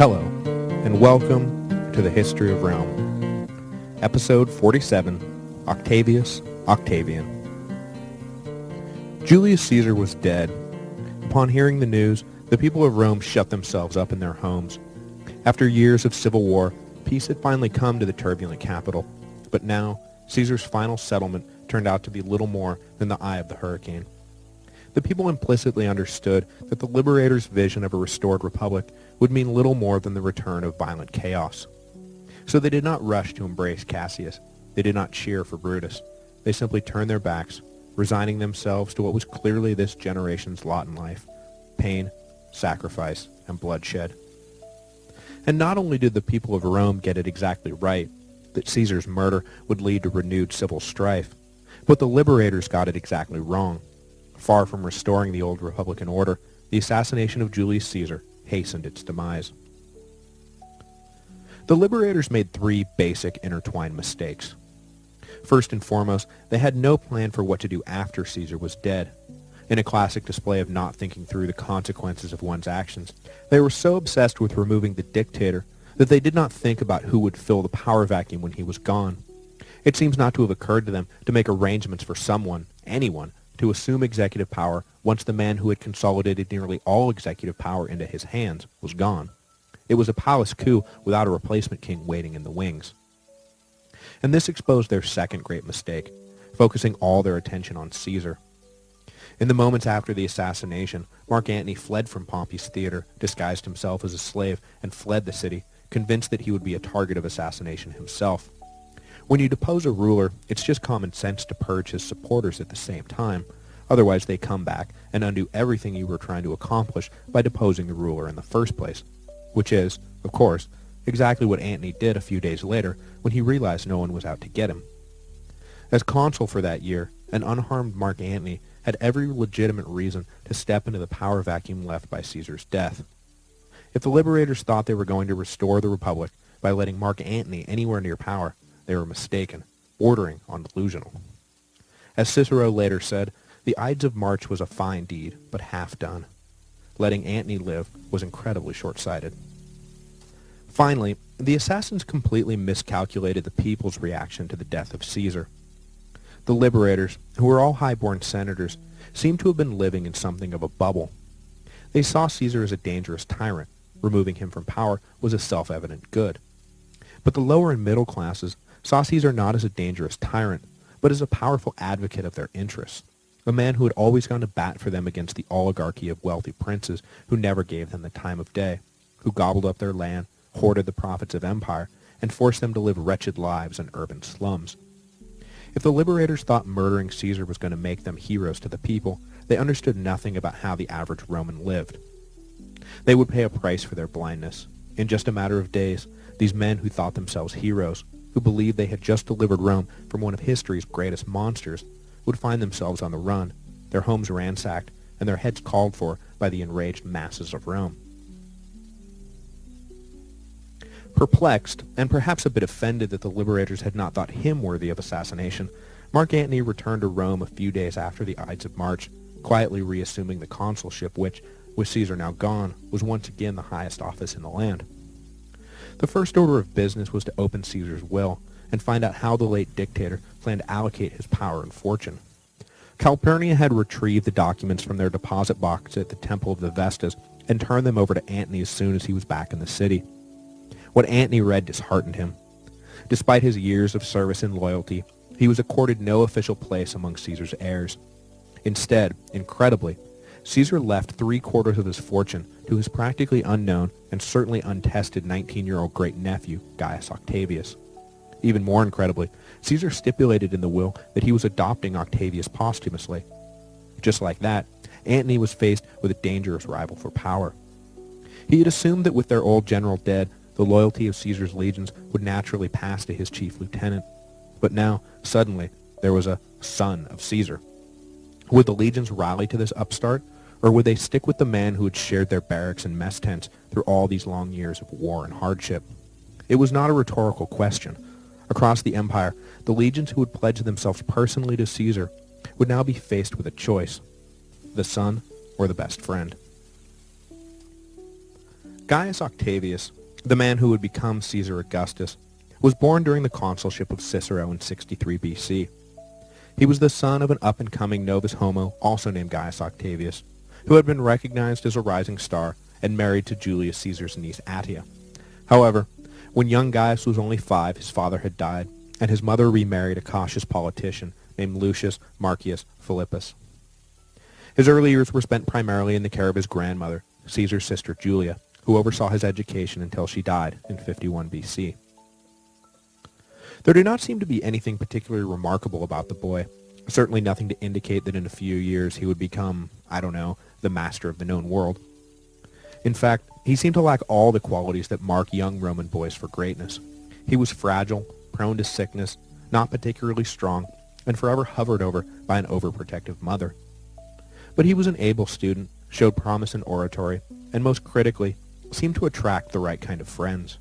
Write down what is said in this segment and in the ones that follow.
Hello, and welcome to the History of Rome, Episode 47, Octavius-Octavian. Julius Caesar was dead. Upon hearing the news, the people of Rome shut themselves up in their homes. After years of civil war, peace had finally come to the turbulent capital, but now Caesar's final settlement turned out to be little more than the eye of the hurricane. The people implicitly understood that the liberator's vision of a restored republic would mean little more than the return of violent chaos. So they did not rush to embrace Cassius. They did not cheer for Brutus. They simply turned their backs, resigning themselves to what was clearly this generation's lot in life: pain, sacrifice, and bloodshed. And not only did the people of Rome get it exactly right, that Caesar's murder would lead to renewed civil strife, but the liberators got it exactly wrong. Far from restoring the old republican order, the assassination of Julius Caesar hastened its demise. The liberators made three basic intertwined mistakes. First and foremost, they had no plan for what to do after Caesar was dead. In a classic display of not thinking through the consequences of one's actions, they were so obsessed with removing the dictator that they did not think about who would fill the power vacuum when he was gone. It seems not to have occurred to them to make arrangements for someone, anyone, to assume executive power once the man who had consolidated nearly all executive power into his hands was gone. It was a palace coup without a replacement king waiting in the wings. And this exposed their second great mistake, focusing all their attention on Caesar. In the moments after the assassination, Mark Antony fled from Pompey's theater, disguised himself as a slave, and fled the city, convinced that he would be a target of assassination himself. When you depose a ruler, it's just common sense to purge his supporters at the same time. Otherwise, they come back and undo everything you were trying to accomplish by deposing the ruler in the first place, which is, of course, exactly what Antony did a few days later when he realized no one was out to get him. As consul for that year, an unharmed Mark Antony had every legitimate reason to step into the power vacuum left by Caesar's death. If the liberators thought they were going to restore the republic by letting Mark Antony anywhere near power, they were mistaken, bordering on delusional. As Cicero later said, the Ides of March was a fine deed, but half done. Letting Antony live was incredibly short-sighted. Finally, the assassins completely miscalculated the people's reaction to the death of Caesar. The liberators, who were all high-born senators, seemed to have been living in something of a bubble. They saw Caesar as a dangerous tyrant. Removing him from power was a self-evident good. But the lower and middle classes saw Caesar not as a dangerous tyrant, but as a powerful advocate of their interests, a man who had always gone to bat for them against the oligarchy of wealthy princes who never gave them the time of day, who gobbled up their land, hoarded the profits of empire, and forced them to live wretched lives in urban slums. If the liberators thought murdering Caesar was going to make them heroes to the people, they understood nothing about how the average Roman lived. They would pay a price for their blindness. In just a matter of days, these men who thought themselves heroes, who believed they had just delivered Rome from one of history's greatest monsters, would find themselves on the run, their homes ransacked, and their heads called for by the enraged masses of Rome. Perplexed, and perhaps a bit offended that the liberators had not thought him worthy of assassination, Mark Antony returned to Rome a few days after the Ides of March, quietly reassuming the consulship which, with Caesar now gone, was once again the highest office in the land. The first order of business was to open Caesar's will and find out how the late dictator planned to allocate his power and fortune. Calpurnia had retrieved the documents from their deposit box at the Temple of the Vestas and turned them over to Antony as soon as he was back in the city. What Antony read disheartened him. Despite his years of service and loyalty, he was accorded no official place among Caesar's heirs. Instead, incredibly, Caesar left 3/4 of his fortune to his practically unknown and certainly untested 19-year-old great-nephew, Gaius Octavius. Even more incredibly, Caesar stipulated in the will that he was adopting Octavius posthumously. Just like that, Antony was faced with a dangerous rival for power. He had assumed that with their old general dead, the loyalty of Caesar's legions would naturally pass to his chief lieutenant. But now, suddenly, there was a son of Caesar. Would the legions rally to this upstart, or would they stick with the man who had shared their barracks and mess tents through all these long years of war and hardship? It was not a rhetorical question. Across the empire, the legions who had pledged themselves personally to Caesar would now be faced with a choice: the son or the best friend. Gaius Octavius, the man who would become Caesar Augustus, was born during the consulship of Cicero in 63 BC. He was the son of an up-and-coming novus homo, also named Gaius Octavius, who had been recognized as a rising star and married to Julius Caesar's niece Attia. However, when young Gaius was only 5, his father had died, and his mother remarried a cautious politician named Lucius Marcius Philippus. His early years were spent primarily in the care of his grandmother, Caesar's sister Julia, who oversaw his education until she died in 51 BC. There did not seem to be anything particularly remarkable about the boy, certainly nothing to indicate that in a few years he would become, the master of the known world. In fact, he seemed to lack all the qualities that mark young Roman boys for greatness. He was fragile, prone to sickness, not particularly strong, and forever hovered over by an overprotective mother. But he was an able student, showed promise in oratory, and most critically, seemed to attract the right kind of friends.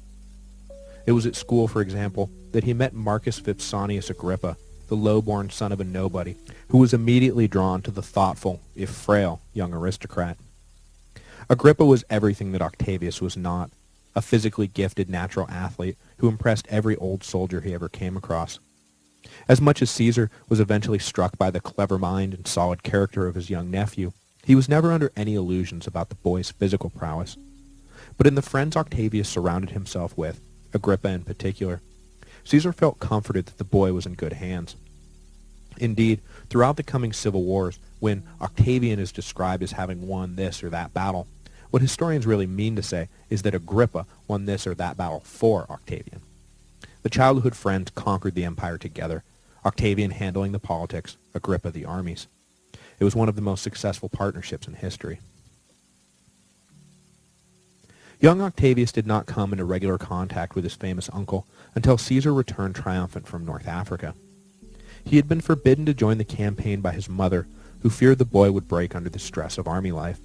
It was at school, for example, that he met Marcus Vipsanius Agrippa, the low-born son of a nobody, who was immediately drawn to the thoughtful, if frail, young aristocrat. Agrippa was everything that Octavius was not, a physically gifted natural athlete who impressed every old soldier he ever came across. As much as Caesar was eventually struck by the clever mind and solid character of his young nephew, he was never under any illusions about the boy's physical prowess. But in the friends Octavius surrounded himself with, Agrippa in particular, Caesar felt comforted that the boy was in good hands. Indeed, throughout the coming civil wars, when Octavian is described as having won this or that battle, what historians really mean to say is that Agrippa won this or that battle for Octavian. The childhood friends conquered the empire together, Octavian handling the politics, Agrippa the armies. It was one of the most successful partnerships in history. Young Octavius did not come into regular contact with his famous uncle until Caesar returned triumphant from North Africa. He had been forbidden to join the campaign by his mother, who feared the boy would break under the stress of army life.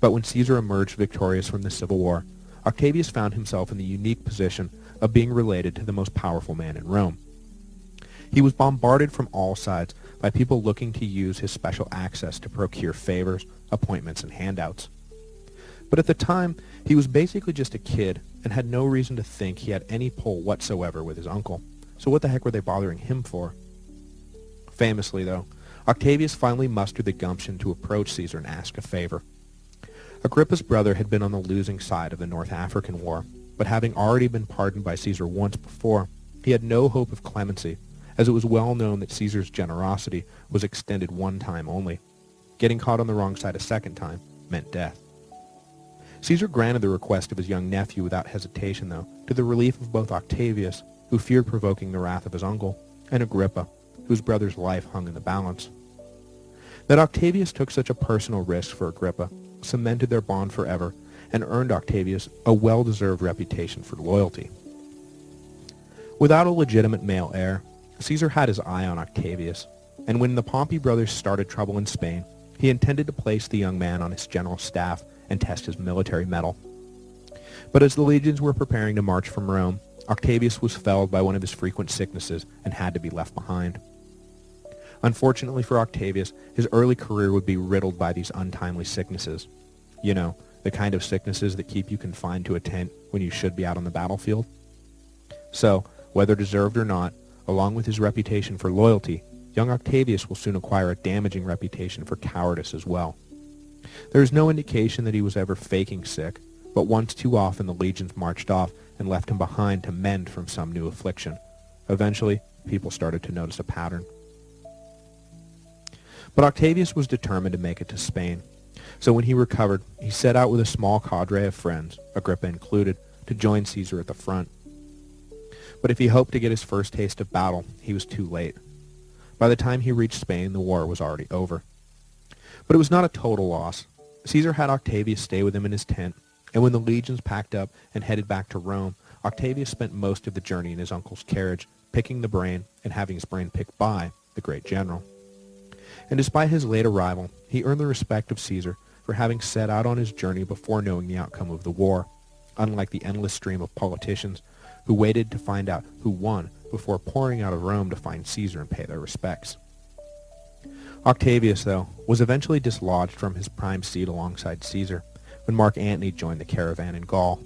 But when Caesar emerged victorious from the civil war, Octavius found himself in the unique position of being related to the most powerful man in Rome. He was bombarded from all sides by people looking to use his special access to procure favors, appointments, and handouts. But at the time, he was basically just a kid and had no reason to think he had any pull whatsoever with his uncle. So what the heck were they bothering him for? Famously, though, Octavius finally mustered the gumption to approach Caesar and ask a favor. Agrippa's brother had been on the losing side of the North African War, but having already been pardoned by Caesar once before, he had no hope of clemency, as it was well known that Caesar's generosity was extended one time only. Getting caught on the wrong side a second time meant death. Caesar granted the request of his young nephew without hesitation, though, to the relief of both Octavius, who feared provoking the wrath of his uncle, and Agrippa, whose brother's life hung in the balance. That Octavius took such a personal risk for Agrippa cemented their bond forever and earned Octavius a well-deserved reputation for loyalty. Without a legitimate male heir, Caesar had his eye on Octavius, and when the Pompey brothers started trouble in Spain, he intended to place the young man on his general staff and test his military mettle. But as the legions were preparing to march from Rome, Octavius was felled by one of his frequent sicknesses and had to be left behind. Unfortunately for Octavius, his early career would be riddled by these untimely sicknesses. You know, the kind of sicknesses that keep you confined to a tent when you should be out on the battlefield. So, whether deserved or not, along with his reputation for loyalty, young Octavius will soon acquire a damaging reputation for cowardice as well. There is no indication that he was ever faking sick, but once too often the legions marched off and left him behind to mend from some new affliction. Eventually, people started to notice a pattern. But Octavius was determined to make it to Spain. So when he recovered, he set out with a small cadre of friends, Agrippa included, to join Caesar at the front. But if he hoped to get his first taste of battle, he was too late. By the time he reached Spain, the war was already over. But it was not a total loss. Caesar had Octavius stay with him in his tent, and when the legions packed up and headed back to Rome, Octavius spent most of the journey in his uncle's carriage, picking the brain and having his brain picked by the great general. And despite his late arrival, he earned the respect of Caesar for having set out on his journey before knowing the outcome of the war, unlike the endless stream of politicians who waited to find out who won before pouring out of Rome to find Caesar and pay their respects. Octavius, though, was eventually dislodged from his prime seat alongside Caesar, when Mark Antony joined the caravan in Gaul.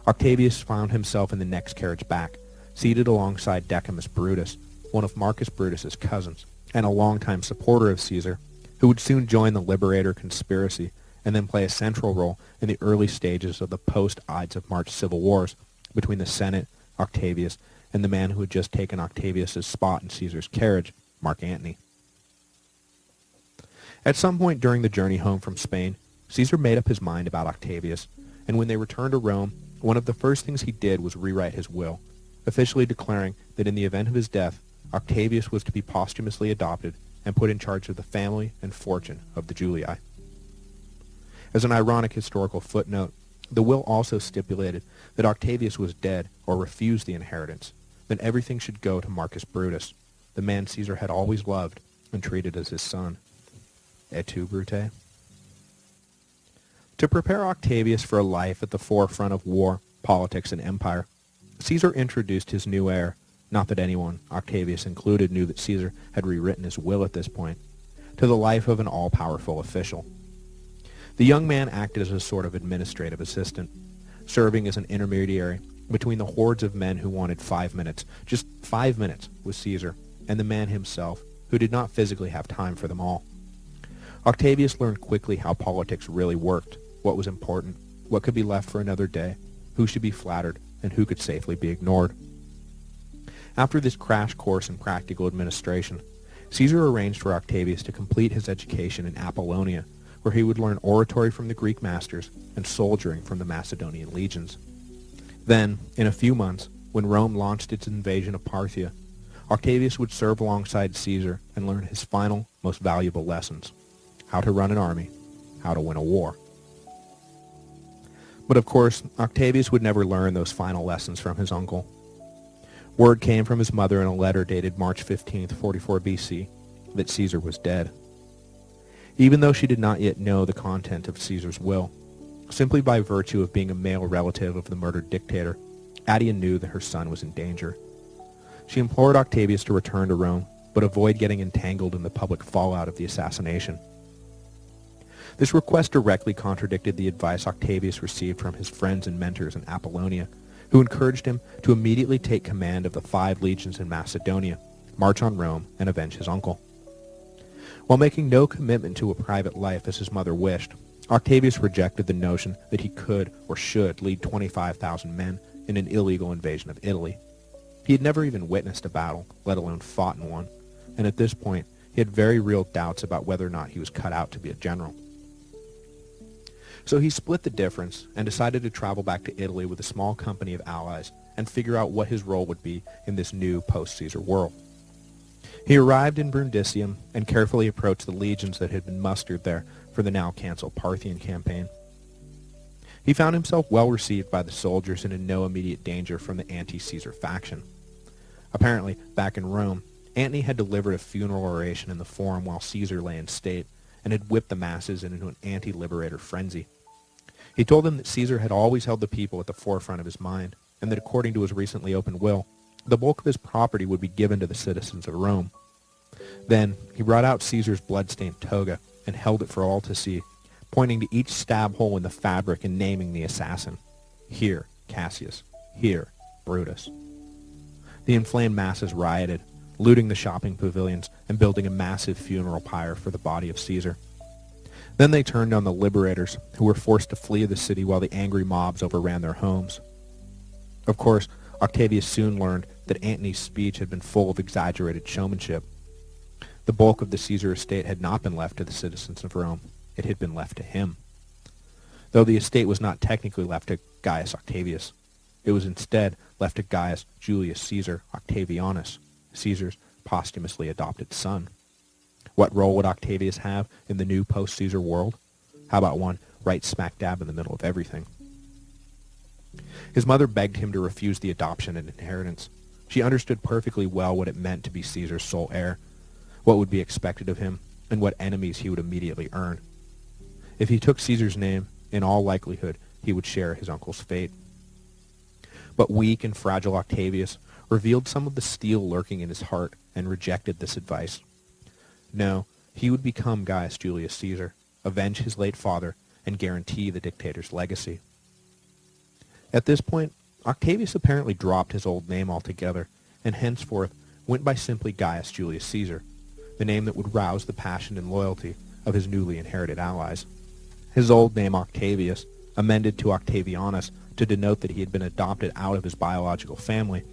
Octavius found himself in the next carriage back, seated alongside Decimus Brutus, one of Marcus Brutus's cousins, and a longtime supporter of Caesar, who would soon join the Liberator conspiracy and then play a central role in the early stages of the post-Ides of March civil wars between the Senate, Octavius, and the man who had just taken Octavius's spot in Caesar's carriage, Mark Antony. At some point during the journey home from Spain, Caesar made up his mind about Octavius, and when they returned to Rome, one of the first things he did was rewrite his will, officially declaring that in the event of his death, Octavius was to be posthumously adopted and put in charge of the family and fortune of the Julii. As an ironic historical footnote, the will also stipulated that Octavius was dead or refused the inheritance, then everything should go to Marcus Brutus, the man Caesar had always loved and treated as his son. Et tu, Brute? To prepare Octavius for a life at the forefront of war, politics, and empire, Caesar introduced his new heir, not that anyone, Octavius included, knew that Caesar had rewritten his will at this point, to the life of an all-powerful official. The young man acted as a sort of administrative assistant, serving as an intermediary between the hordes of men who wanted 5 minutes, just 5 minutes, with Caesar, and the man himself, who did not physically have time for them all. Octavius learned quickly how politics really worked, what was important, what could be left for another day, who should be flattered, and who could safely be ignored. After this crash course in practical administration, Caesar arranged for Octavius to complete his education in Apollonia, where he would learn oratory from the Greek masters and soldiering from the Macedonian legions. Then, in a few months, when Rome launched its invasion of Parthia, Octavius would serve alongside Caesar and learn his final, most valuable lessons: how to run an army, how to win a war. But of course, Octavius would never learn those final lessons from his uncle. Word came from his mother in a letter dated March 15th, 44 BC, that Caesar was dead. Even though she did not yet know the content of Caesar's will, simply by virtue of being a male relative of the murdered dictator, Attia knew that her son was in danger. She implored Octavius to return to Rome, but avoid getting entangled in the public fallout of the assassination. This request directly contradicted the advice Octavius received from his friends and mentors in Apollonia, who encouraged him to immediately take command of the 5 legions in Macedonia, march on Rome, and avenge his uncle. While making no commitment to a private life as his mother wished, Octavius rejected the notion that he could or should lead 25,000 men in an illegal invasion of Italy. He had never even witnessed a battle, let alone fought in one, and at this point he had very real doubts about whether or not he was cut out to be a general. So he split the difference and decided to travel back to Italy with a small company of allies and figure out what his role would be in this new post-Caesar world. He arrived in Brundisium and carefully approached the legions that had been mustered there for the now-cancelled Parthian campaign. He found himself well received by the soldiers and in no immediate danger from the anti-Caesar faction. Apparently, back in Rome, Antony had delivered a funeral oration in the Forum while Caesar lay in state, and had whipped the masses into an anti-liberator frenzy. He told them that Caesar had always held the people at the forefront of his mind, and that according to his recently opened will, the bulk of his property would be given to the citizens of Rome. Then he brought out Caesar's blood-stained toga and held it for all to see, pointing to each stab hole in the fabric and naming the assassin. Here, Cassius. Here, Brutus. The inflamed masses rioted, looting the shopping pavilions and building a massive funeral pyre for the body of Caesar. Then they turned on the liberators, who were forced to flee the city while the angry mobs overran their homes. Of course, Octavius soon learned that Antony's speech had been full of exaggerated showmanship. The bulk of the Caesar estate had not been left to the citizens of Rome. It had been left to him. Though the estate was not technically left to Gaius Octavius, it was instead left to Gaius Julius Caesar Octavianus, Caesar's posthumously adopted son. What role would Octavius have in the new post-Caesar world? How about one right smack dab in the middle of everything? His mother begged him to refuse the adoption and inheritance. She understood perfectly well what it meant to be Caesar's sole heir, what would be expected of him, and what enemies he would immediately earn. If he took Caesar's name, in all likelihood, he would share his uncle's fate. But weak and fragile Octavius revealed some of the steel lurking in his heart and rejected this advice. No, he would become Gaius Julius Caesar, avenge his late father, and guarantee the dictator's legacy. At this point, Octavius apparently dropped his old name altogether, and henceforth went by simply Gaius Julius Caesar, the name that would rouse the passion and loyalty of his newly inherited allies. His old name Octavius, amended to Octavianus to denote that he had been adopted out of his biological family,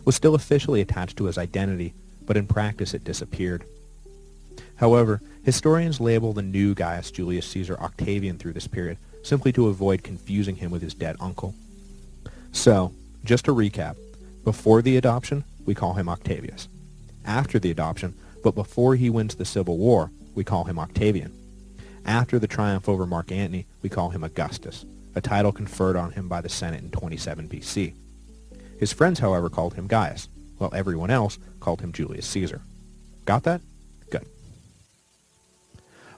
was still officially attached to his identity, but in practice it disappeared. However, historians label the new Gaius Julius Caesar Octavian through this period, simply to avoid confusing him with his dead uncle. So, just to recap, before the adoption, we call him Octavius. After the adoption, but before he wins the Civil War, we call him Octavian. After the triumph over Mark Antony, we call him Augustus, a title conferred on him by the Senate in 27 BC. His friends, however, called him Gaius, while everyone else called him Julius Caesar. Got that? Good.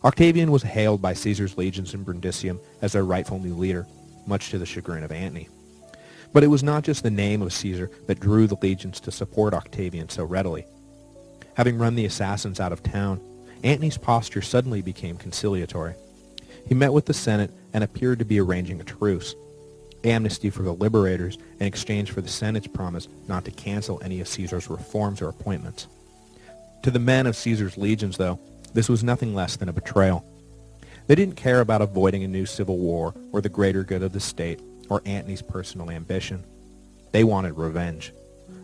Octavian was hailed by Caesar's legions in Brundisium as their rightful new leader, much to the chagrin of Antony. But it was not just the name of Caesar that drew the legions to support Octavian so readily. Having run the assassins out of town, Antony's posture suddenly became conciliatory. He met with the Senate and appeared to be arranging a truce, amnesty for the liberators in exchange for the Senate's promise not to cancel any of Caesar's reforms or appointments. To the men of Caesar's legions, though, this was nothing less than a betrayal. They didn't care about avoiding a new civil war or the greater good of the state or Antony's personal ambition. They wanted revenge.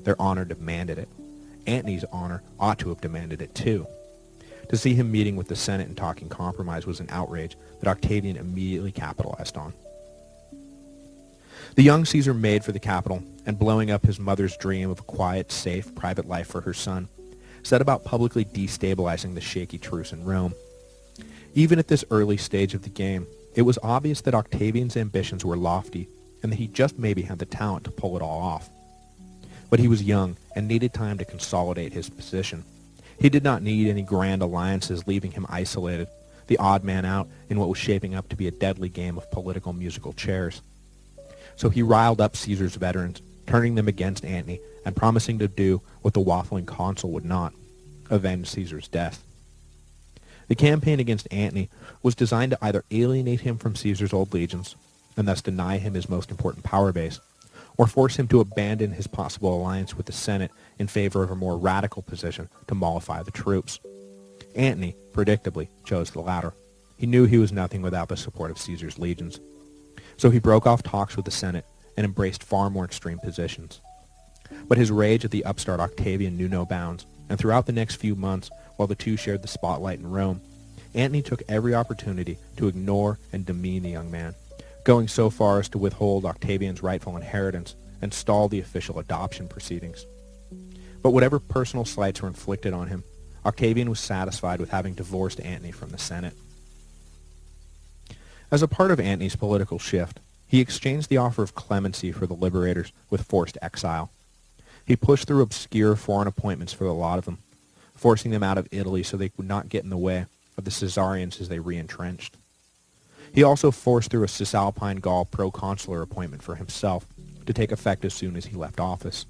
Their honor demanded it. Antony's honor ought to have demanded it too. To see him meeting with the Senate and talking compromise was an outrage that Octavian immediately capitalized on. The young Caesar made for the capital, and blowing up his mother's dream of a quiet, safe, private life for her son, set about publicly destabilizing the shaky truce in Rome. Even at this early stage of the game, it was obvious that Octavian's ambitions were lofty, and that he just maybe had the talent to pull it all off. But he was young and needed time to consolidate his position. He did not need any grand alliances leaving him isolated, the odd man out in what was shaping up to be a deadly game of political musical chairs. So he riled up Caesar's veterans, turning them against Antony and promising to do what the waffling consul would not, avenge Caesar's death. The campaign against Antony was designed to either alienate him from Caesar's old legions, and thus deny him his most important power base, or force him to abandon his possible alliance with the Senate in favor of a more radical position to mollify the troops. Antony, predictably, chose the latter. He knew he was nothing without the support of Caesar's legions. So he broke off talks with the Senate and embraced far more extreme positions. But his rage at the upstart Octavian knew no bounds, and throughout the next few months, while the two shared the spotlight in Rome, Antony took every opportunity to ignore and demean the young man, going so far as to withhold Octavian's rightful inheritance and stall the official adoption proceedings. But whatever personal slights were inflicted on him, Octavian was satisfied with having divorced Antony from the Senate. As a part of Antony's political shift, he exchanged the offer of clemency for the liberators with forced exile. He pushed through obscure foreign appointments for the lot of them, forcing them out of Italy so they would not get in the way of the Caesarians as they re-entrenched. He also forced through a Cisalpine Gaul proconsular appointment for himself to take effect as soon as he left office.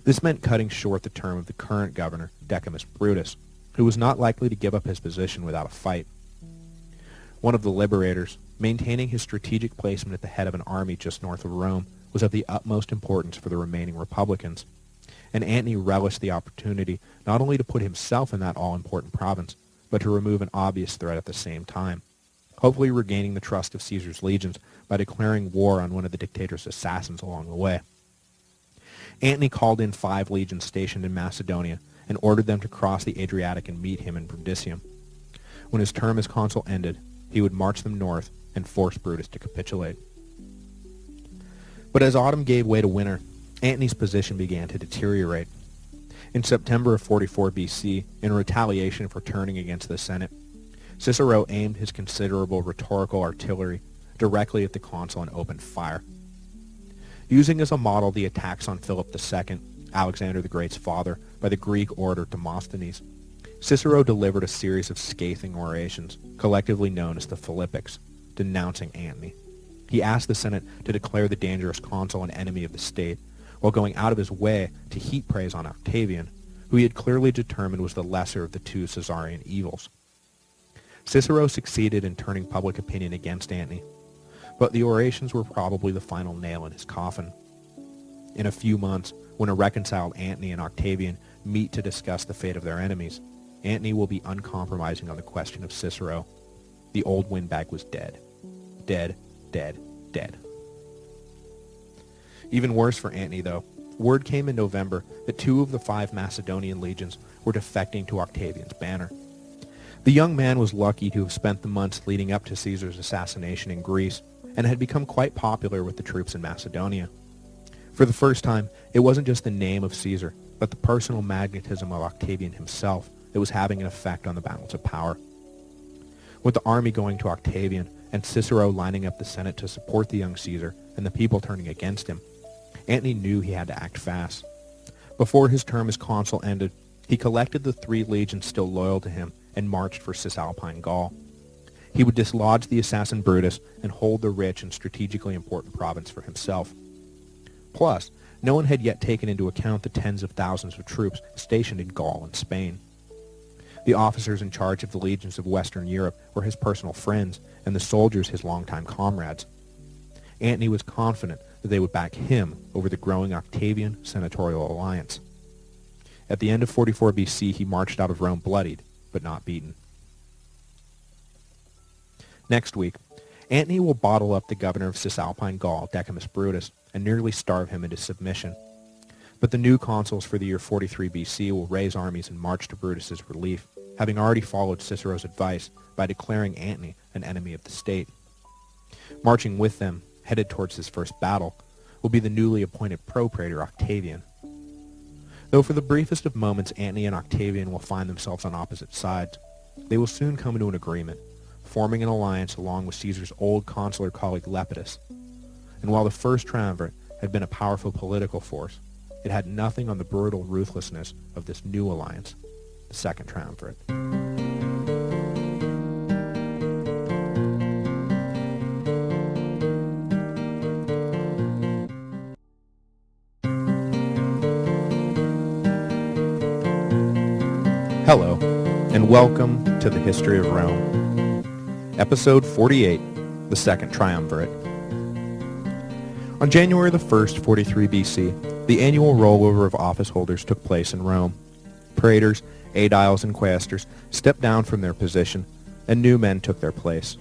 This meant cutting short the term of the current governor, Decimus Brutus, who was not likely to give up his position without a fight. One of the liberators, maintaining his strategic placement at the head of an army just north of Rome, was of the utmost importance for the remaining Republicans, and Antony relished the opportunity not only to put himself in that all-important province, but to remove an obvious threat at the same time, hopefully regaining the trust of Caesar's legions by declaring war on one of the dictator's assassins along the way. Antony called in 5 legions stationed in Macedonia and ordered them to cross the Adriatic and meet him in Brundisium. When his term as consul ended, he would march them north and force Brutus to capitulate. But as autumn gave way to winter, Antony's position began to deteriorate. In September of 44 BC, in retaliation for turning against the Senate, Cicero aimed his considerable rhetorical artillery directly at the consul and opened fire. Using as a model the attacks on Philip II, Alexander the Great's father, by the Greek orator Demosthenes, Cicero delivered a series of scathing orations, collectively known as the Philippics, denouncing Antony. He asked the Senate to declare the dangerous consul an enemy of the state, while going out of his way to heap praise on Octavian, who he had clearly determined was the lesser of the two Caesarian evils. Cicero succeeded in turning public opinion against Antony, but the orations were probably the final nail in his coffin. In a few months, when a reconciled Antony and Octavian meet to discuss the fate of their enemies, Antony will be uncompromising on the question of Cicero. The old windbag was dead. Dead, dead, dead. Even worse for Antony, though, word came in November that 2 of the 5 Macedonian legions were defecting to Octavian's banner. The young man was lucky to have spent the months leading up to Caesar's assassination in Greece, and had become quite popular with the troops in Macedonia. For the first time, it wasn't just the name of Caesar, but the personal magnetism of Octavian himself that was having an effect on the balance of power. With the army going to Octavian, and Cicero lining up the Senate to support the young Caesar, and the people turning against him, Antony knew he had to act fast. Before his term as consul ended, he collected the 3 legions still loyal to him and marched for Cisalpine Gaul. He would dislodge the assassin Brutus and hold the rich and strategically important province for himself. Plus, no one had yet taken into account the tens of thousands of troops stationed in Gaul and Spain. The officers in charge of the legions of Western Europe were his personal friends, and the soldiers his longtime comrades. Antony was confident that they would back him over the growing Octavian senatorial alliance. At the end of 44 BC, he marched out of Rome bloodied, but not beaten. Next week, Antony will bottle up the governor of Cisalpine Gaul, Decimus Brutus, and nearly starve him into submission. But the new consuls for the year 43 BC will raise armies and march to Brutus's relief, having already followed Cicero's advice by declaring Antony an enemy of the state. Marching with them, headed towards his first battle, will be the newly appointed propraetor Octavian. Though for the briefest of moments Antony and Octavian will find themselves on opposite sides, they will soon come to an agreement, forming an alliance along with Caesar's old consular colleague Lepidus. And while the First Triumvirate had been a powerful political force, it had nothing on the brutal ruthlessness of this new alliance, the Second Triumvirate. Hello, and welcome to the History of Rome. Episode 48, the Second Triumvirate. On January the 1st, 43 BC, the annual rollover of office holders took place in Rome. Praetors, aediles, and quaestors stepped down from their position, and new men took their place.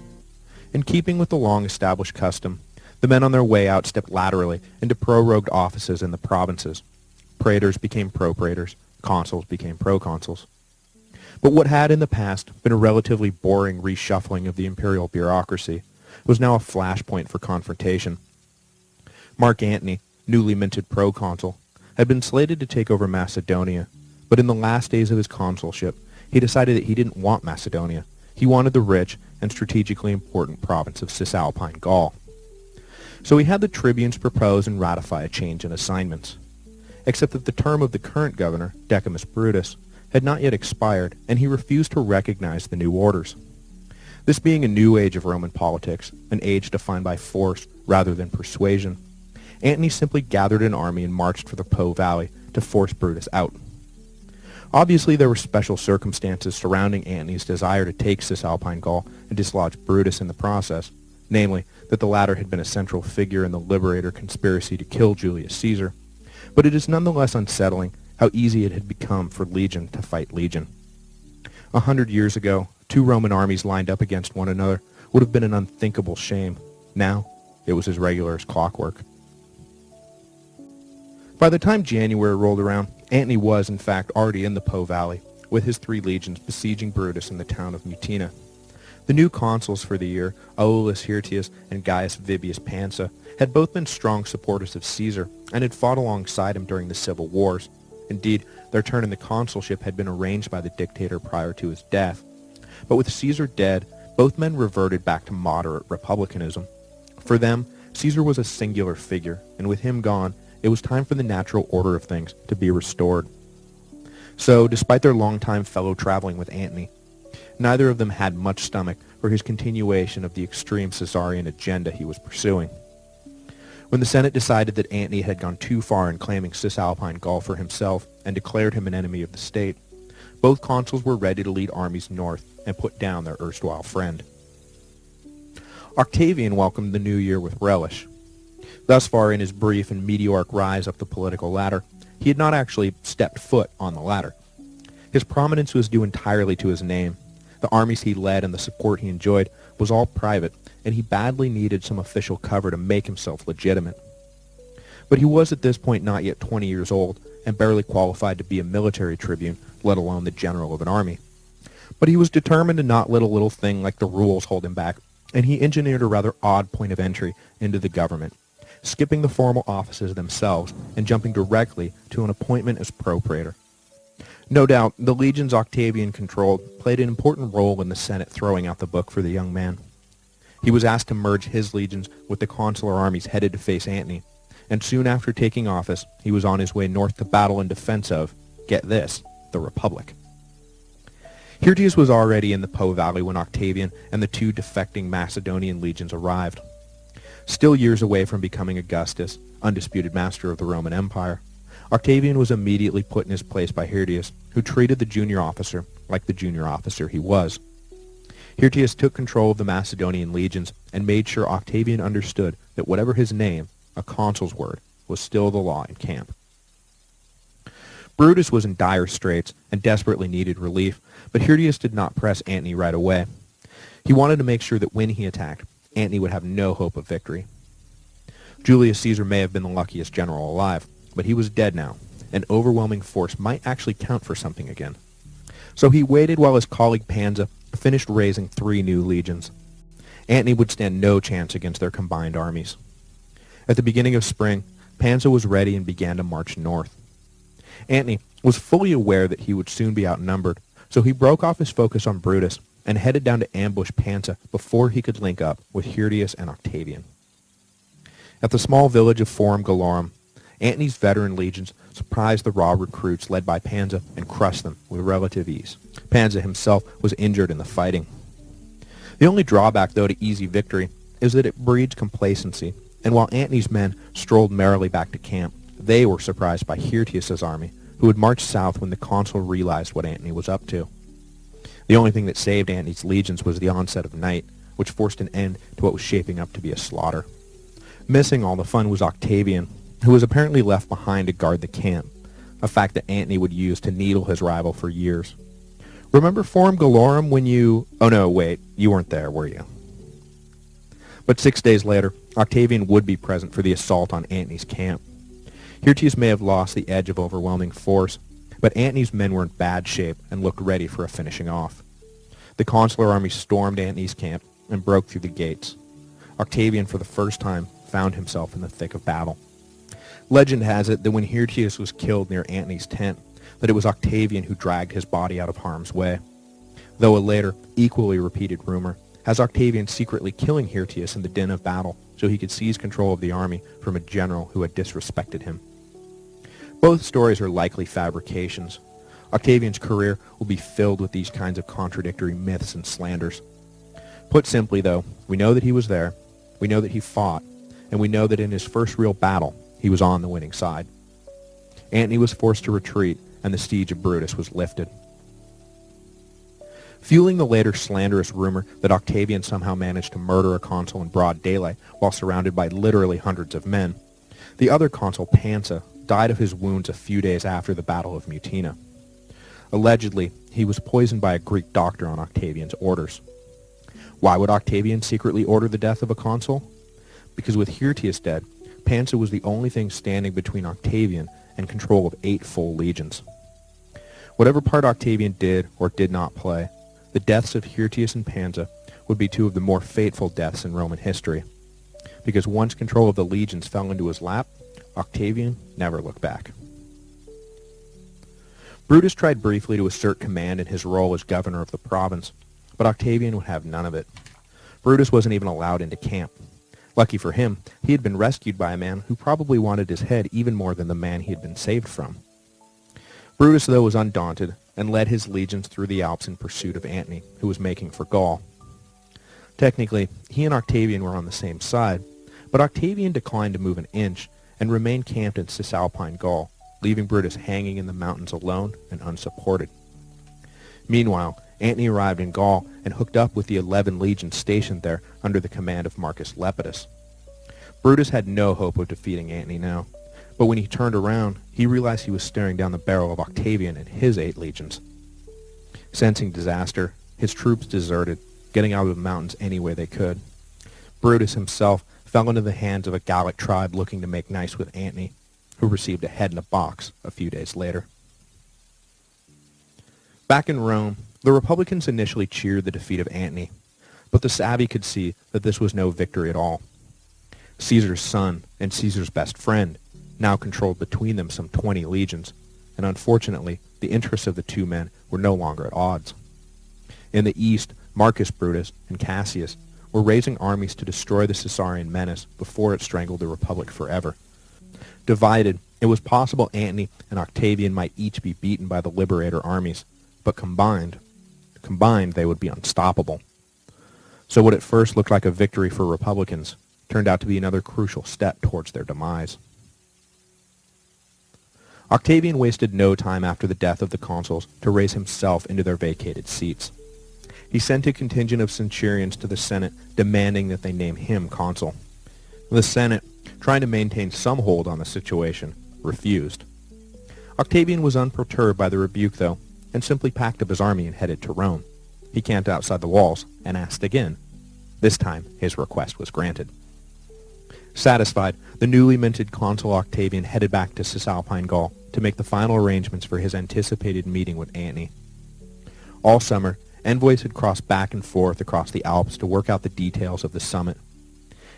In keeping with the long-established custom, the men on their way out stepped laterally into prorogued offices in the provinces. Praetors became propraetors, consuls became proconsuls. But what had in the past been a relatively boring reshuffling of the imperial bureaucracy was now a flashpoint for confrontation. Mark Antony, newly minted proconsul, had been slated to take over Macedonia, but in the last days of his consulship, he decided that he didn't want Macedonia. He wanted the rich and strategically important province of Cisalpine Gaul. So he had the tribunes propose and ratify a change in assignments. Except that the term of the current governor, Decimus Brutus, had not yet expired, and he refused to recognize the new orders. This being a new age of Roman politics, an age defined by force rather than persuasion, Antony simply gathered an army and marched for the Po Valley to force Brutus out. Obviously, there were special circumstances surrounding Antony's desire to take Cisalpine Gaul and dislodge Brutus in the process, namely that the latter had been a central figure in the Liberator conspiracy to kill Julius Caesar, but it is nonetheless unsettling how easy it had become for legion to fight legion. 100 years ago, 2 Roman armies lined up against one another would have been an unthinkable shame. Now, it was as regular as clockwork. By the time January rolled around, Antony was, in fact, already in the Po Valley, with his 3 legions besieging Brutus in the town of Mutina. The new consuls for the year, Aulus Hirtius and Gaius Vibius Pansa, had both been strong supporters of Caesar and had fought alongside him during the civil wars. Indeed, their turn in the consulship had been arranged by the dictator prior to his death. But with Caesar dead, both men reverted back to moderate republicanism. For them, Caesar was a singular figure, and with him gone, it was time for the natural order of things to be restored. So, despite their longtime fellow traveling with Antony, neither of them had much stomach for his continuation of the extreme Caesarian agenda he was pursuing. When the Senate decided that Antony had gone too far in claiming Cisalpine Gaul for himself and declared him an enemy of the state, Both consuls were ready to lead armies north and put down their erstwhile friend. Octavian welcomed the new year with relish. Thus far in his brief and meteoric rise up the political ladder, he had not actually stepped foot on the ladder. His prominence was due entirely to his name. The armies he led and the support he enjoyed was all private, and he badly needed some official cover to make himself legitimate. But he was at this point not yet 20 years old, and barely qualified to be a military tribune, let alone the general of an army. But he was determined to not let a little thing like the rules hold him back, and he engineered a rather odd point of entry into the government, skipping the formal offices themselves and jumping directly to an appointment as propraetor. No doubt, the legions Octavian controlled played an important role in the Senate throwing out the book for the young man. He was asked to merge his legions with the consular armies headed to face Antony, and soon after taking office, he was on his way north to battle in defense of, get this, the Republic. Hirtius was already in the Po Valley when Octavian and the two defecting Macedonian legions arrived. Still years away from becoming Augustus, undisputed master of the Roman Empire, Octavian was immediately put in his place by Hirtius, who treated the junior officer like the junior officer he was. Hirtius took control of the Macedonian legions and made sure Octavian understood that whatever his name, a consul's word, was still the law in camp. Brutus was in dire straits and desperately needed relief, but Hirtius did not press Antony right away. He wanted to make sure that when he attacked, Antony would have no hope of victory. Julius Caesar may have been the luckiest general alive, but he was dead now. An overwhelming force might actually count for something again. So he waited while his colleague Pansa finished raising 3 new legions. Antony would stand no chance against their combined armies. At the beginning of spring, Pansa was ready and began to march north. Antony was fully aware that he would soon be outnumbered, so he broke off his focus on Brutus and headed down to ambush Pansa before he could link up with Hirtius and Octavian. At the small village of Forum Gallorum, Antony's veteran legions surprised the raw recruits led by Pansa and crushed them with relative ease. Pansa himself was injured in the fighting. The only drawback, though, to easy victory is that it breeds complacency, and while Antony's men strolled merrily back to camp, they were surprised by Hirtius's army, who had marched south when the consul realized what Antony was up to. The only thing that saved Antony's legions was the onset of night, which forced an end to what was shaping up to be a slaughter. Missing all the fun was Octavian, who was apparently left behind to guard the camp, a fact that Antony would use to needle his rival for years. Remember Forum Gallorum when you... Oh no, wait, you weren't there, were you? But 6 days later, Octavian would be present for the assault on Antony's camp. Hirtius may have lost the edge of overwhelming force, but Antony's men were in bad shape and looked ready for a finishing off. The consular army stormed Antony's camp and broke through the gates. Octavian, for the first time, found himself in the thick of battle. Legend has it that when Hirtius was killed near Antony's tent, that it was Octavian who dragged his body out of harm's way, though a later, equally repeated rumor has Octavian secretly killing Hirtius in the din of battle so he could seize control of the army from a general who had disrespected him. Both stories are likely fabrications. Octavian's career will be filled with these kinds of contradictory myths and slanders. Put simply, though, we know that he was there, we know that he fought, and we know that in his first real battle, he was on the winning side. Antony was forced to retreat, and the siege of Brutus was lifted. Fueling the later slanderous rumor that Octavian somehow managed to murder a consul in broad daylight while surrounded by literally hundreds of men, the other consul, Pansa, died of his wounds a few days after the Battle of Mutina. Allegedly, he was poisoned by a Greek doctor on Octavian's orders. Why would Octavian secretly order the death of a consul? Because with Hirtius dead, Pansa was the only thing standing between Octavian and control of 8 full legions. Whatever part Octavian did or did not play, the deaths of Hirtius and Pansa would be 2 of the more fateful deaths in Roman history, because once control of the legions fell into his lap, Octavian never looked back. Brutus tried briefly to assert command in his role as governor of the province, but Octavian would have none of it. Brutus wasn't even allowed into camp. Lucky for him, he had been rescued by a man who probably wanted his head even more than the man he had been saved from. Brutus, though, was undaunted and led his legions through the Alps in pursuit of Antony, who was making for Gaul. Technically, he and Octavian were on the same side, but Octavian declined to move an inch and remained camped in Cisalpine Gaul, leaving Brutus hanging in the mountains alone and unsupported. Meanwhile, Antony arrived in Gaul and hooked up with the 11 legions stationed there under the command of Marcus Lepidus. Brutus had no hope of defeating Antony now, but when he turned around, he realized he was staring down the barrel of Octavian and his 8 legions. Sensing disaster, his troops deserted, getting out of the mountains any way they could. Brutus himself fell into the hands of a Gallic tribe looking to make nice with Antony, who received a head in a box a few days later. Back in Rome, the Republicans initially cheered the defeat of Antony, but the savvy could see that this was no victory at all. Caesar's son and Caesar's best friend now controlled between them some 20 legions, and unfortunately, the interests of the two men were no longer at odds. In the east, Marcus Brutus and Cassius were raising armies to destroy the Caesarian menace before it strangled the Republic forever. Divided, it was possible Antony and Octavian might each be beaten by the liberator armies, but combined they would be unstoppable. So what at first looked like a victory for Republicans turned out to be another crucial step towards their demise. Octavian wasted no time after the death of the consuls to raise himself into their vacated seats. He sent a contingent of centurions to the Senate demanding that they name him consul. The Senate, trying to maintain some hold on the situation, refused. Octavian was unperturbed by the rebuke, though, and simply packed up his army and headed to Rome. He camped outside the walls and asked again. This time, his request was granted. Satisfied, the newly minted consul Octavian headed back to Cisalpine Gaul to make the final arrangements for his anticipated meeting with Antony. All summer, envoys had crossed back and forth across the Alps to work out the details of the summit.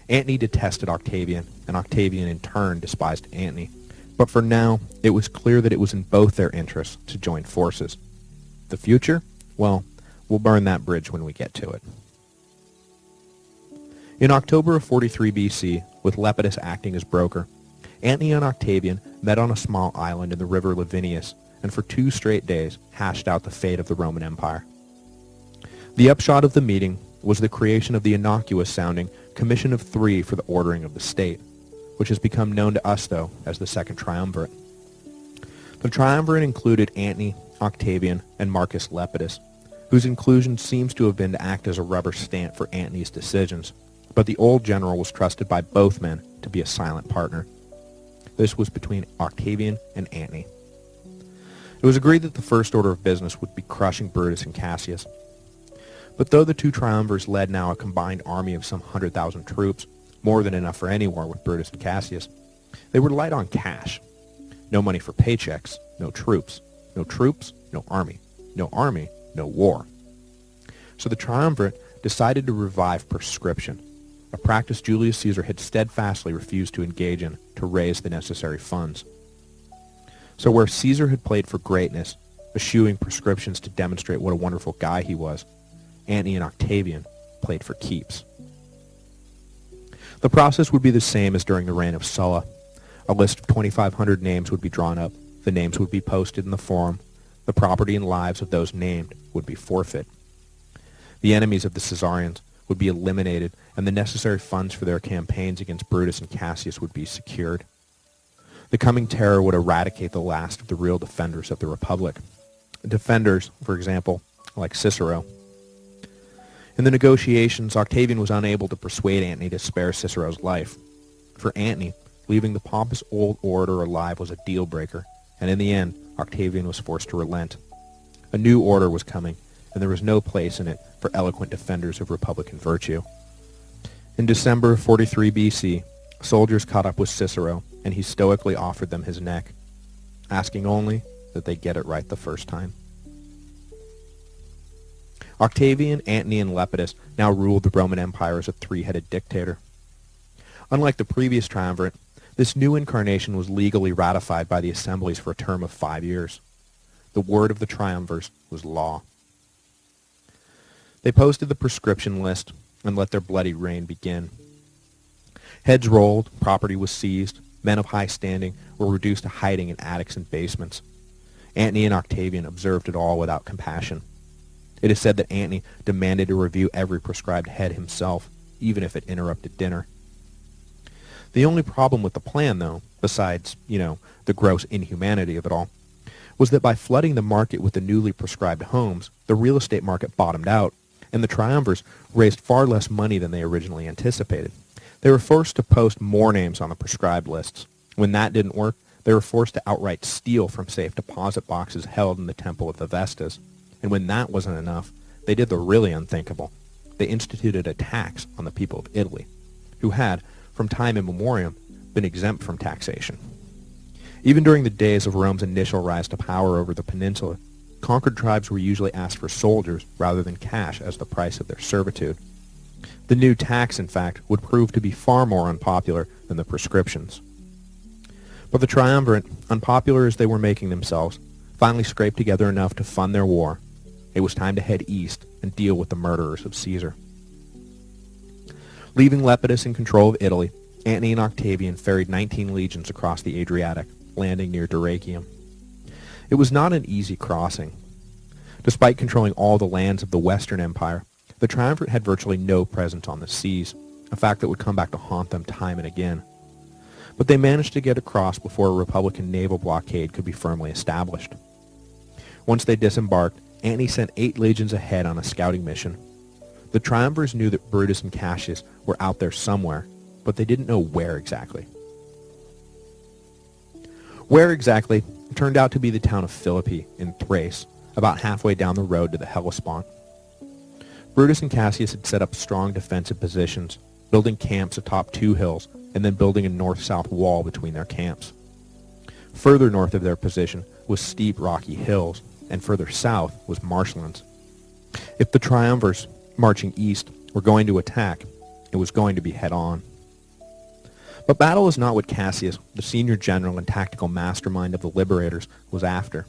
Antony detested Octavian, and Octavian in turn despised Antony. But for now, it was clear that it was in both their interests to join forces. The future? Well, we'll burn that bridge when we get to it. In October of 43 BC, with Lepidus acting as broker, Antony and Octavian met on a small island in the river Lavinius, and for 2 straight days hashed out the fate of the Roman Empire. The upshot of the meeting was the creation of the innocuous-sounding Commission of 3 for the ordering of the state, which has become known to us, though, as the Second Triumvirate. The Triumvirate included Antony, Octavian, and Marcus Lepidus, whose inclusion seems to have been to act as a rubber stamp for Antony's decisions, but the old general was trusted by both men to be a silent partner. This was between Octavian and Antony. It was agreed that the first order of business would be crushing Brutus and Cassius. But though the two triumvirs led now a combined army of some 100,000 troops, more than enough for any war with Brutus and Cassius, they were light on cash. No money for paychecks, no troops. No troops, no army. No army, no war. So the triumvirate decided to revive prescription, a practice Julius Caesar had steadfastly refused to engage in to raise the necessary funds. So where Caesar had played for greatness, eschewing prescriptions to demonstrate what a wonderful guy he was, Antony and Octavian played for keeps. The process would be the same as during the reign of Sulla. A list of 2,500 names would be drawn up, the names would be posted in the forum, the property and lives of those named would be forfeit. The enemies of the Caesarians would be eliminated, and the necessary funds for their campaigns against Brutus and Cassius would be secured. The coming terror would eradicate the last of the real defenders of the Republic. Defenders, for example, like Cicero. In the negotiations, Octavian was unable to persuade Antony to spare Cicero's life. For Antony, leaving the pompous old orator alive was a deal-breaker, and in the end, Octavian was forced to relent. A new order was coming, and there was no place in it for eloquent defenders of Republican virtue. In December of 43 BC, soldiers caught up with Cicero, and he stoically offered them his neck, asking only that they get it right the first time. Octavian, Antony, and Lepidus now ruled the Roman Empire as a three-headed dictator. Unlike the previous triumvirate, this new incarnation was legally ratified by the assemblies for a term of 5 years. The word of the triumvirs was law. They posted the prescription list and let their bloody reign begin. Heads rolled, property was seized, men of high standing were reduced to hiding in attics and basements. Antony and Octavian observed it all without compassion. It is said that Antony demanded to review every prescribed head himself, even if it interrupted dinner. The only problem with the plan, though, besides, the gross inhumanity of it all, was that by flooding the market with the newly prescribed homes, the real estate market bottomed out, and the triumvirs raised far less money than they originally anticipated. They were forced to post more names on the prescribed lists. When that didn't work, they were forced to outright steal from safe deposit boxes held in the Temple of the Vestas. And when that wasn't enough, they did the really unthinkable. They instituted a tax on the people of Italy, who had, from time immemorial, been exempt from taxation. Even during the days of Rome's initial rise to power over the peninsula, conquered tribes were usually asked for soldiers rather than cash as the price of their servitude. The new tax, in fact, would prove to be far more unpopular than the prescriptions. But the triumvirate, unpopular as they were making themselves, finally scraped together enough to fund their war. It was time to head east and deal with the murderers of Caesar. Leaving Lepidus in control of Italy, Antony and Octavian ferried 19 legions across the Adriatic, landing near Dyrrhachium. It was not an easy crossing. Despite controlling all the lands of the Western Empire, the triumvirate had virtually no presence on the seas, a fact that would come back to haunt them time and again. But they managed to get across before a Republican naval blockade could be firmly established. Once they disembarked, Antony sent 8 legions ahead on a scouting mission. The triumvirs knew that Brutus and Cassius were out there somewhere, but they didn't know where exactly. Where exactly turned out to be the town of Philippi in Thrace, about halfway down the road to the Hellespont. Brutus and Cassius had set up strong defensive positions, building camps atop 2 hills, and then building a north-south wall between their camps. Further north of their position was steep rocky hills, and further south was marshlands. If the triumvirs, marching east, were going to attack, it was going to be head-on. But battle is not what Cassius, the senior general and tactical mastermind of the liberators, was after.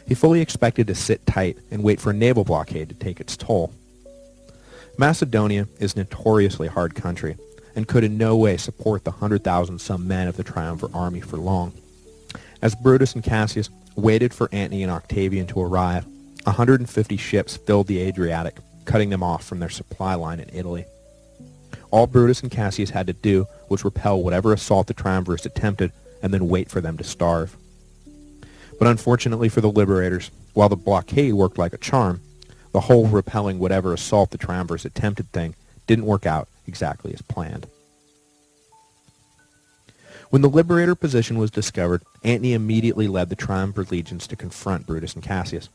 He fully expected to sit tight and wait for a naval blockade to take its toll. Macedonia is a notoriously hard country, and could in no way support the 100,000-some men of the triumvir army for long. As Brutus and Cassius waited for Antony and Octavian to arrive, 150 ships filled the Adriatic, cutting them off from their supply line in Italy. All Brutus and Cassius had to do was repel whatever assault the triumvirs attempted, and then wait for them to starve. But unfortunately for the liberators, while the blockade worked like a charm, the whole repelling whatever assault the triumvirs attempted thing didn't work out exactly as planned. When the liberator position was discovered, Antony immediately led the triumvir legions to confront Brutus and Cassius.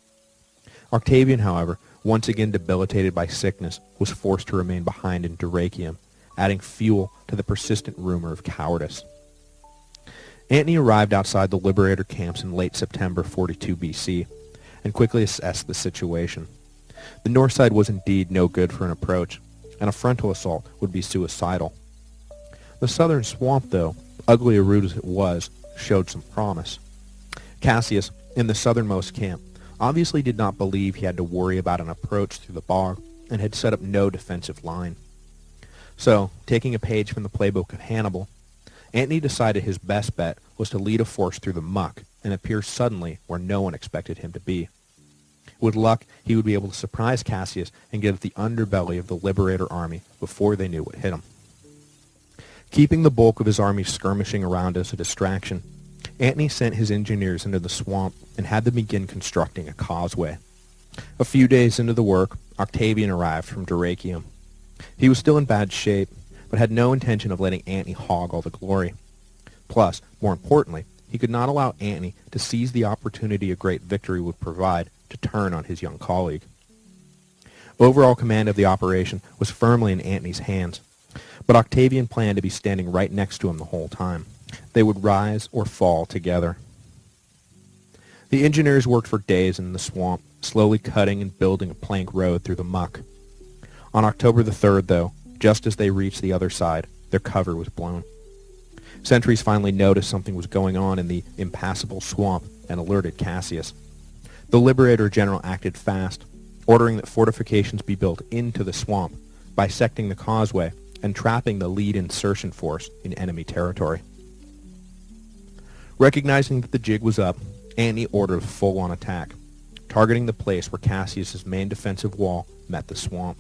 Octavian, however, once again debilitated by sickness, was forced to remain behind in Dyrrhachium, adding fuel to the persistent rumor of cowardice. Antony arrived outside the liberator camps in late September 42 BC, and quickly assessed the situation. The north side was indeed no good for an approach, and a frontal assault would be suicidal. The southern swamp, though, ugly a route as it was, showed some promise. Cassius, in the southernmost camp, obviously did not believe he had to worry about an approach through the bog, and had set up no defensive line. So, taking a page from the playbook of Hannibal, Antony decided his best bet was to lead a force through the muck and appear suddenly where no one expected him to be. With luck, he would be able to surprise Cassius and get at the underbelly of the liberator army before they knew what hit him. Keeping the bulk of his army skirmishing around as a distraction, Antony sent his engineers into the swamp and had them begin constructing a causeway. A few days into the work, Octavian arrived from Dyrrhachium. He was still in bad shape, but had no intention of letting Antony hog all the glory. Plus, more importantly, he could not allow Antony to seize the opportunity a great victory would provide to turn on his young colleague. Overall command of the operation was firmly in Antony's hands, but Octavian planned to be standing right next to him the whole time. They would rise or fall together. The engineers worked for days in the swamp, slowly cutting and building a plank road through the muck. On October the 3rd, though, just as they reached the other side, their cover was blown. Sentries finally noticed something was going on in the impassable swamp and alerted Cassius. The Liberator General acted fast, ordering that fortifications be built into the swamp, bisecting the causeway, and trapping the lead insertion force in enemy territory. Recognizing that the jig was up, Antony ordered a full-on attack, targeting the place where Cassius's main defensive wall met the swamp.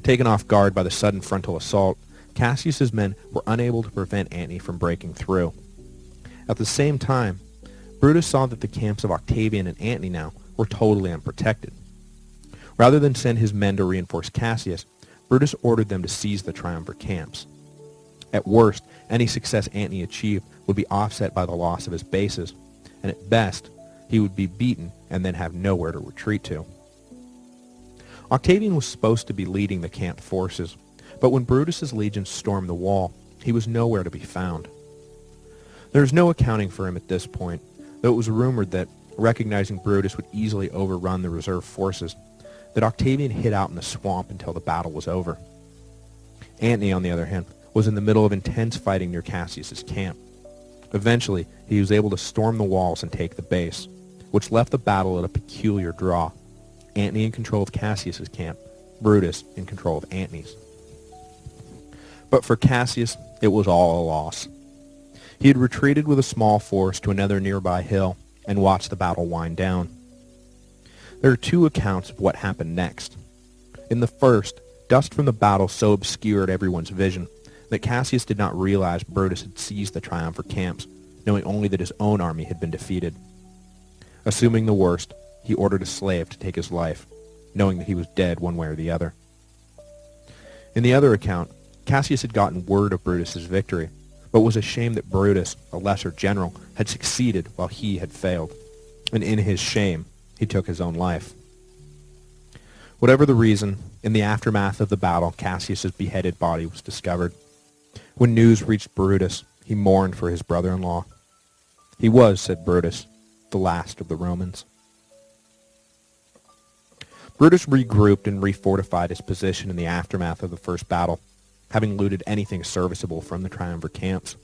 Taken off guard by the sudden frontal assault, Cassius's men were unable to prevent Antony from breaking through. At the same time, Brutus saw that the camps of Octavian and Antony now were totally unprotected. Rather than send his men to reinforce Cassius, Brutus ordered them to seize the triumvirate camps. At worst, any success Antony achieved would be offset by the loss of his bases, and at best, he would be beaten and then have nowhere to retreat to. Octavian was supposed to be leading the camped forces, but when Brutus's legions stormed the wall, he was nowhere to be found. There is no accounting for him at this point, though it was rumored that, recognizing Brutus would easily overrun the reserve forces, that Octavian hid out in the swamp until the battle was over. Antony, on the other hand, was in the middle of intense fighting near Cassius's camp. Eventually, he was able to storm the walls and take the base, which left the battle at a peculiar draw. Antony in control of Cassius's camp, Brutus in control of Antony's. But for Cassius, it was all a loss. He had retreated with a small force to another nearby hill and watched the battle wind down. There are two accounts of what happened next. In the first, dust from the battle so obscured everyone's vision that Cassius did not realize Brutus had seized the triumvirate camps, knowing only that his own army had been defeated. Assuming the worst, he ordered a slave to take his life, knowing that he was dead one way or the other. In the other account, Cassius had gotten word of Brutus's victory, but was ashamed that Brutus, a lesser general, had succeeded while he had failed, and in his shame, he took his own life. Whatever the reason, in the aftermath of the battle, Cassius's beheaded body was discovered. When news reached Brutus, he mourned for his brother-in-law. He was, said Brutus, the last of the Romans. Brutus regrouped and refortified his position in the aftermath of the first battle, having looted anything serviceable from the triumvirate camps.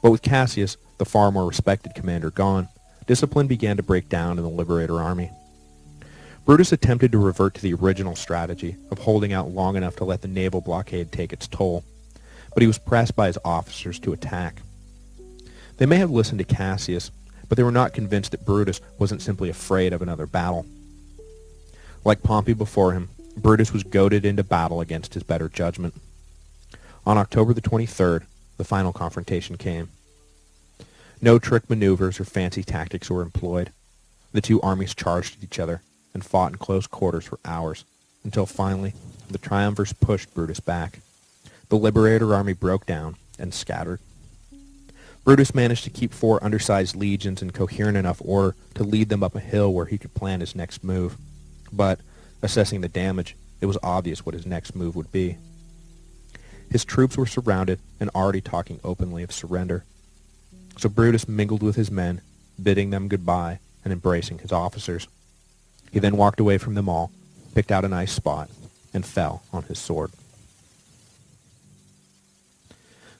But with Cassius, the far more respected commander, gone, discipline began to break down in the Liberator army. Brutus attempted to revert to the original strategy of holding out long enough to let the naval blockade take its toll, but he was pressed by his officers to attack. They may have listened to Cassius, but they were not convinced that Brutus wasn't simply afraid of another battle. Like Pompey before him, Brutus was goaded into battle against his better judgment. On October the 23rd, the final confrontation came. No trick maneuvers or fancy tactics were employed. The two armies charged at each other and fought in close quarters for hours, until finally the triumvirs pushed Brutus back. The Liberator army broke down and scattered. Brutus managed to keep 4 undersized legions in coherent enough order to lead them up a hill where he could plan his next move. But, assessing the damage, it was obvious what his next move would be. His troops were surrounded and already talking openly of surrender. So Brutus mingled with his men, bidding them goodbye and embracing his officers. He then walked away from them all, picked out a nice spot, and fell on his sword.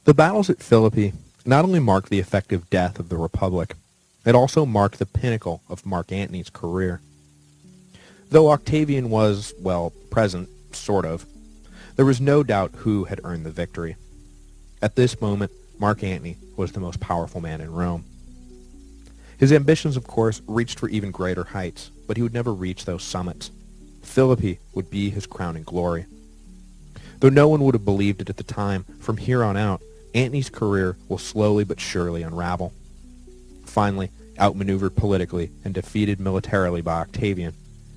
The battles at Philippi not only marked the effective death of the Republic, it also marked the pinnacle of Mark Antony's career. Though Octavian was, well, present, sort of, there was no doubt who had earned the victory. At this moment, Mark Antony was the most powerful man in Rome. His ambitions, of course, reached for even greater heights, but he would never reach those summits. Philippi would be his crowning glory. Though no one would have believed it at the time, from here on out, Antony's career will slowly but surely unravel. Finally, outmaneuvered politically and defeated militarily by Octavian,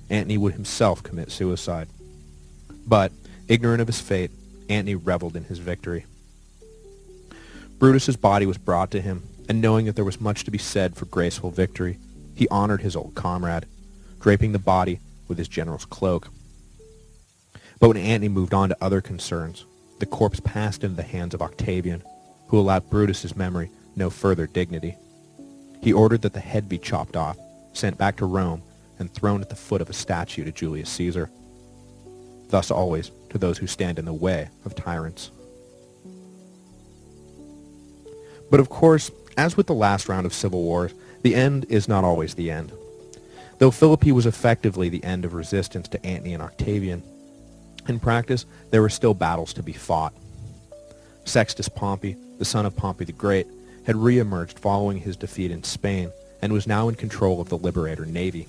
Antony would himself commit suicide. But, ignorant of his fate, Antony reveled in his victory. Brutus's body was brought to him, and knowing that there was much to be said for graceful victory, he honored his old comrade, draping the body with his general's cloak. But when Antony moved on to other concerns, the corpse passed into the hands of Octavian, who allowed Brutus's memory no further dignity. He ordered that the head be chopped off, sent back to Rome, and thrown at the foot of a statue to Julius Caesar. Thus always to those who stand in the way of tyrants. But of course, as with the last round of civil wars, the end is not always the end. Though Philippi was effectively the end of resistance to Antony and Octavian, in practice there were still battles to be fought. Sextus Pompey, the son of Pompey the Great, had re-emerged following his defeat in Spain and was now in control of the Liberator navy.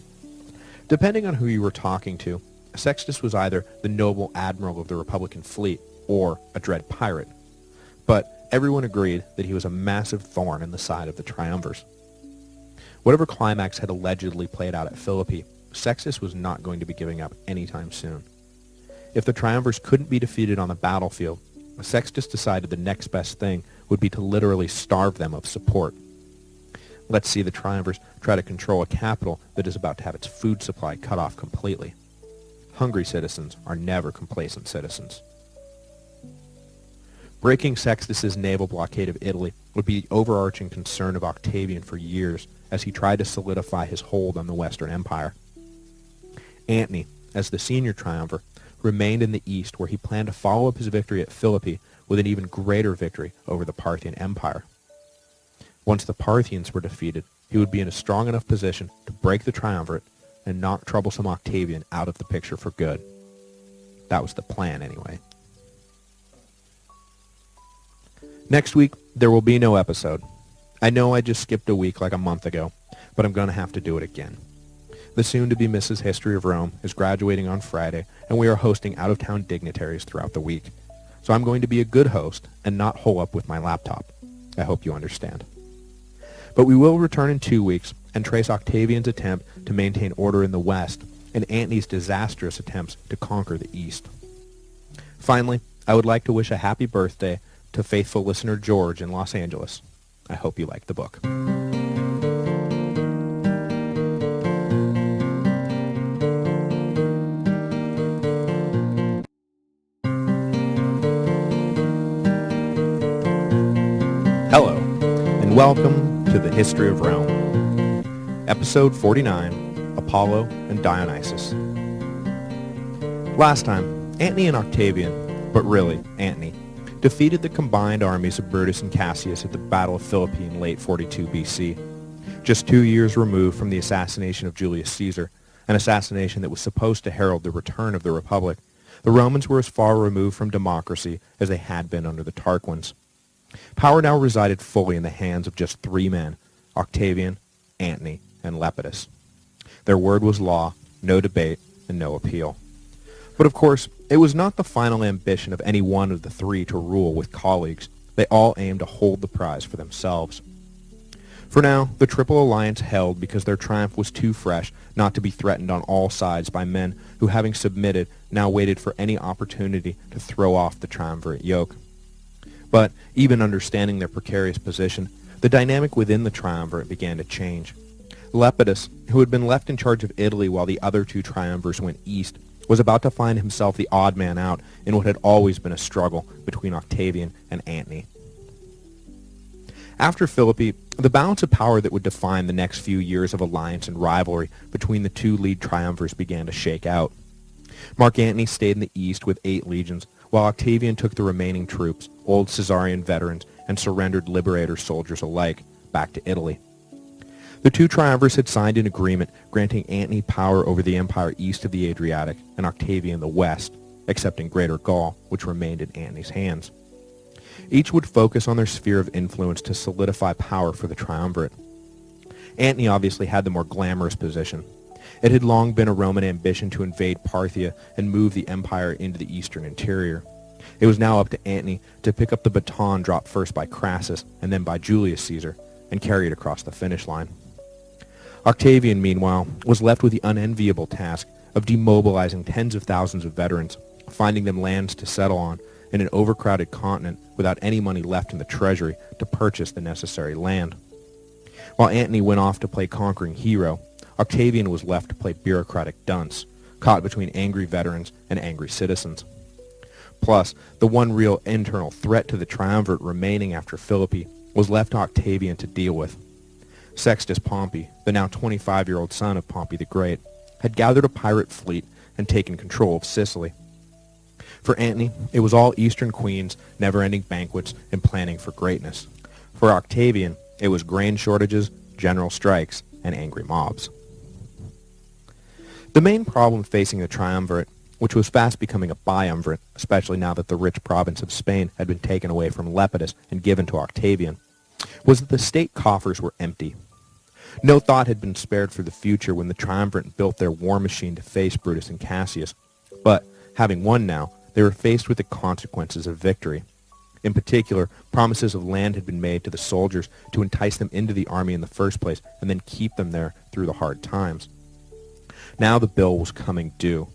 Depending on who you were talking to, Sextus was either the noble admiral of the Republican fleet or a dread pirate. But everyone agreed that he was a massive thorn in the side of the triumvirs. Whatever climax had allegedly played out at Philippi, Sextus was not going to be giving up anytime soon. If the triumvirs couldn't be defeated on the battlefield, Sextus decided the next best thing would be to literally starve them of support. Let's see the triumvirs try to control a capital that is about to have its food supply cut off completely. Hungry citizens are never complacent citizens. Breaking Sextus's naval blockade of Italy would be the overarching concern of Octavian for years as he tried to solidify his hold on the Western Empire. Antony, as the senior triumvir, remained in the east where he planned to follow up his victory at Philippi with an even greater victory over the Parthian Empire. Once the Parthians were defeated, he would be in a strong enough position to break the triumvirate and knock troublesome Octavian out of the picture for good. That was the plan, anyway. Next week, there will be no episode. I know I just skipped a week like a month ago, but I'm going to have to do it again. The soon-to-be Mrs. History of Rome is graduating on Friday, and we are hosting out-of-town dignitaries throughout the week. So I'm going to be a good host and not hole up with my laptop. I hope you understand. But we will return in 2 weeks and trace Octavian's attempt to maintain order in the West and Antony's disastrous attempts to conquer the East. Finally, I would like to wish a happy birthday to faithful listener George in Los Angeles. I hope you like the book. Hello, and welcome to the History of Rome. Episode 49, Apollo and Dionysus. Last time, Antony and Octavian, but really, Antony, defeated the combined armies of Brutus and Cassius at the Battle of Philippi in late 42 BC, just 2 years removed from the assassination of Julius Caesar, an assassination that was supposed to herald the return of the Republic. The Romans were as far removed from democracy as they had been under the Tarquins. Power now resided fully in the hands of just 3 men, Octavian, Antony, and Lepidus. Their word was law, no debate, and no appeal. But of course, it was not the final ambition of any one of the 3 to rule with colleagues. They all aimed to hold the prize for themselves. For now, the Triple Alliance held because their triumph was too fresh not to be threatened on all sides by men who, having submitted, now waited for any opportunity to throw off the triumvirate yoke. But, even understanding their precarious position, the dynamic within the triumvirate began to change. Lepidus, who had been left in charge of Italy while the other 2 triumvirs went east, was about to find himself the odd man out in what had always been a struggle between Octavian and Antony. After Philippi, the balance of power that would define the next few years of alliance and rivalry between the 2 lead triumvirs began to shake out. Mark Antony stayed in the east with 8 legions, while Octavian took the remaining troops, old Caesarian veterans and surrendered liberator soldiers alike, back to Italy. The 2 triumvirs had signed an agreement granting Antony power over the empire east of the Adriatic and Octavian the west, except in Greater Gaul, which remained in Antony's hands. Each would focus on their sphere of influence to solidify power for the triumvirate. Antony obviously had the more glamorous position. It had long been a Roman ambition to invade Parthia and move the empire into the eastern interior. It was now up to Antony to pick up the baton dropped first by Crassus and then by Julius Caesar and carry it across the finish line. Octavian, meanwhile, was left with the unenviable task of demobilizing tens of thousands of veterans, finding them lands to settle on in an overcrowded continent without any money left in the treasury to purchase the necessary land. While Antony went off to play conquering hero, Octavian was left to play bureaucratic dunce, caught between angry veterans and angry citizens. Plus, the one real internal threat to the triumvirate remaining after Philippi was left to Octavian to deal with. Sextus Pompey, the now 25-year-old son of Pompey the Great, had gathered a pirate fleet and taken control of Sicily. For Antony, it was all Eastern queens, never-ending banquets, and planning for greatness. For Octavian, it was grain shortages, general strikes, and angry mobs. The main problem facing the triumvirate, which was fast becoming a biumvirate, especially now that the rich province of Spain had been taken away from Lepidus and given to Octavian, was that the state coffers were empty. No thought had been spared for the future when the triumvirate built their war machine to face Brutus and Cassius, but, having won now, they were faced with the consequences of victory. In particular, promises of land had been made to the soldiers to entice them into the army in the first place and then keep them there through the hard times. Now the bill was coming due.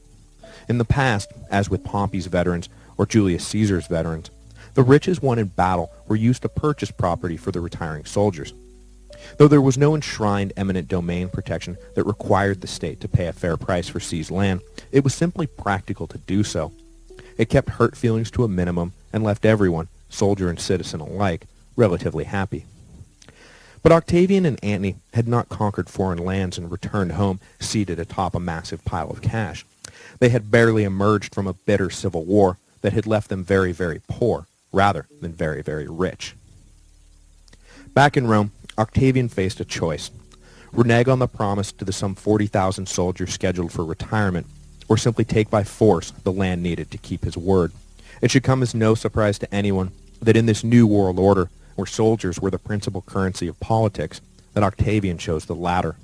In the past, as with Pompey's veterans or Julius Caesar's veterans, the riches won in battle were used to purchase property for the retiring soldiers. Though there was no enshrined eminent domain protection that required the state to pay a fair price for seized land, it was simply practical to do so. It kept hurt feelings to a minimum and left everyone, soldier and citizen alike, relatively happy. But Octavian and Antony had not conquered foreign lands and returned home seated atop a massive pile of cash. They had barely emerged from a bitter civil war that had left them very, very poor, rather than very, very rich. Back in Rome, Octavian faced a choice: renege on the promise to the some 40,000 soldiers scheduled for retirement, or simply take by force the land needed to keep his word. It should come as no surprise to anyone that in this new world order, where soldiers were the principal currency of politics, that Octavian chose the latter.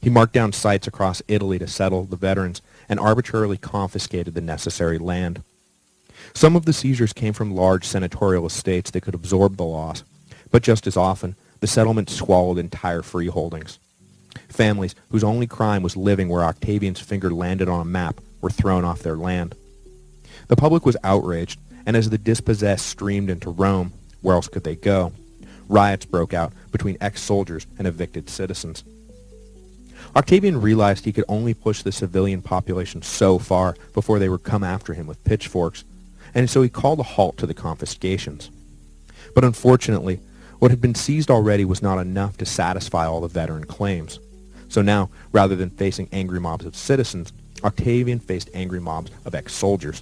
He marked down sites across Italy to settle the veterans and arbitrarily confiscated the necessary land. Some of the seizures came from large senatorial estates that could absorb the loss, but just as often, the settlement swallowed entire freeholdings. Families whose only crime was living where Octavian's finger landed on a map were thrown off their land. The public was outraged, and as the dispossessed streamed into Rome, where else could they go? Riots broke out between ex-soldiers and evicted citizens. Octavian realized he could only push the civilian population so far before they would come after him with pitchforks, and so he called a halt to the confiscations. But unfortunately, what had been seized already was not enough to satisfy all the veteran claims. So now, rather than facing angry mobs of citizens, Octavian faced angry mobs of ex-soldiers.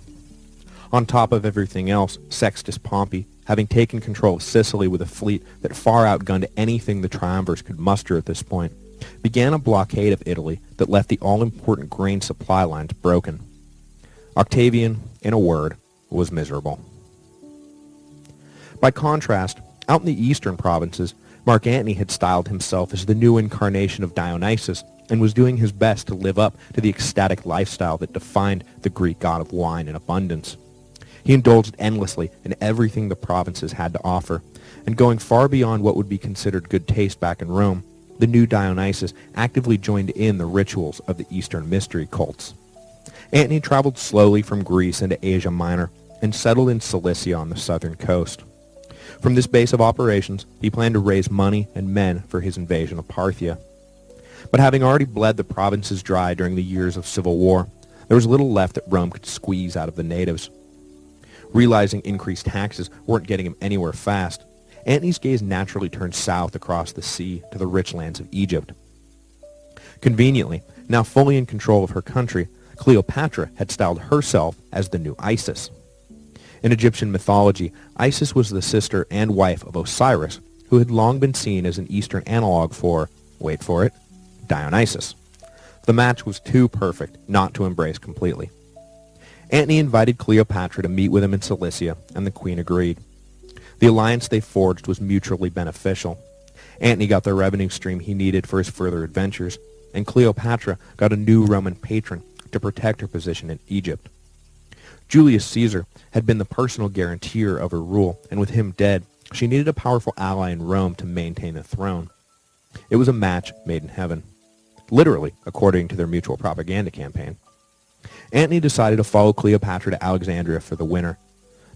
On top of everything else, Sextus Pompey, having taken control of Sicily with a fleet that far outgunned anything the triumvirs could muster at this point, began a blockade of Italy that left the all-important grain supply lines broken. Octavian, in a word, was miserable. By contrast, out in the eastern provinces, Mark Antony had styled himself as the new incarnation of Dionysus and was doing his best to live up to the ecstatic lifestyle that defined the Greek god of wine and abundance. He indulged endlessly in everything the provinces had to offer, and going far beyond what would be considered good taste back in Rome, the new Dionysus actively joined in the rituals of the Eastern mystery cults. Antony traveled slowly from Greece into Asia Minor and settled in Cilicia on the southern coast. From this base of operations, he planned to raise money and men for his invasion of Parthia. But having already bled the provinces dry during the years of civil war, there was little left that Rome could squeeze out of the natives. Realizing increased taxes weren't getting him anywhere fast, Antony's gaze naturally turned south across the sea to the rich lands of Egypt. Conveniently, now fully in control of her country, Cleopatra had styled herself as the new Isis. In Egyptian mythology, Isis was the sister and wife of Osiris, who had long been seen as an Eastern analog for, wait for it, Dionysus. The match was too perfect not to embrace completely. Antony invited Cleopatra to meet with him in Cilicia, and the queen agreed. The alliance they forged was mutually beneficial. Antony got the revenue stream he needed for his further adventures, and Cleopatra got a new Roman patron to protect her position in Egypt. Julius Caesar had been the personal guarantor of her rule, and with him dead, she needed a powerful ally in Rome to maintain the throne. It was a match made in heaven, literally, according to their mutual propaganda campaign. Antony decided to follow Cleopatra to Alexandria for the winter.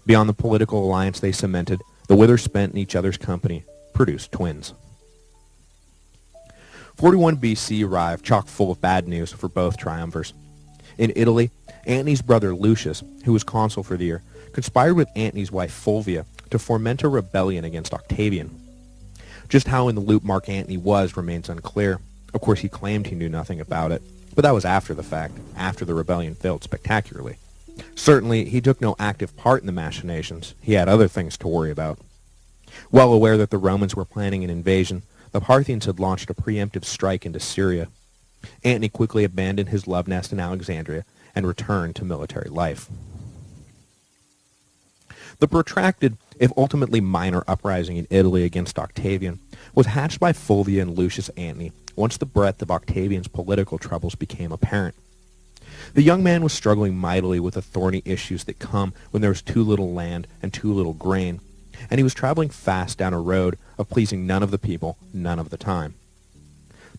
Beyond the political alliance they cemented, the withers spent in each other's company produced twins. 41 BC arrived chock full of bad news for both triumvirs. In Italy, Antony's brother Lucius, who was consul for the year, conspired with Antony's wife Fulvia to foment a rebellion against Octavian. Just how in the loop Mark Antony was remains unclear. Of course, he claimed he knew nothing about it, but that was after the fact, after the rebellion failed spectacularly. Certainly, he took no active part in the machinations. He had other things to worry about. Well aware that the Romans were planning an invasion, the Parthians had launched a preemptive strike into Syria. Antony quickly abandoned his love nest in Alexandria and returned to military life. The protracted, if ultimately minor, uprising in Italy against Octavian was hatched by Fulvia and Lucius Antony once the breadth of Octavian's political troubles became apparent. The young man was struggling mightily with the thorny issues that come when there is too little land and too little grain, and he was traveling fast down a road of pleasing none of the people, none of the time.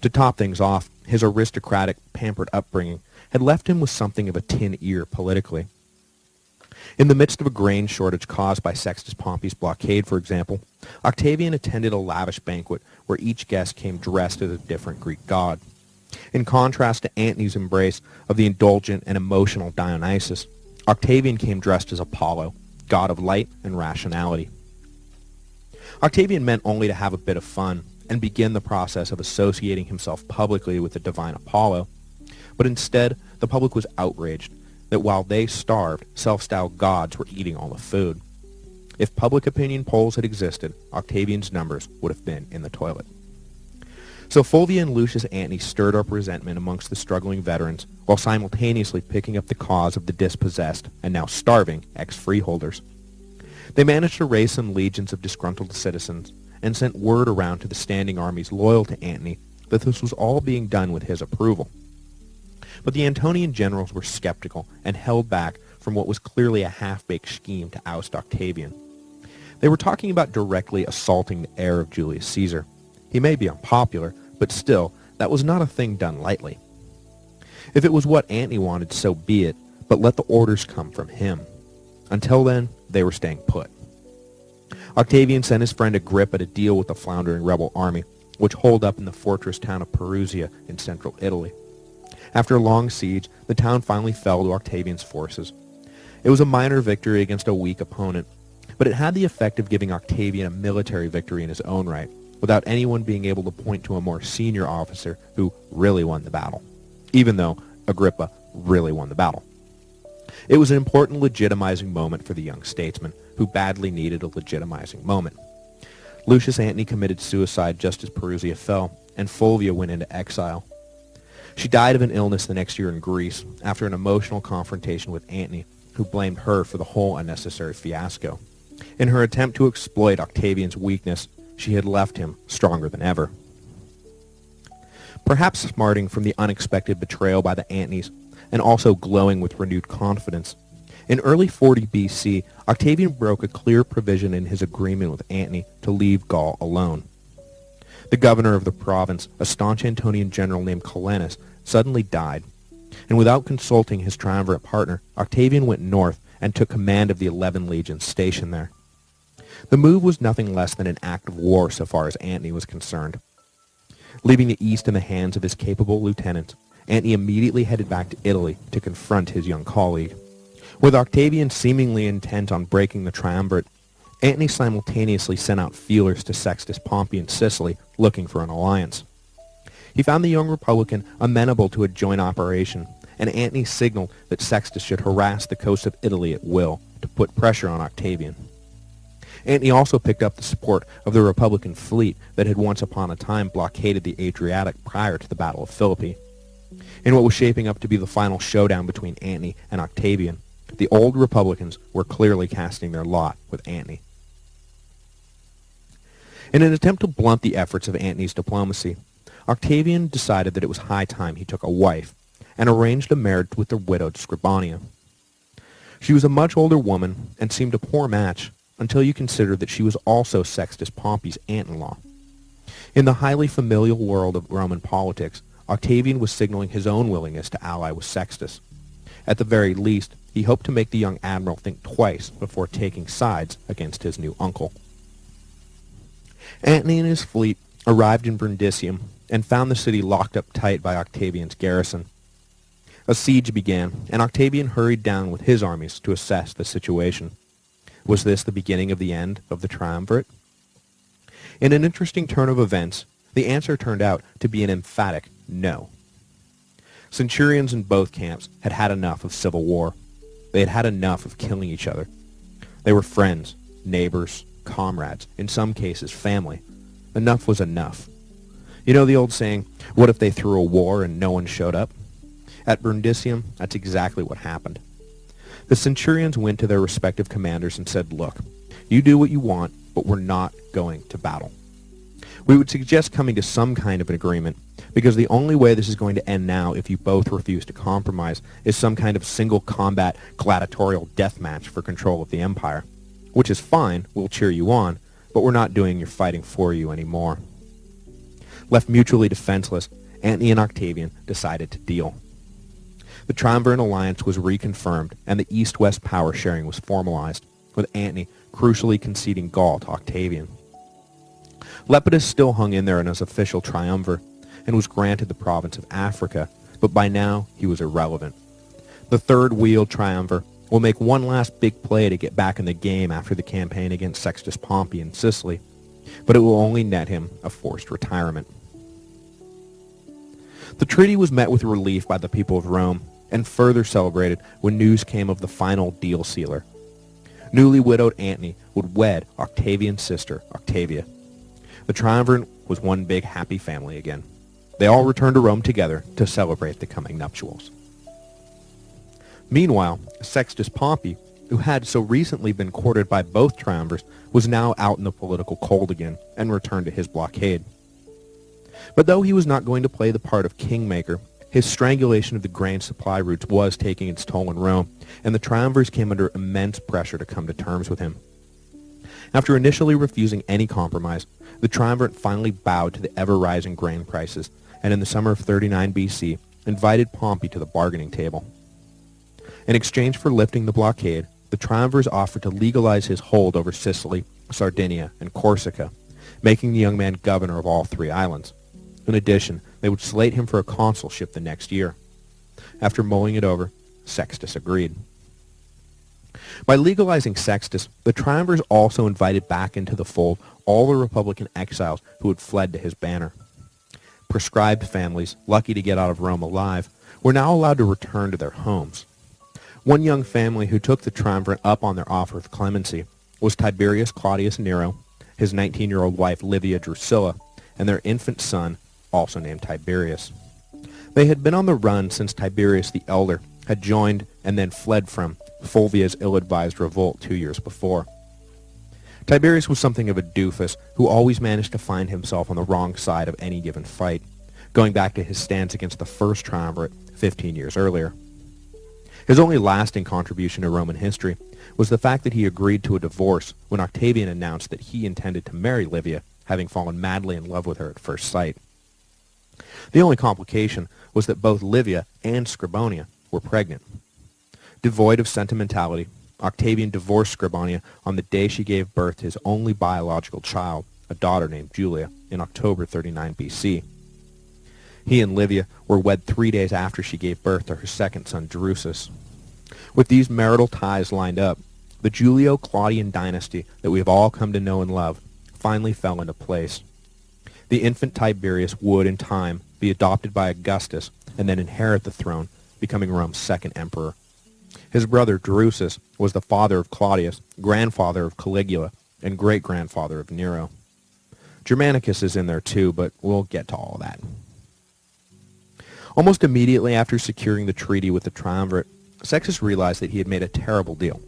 To top things off, his aristocratic, pampered upbringing had left him with something of a tin ear politically. In the midst of a grain shortage caused by Sextus Pompey's blockade, for example, Octavian attended a lavish banquet where each guest came dressed as a different Greek god. In contrast to Antony's embrace of the indulgent and emotional Dionysus, Octavian came dressed as Apollo, god of light and rationality. Octavian meant only to have a bit of fun and begin the process of associating himself publicly with the divine Apollo, but instead the public was outraged that while they starved, self-styled gods were eating all the food. If public opinion polls had existed, Octavian's numbers would have been in the toilet. So Fulvia and Lucius Antony stirred up resentment amongst the struggling veterans while simultaneously picking up the cause of the dispossessed and now starving ex-freeholders. They managed to raise some legions of disgruntled citizens and sent word around to the standing armies loyal to Antony that this was all being done with his approval. But the Antonian generals were skeptical and held back from what was clearly a half-baked scheme to oust Octavian. They were talking about directly assaulting the heir of Julius Caesar. He may be unpopular, but still, that was not a thing done lightly. If it was what Antony wanted, so be it, but let the orders come from him. Until then, they were staying put. Octavian sent his friend Agrippa to deal with the floundering rebel army, which holed up in the fortress town of Perusia in central Italy. After a long siege, the town finally fell to Octavian's forces. It was a minor victory against a weak opponent, but it had the effect of giving Octavian a military victory in his own right, without anyone being able to point to a more senior officer who really won the battle, even though Agrippa really won the battle. It was an important legitimizing moment for the young statesman, who badly needed a legitimizing moment. Lucius Antony committed suicide just as Perusia fell, and Fulvia went into exile. She died of an illness the next year in Greece after an emotional confrontation with Antony, who blamed her for the whole unnecessary fiasco. In her attempt to exploit Octavian's weakness, she had left him stronger than ever. Perhaps smarting from the unexpected betrayal by the Antonys, and also glowing with renewed confidence, in early 40 BC, Octavian broke a clear provision in his agreement with Antony to leave Gaul alone. The governor of the province, a staunch Antonian general named Calenus, suddenly died, and without consulting his triumvirate partner, Octavian went north and took command of the 11 legions stationed there. The move was nothing less than an act of war so far as Antony was concerned. Leaving the east in the hands of his capable lieutenants, Antony immediately headed back to Italy to confront his young colleague. With Octavian seemingly intent on breaking the triumvirate, Antony simultaneously sent out feelers to Sextus Pompey in Sicily looking for an alliance. He found the young republican amenable to a joint operation, and Antony signaled that Sextus should harass the coast of Italy at will to put pressure on Octavian. Antony also picked up the support of the Republican fleet that had once upon a time blockaded the Adriatic prior to the Battle of Philippi. In what was shaping up to be the final showdown between Antony and Octavian, the old Republicans were clearly casting their lot with Antony. In an attempt to blunt the efforts of Antony's diplomacy, Octavian decided that it was high time he took a wife, and arranged a marriage with the widowed Scribonia. She was a much older woman, and seemed a poor match, until you consider that she was also Sextus Pompey's aunt-in-law. In the highly familial world of Roman politics, Octavian was signaling his own willingness to ally with Sextus. At the very least, he hoped to make the young admiral think twice before taking sides against his new uncle. Antony and his fleet arrived in Brundisium and found the city locked up tight by Octavian's garrison. A siege began, and Octavian hurried down with his armies to assess the situation. Was this the beginning of the end of the triumvirate? In an interesting turn of events, the answer turned out to be an emphatic no. Centurions in both camps had had enough of civil war. They had had enough of killing each other. They were friends, neighbors, comrades, in some cases family. Enough was enough. You know the old saying, what if they threw a war and no one showed up? At Brundisium, that's exactly what happened. The centurions went to their respective commanders and said, look, you do what you want, but we're not going to battle. We would suggest coming to some kind of an agreement, because the only way this is going to end now, if you both refuse to compromise, is some kind of single combat gladiatorial death match for control of the empire. Which is fine, we'll cheer you on, but we're not doing your fighting for you anymore. Left mutually defenseless, Antony and Octavian decided to deal. The Triumvirate alliance was reconfirmed, and the East-West power sharing was formalized, with Antony crucially conceding Gaul to Octavian. Lepidus still hung in there in his official triumvir, and was granted the province of Africa, but by now he was irrelevant. The third wheeled triumvir will make one last big play to get back in the game after the campaign against Sextus Pompey in Sicily, but it will only net him a forced retirement. The treaty was met with relief by the people of Rome, and further celebrated when news came of the final deal sealer. Newly widowed Antony would wed Octavian's sister, Octavia. The triumvirate was one big happy family again. They all returned to Rome together to celebrate the coming nuptials. Meanwhile, Sextus Pompey, who had so recently been courted by both triumvirs, was now out in the political cold again and returned to his blockade. But though he was not going to play the part of kingmaker, his strangulation of the grain supply routes was taking its toll in Rome, and the triumvirs came under immense pressure to come to terms with him. After initially refusing any compromise, the triumvirate finally bowed to the ever-rising grain prices, and in the summer of 39 BC, invited Pompey to the bargaining table. In exchange for lifting the blockade, the triumvirs offered to legalize his hold over Sicily, Sardinia, and Corsica, making the young man governor of all three islands. In addition, they would slate him for a consulship the next year. After mulling it over, Sextus agreed. By legalizing Sextus, the triumvirs also invited back into the fold all the Republican exiles who had fled to his banner. Proscribed families, lucky to get out of Rome alive, were now allowed to return to their homes. One young family who took the triumvirate up on their offer of clemency was Tiberius Claudius Nero, his 19-year-old wife Livia Drusilla, and their infant son, also named Tiberius. They had been on the run since Tiberius the Elder had joined and then fled from Fulvia's ill-advised revolt 2 years before. Tiberius was something of a doofus who always managed to find himself on the wrong side of any given fight, going back to his stance against the first triumvirate 15 years earlier. His only lasting contribution to Roman history was the fact that he agreed to a divorce when Octavian announced that he intended to marry Livia, having fallen madly in love with her at first sight. The only complication was that both Livia and Scribonia were pregnant. Devoid of sentimentality, Octavian divorced Scribonia on the day she gave birth to his only biological child, a daughter named Julia, in October 39 BC. He and Livia were wed 3 days after she gave birth to her second son, Drusus. With these marital ties lined up, the Julio-Claudian dynasty that we have all come to know and love finally fell into place. The infant Tiberius would, in time, be adopted by Augustus and then inherit the throne, becoming Rome's second emperor. His brother Drusus was the father of Claudius, grandfather of Caligula, and great-grandfather of Nero. Germanicus is in there too, but we'll get to all that. Almost immediately after securing the treaty with the triumvirate, Sextus realized that he had made a terrible deal.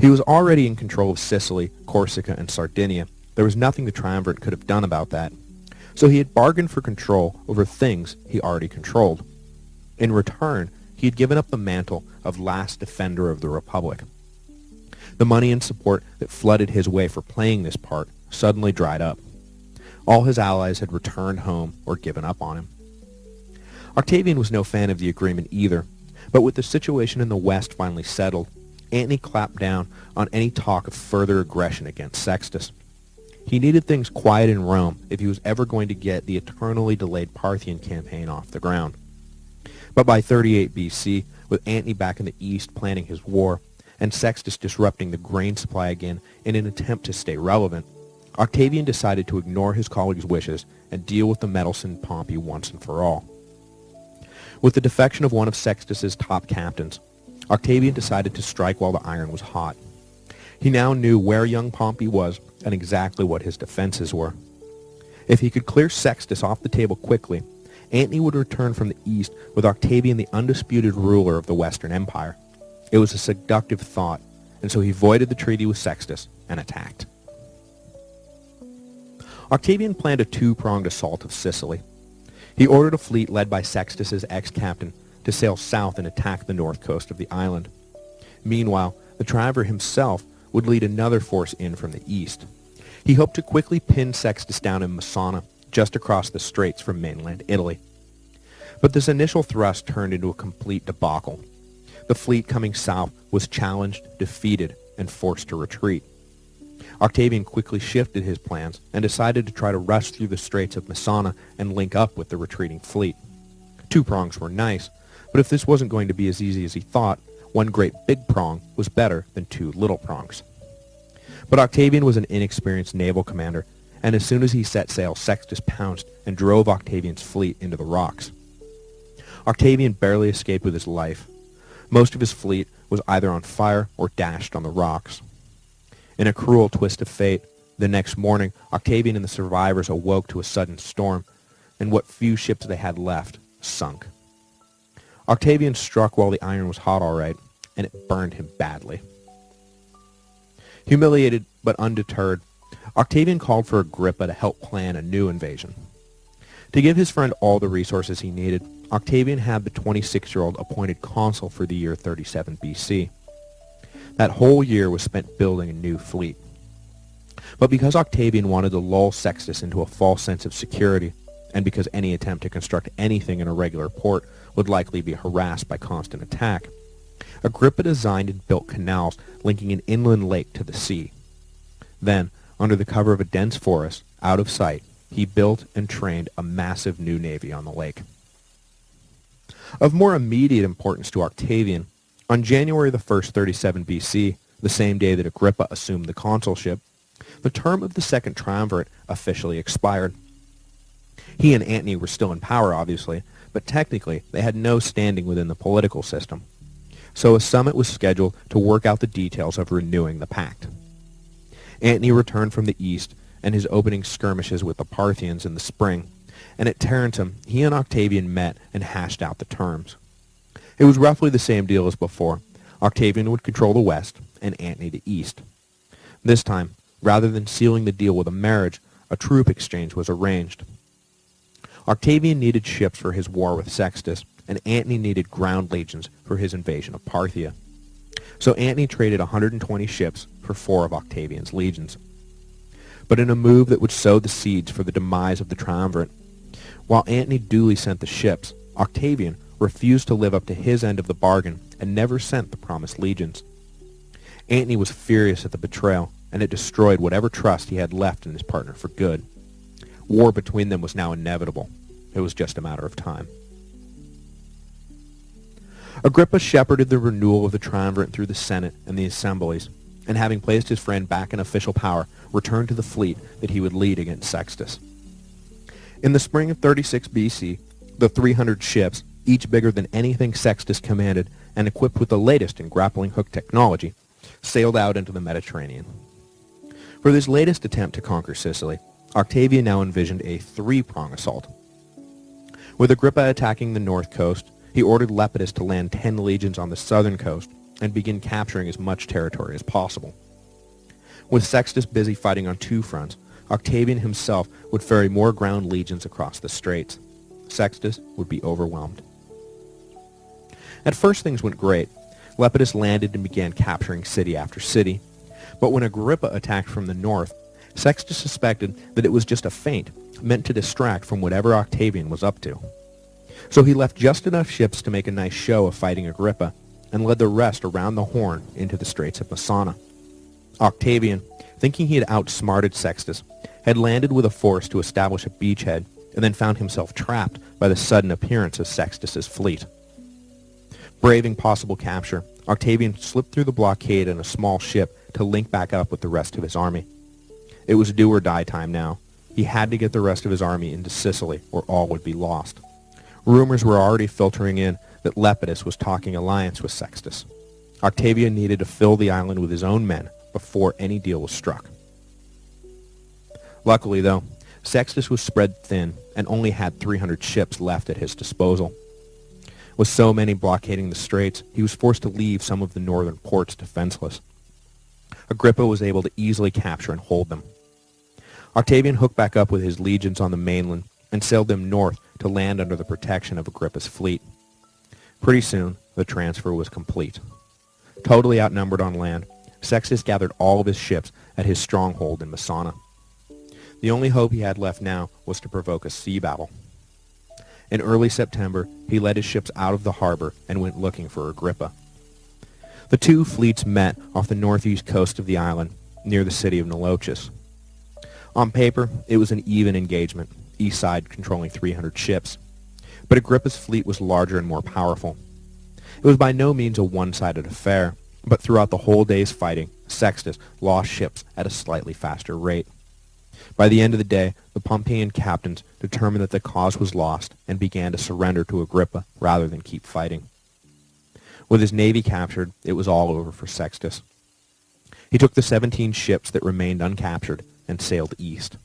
He was already in control of Sicily, Corsica, and Sardinia. There was nothing the triumvirate could have done about that. So he had bargained for control over things he already controlled. In return, he had given up the mantle of last defender of the Republic. The money and support that flooded his way for playing this part suddenly dried up. All his allies had returned home or given up on him. Octavian was no fan of the agreement either, but with the situation in the West finally settled, Antony clapped down on any talk of further aggression against Sextus. He needed things quiet in Rome if he was ever going to get the eternally delayed Parthian campaign off the ground. But by 38 BC, with Antony back in the east planning his war, and Sextus disrupting the grain supply again in an attempt to stay relevant, Octavian decided to ignore his colleagues' wishes and deal with the meddlesome Pompey once and for all. With the defection of one of Sextus's top captains, Octavian decided to strike while the iron was hot. He now knew where young Pompey was and exactly what his defenses were. If he could clear Sextus off the table quickly, Antony would return from the east with Octavian the undisputed ruler of the Western Empire. It was a seductive thought, and so he voided the treaty with Sextus and attacked. Octavian planned a two-pronged assault of Sicily. He ordered a fleet led by Sextus's ex-captain to sail south and attack the north coast of the island. Meanwhile, the Triumvirate himself would lead another force in from the east. He hoped to quickly pin Sextus down in Messana, just across the straits from mainland Italy. But this initial thrust turned into a complete debacle. The fleet coming south was challenged, defeated, and forced to retreat. Octavian quickly shifted his plans and decided to try to rush through the straits of Messana and link up with the retreating fleet. Two prongs were nice, but if this wasn't going to be as easy as he thought, one great big prong was better than two little prongs. But Octavian was an inexperienced naval commander, and as soon as he set sail, Sextus pounced and drove Octavian's fleet into the rocks. Octavian barely escaped with his life. Most of his fleet was either on fire or dashed on the rocks. In a cruel twist of fate, the next morning, Octavian and the survivors awoke to a sudden storm, and what few ships they had left sunk. Octavian struck while the iron was hot all right, and it burned him badly. Humiliated but undeterred, Octavian called for Agrippa to help plan a new invasion. To give his friend all the resources he needed, Octavian had the 26-year-old appointed consul for the year 37 BC. That whole year was spent building a new fleet. But because Octavian wanted to lull Sextus into a false sense of security, and because any attempt to construct anything in a regular port would likely be harassed by constant attack, Agrippa designed and built canals linking an inland lake to the sea. Then, under the cover of a dense forest, out of sight, he built and trained a massive new navy on the lake. Of more immediate importance to Octavian, on January the 1st, 37 BC, the same day that Agrippa assumed the consulship, the term of the Second Triumvirate officially expired. He and Antony were still in power, obviously, but technically they had no standing within the political system. So a summit was scheduled to work out the details of renewing the pact. Antony returned from the east and his opening skirmishes with the Parthians in the spring, and at Tarentum he and Octavian met and hashed out the terms. It was roughly the same deal as before. Octavian would control the west and Antony the east. This time, rather than sealing the deal with a marriage, a troop exchange was arranged. Octavian needed ships for his war with Sextus, and Antony needed ground legions for his invasion of Parthia. So Antony traded 120 ships for 4 of Octavian's legions. But in a move that would sow the seeds for the demise of the triumvirate, while Antony duly sent the ships, Octavian refused to live up to his end of the bargain and never sent the promised legions. Antony was furious at the betrayal, and it destroyed whatever trust he had left in his partner for good. War between them was now inevitable. It was just a matter of time. Agrippa shepherded the renewal of the triumvirate through the Senate and the assemblies, and having placed his friend back in official power, returned to the fleet that he would lead against Sextus. In the spring of 36 BC, the 300 ships, each bigger than anything Sextus commanded and equipped with the latest in grappling hook technology, sailed out into the Mediterranean. For this latest attempt to conquer Sicily, Octavian now envisioned a three-prong assault. With Agrippa attacking the north coast, he ordered Lepidus to land 10 legions on the southern coast and begin capturing as much territory as possible. With Sextus busy fighting on two fronts, Octavian himself would ferry more ground legions across the straits. Sextus would be overwhelmed. At first things went great. Lepidus landed and began capturing city after city. But when Agrippa attacked from the north, Sextus suspected that it was just a feint meant to distract from whatever Octavian was up to. So he left just enough ships to make a nice show of fighting Agrippa and led the rest around the Horn into the Straits of Messana. Octavian, thinking he had outsmarted Sextus, had landed with a force to establish a beachhead and then found himself trapped by the sudden appearance of Sextus's fleet. Braving possible capture, Octavian slipped through the blockade in a small ship to link back up with the rest of his army. It was do or die time now. He had to get the rest of his army into Sicily or all would be lost. Rumors were already filtering in that Lepidus was talking alliance with Sextus. Octavian needed to fill the island with his own men before any deal was struck. Luckily, though, Sextus was spread thin and only had 300 ships left at his disposal. With so many blockading the straits, he was forced to leave some of the northern ports defenseless. Agrippa was able to easily capture and hold them. Octavian hooked back up with his legions on the mainland and sailed them north to land under the protection of Agrippa's fleet. Pretty soon, the transfer was complete. Totally outnumbered on land, Sextus gathered all of his ships at his stronghold in Messana. The only hope he had left now was to provoke a sea battle. In early September, he led his ships out of the harbor and went looking for Agrippa. The two fleets met off the northeast coast of the island, near the city of Nalochus. On paper, it was an even engagement, east side controlling 300 ships. But Agrippa's fleet was larger and more powerful. It was by no means a one-sided affair, but throughout the whole day's fighting, Sextus lost ships at a slightly faster rate. By the end of the day, the Pompeian captains determined that the cause was lost and began to surrender to Agrippa rather than keep fighting. With his navy captured, it was all over for Sextus. He took the 17 ships that remained uncaptured and sailed east.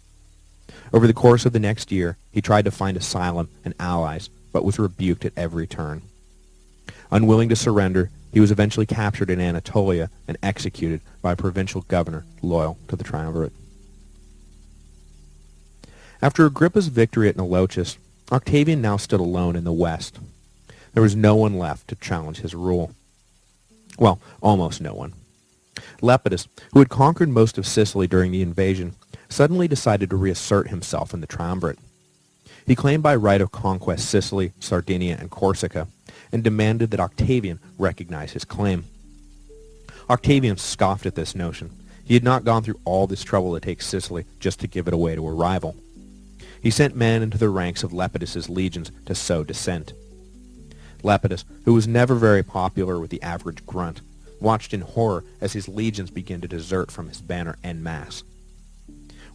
Over the course of the next year, he tried to find asylum and allies, but was rebuked at every turn. Unwilling to surrender, he was eventually captured in Anatolia and executed by a provincial governor loyal to the Triumvirate. After Agrippa's victory at Nalochus, Octavian now stood alone in the west. There was no one left to challenge his rule. Well, almost no one. Lepidus, who had conquered most of Sicily during the invasion, suddenly decided to reassert himself in the Triumvirate. He claimed by right of conquest Sicily, Sardinia, and Corsica, and demanded that Octavian recognize his claim. Octavian scoffed at this notion. He had not gone through all this trouble to take Sicily just to give it away to a rival. He sent men into the ranks of Lepidus's legions to sow dissent. Lepidus, who was never very popular with the average grunt, watched in horror as his legions began to desert from his banner en masse.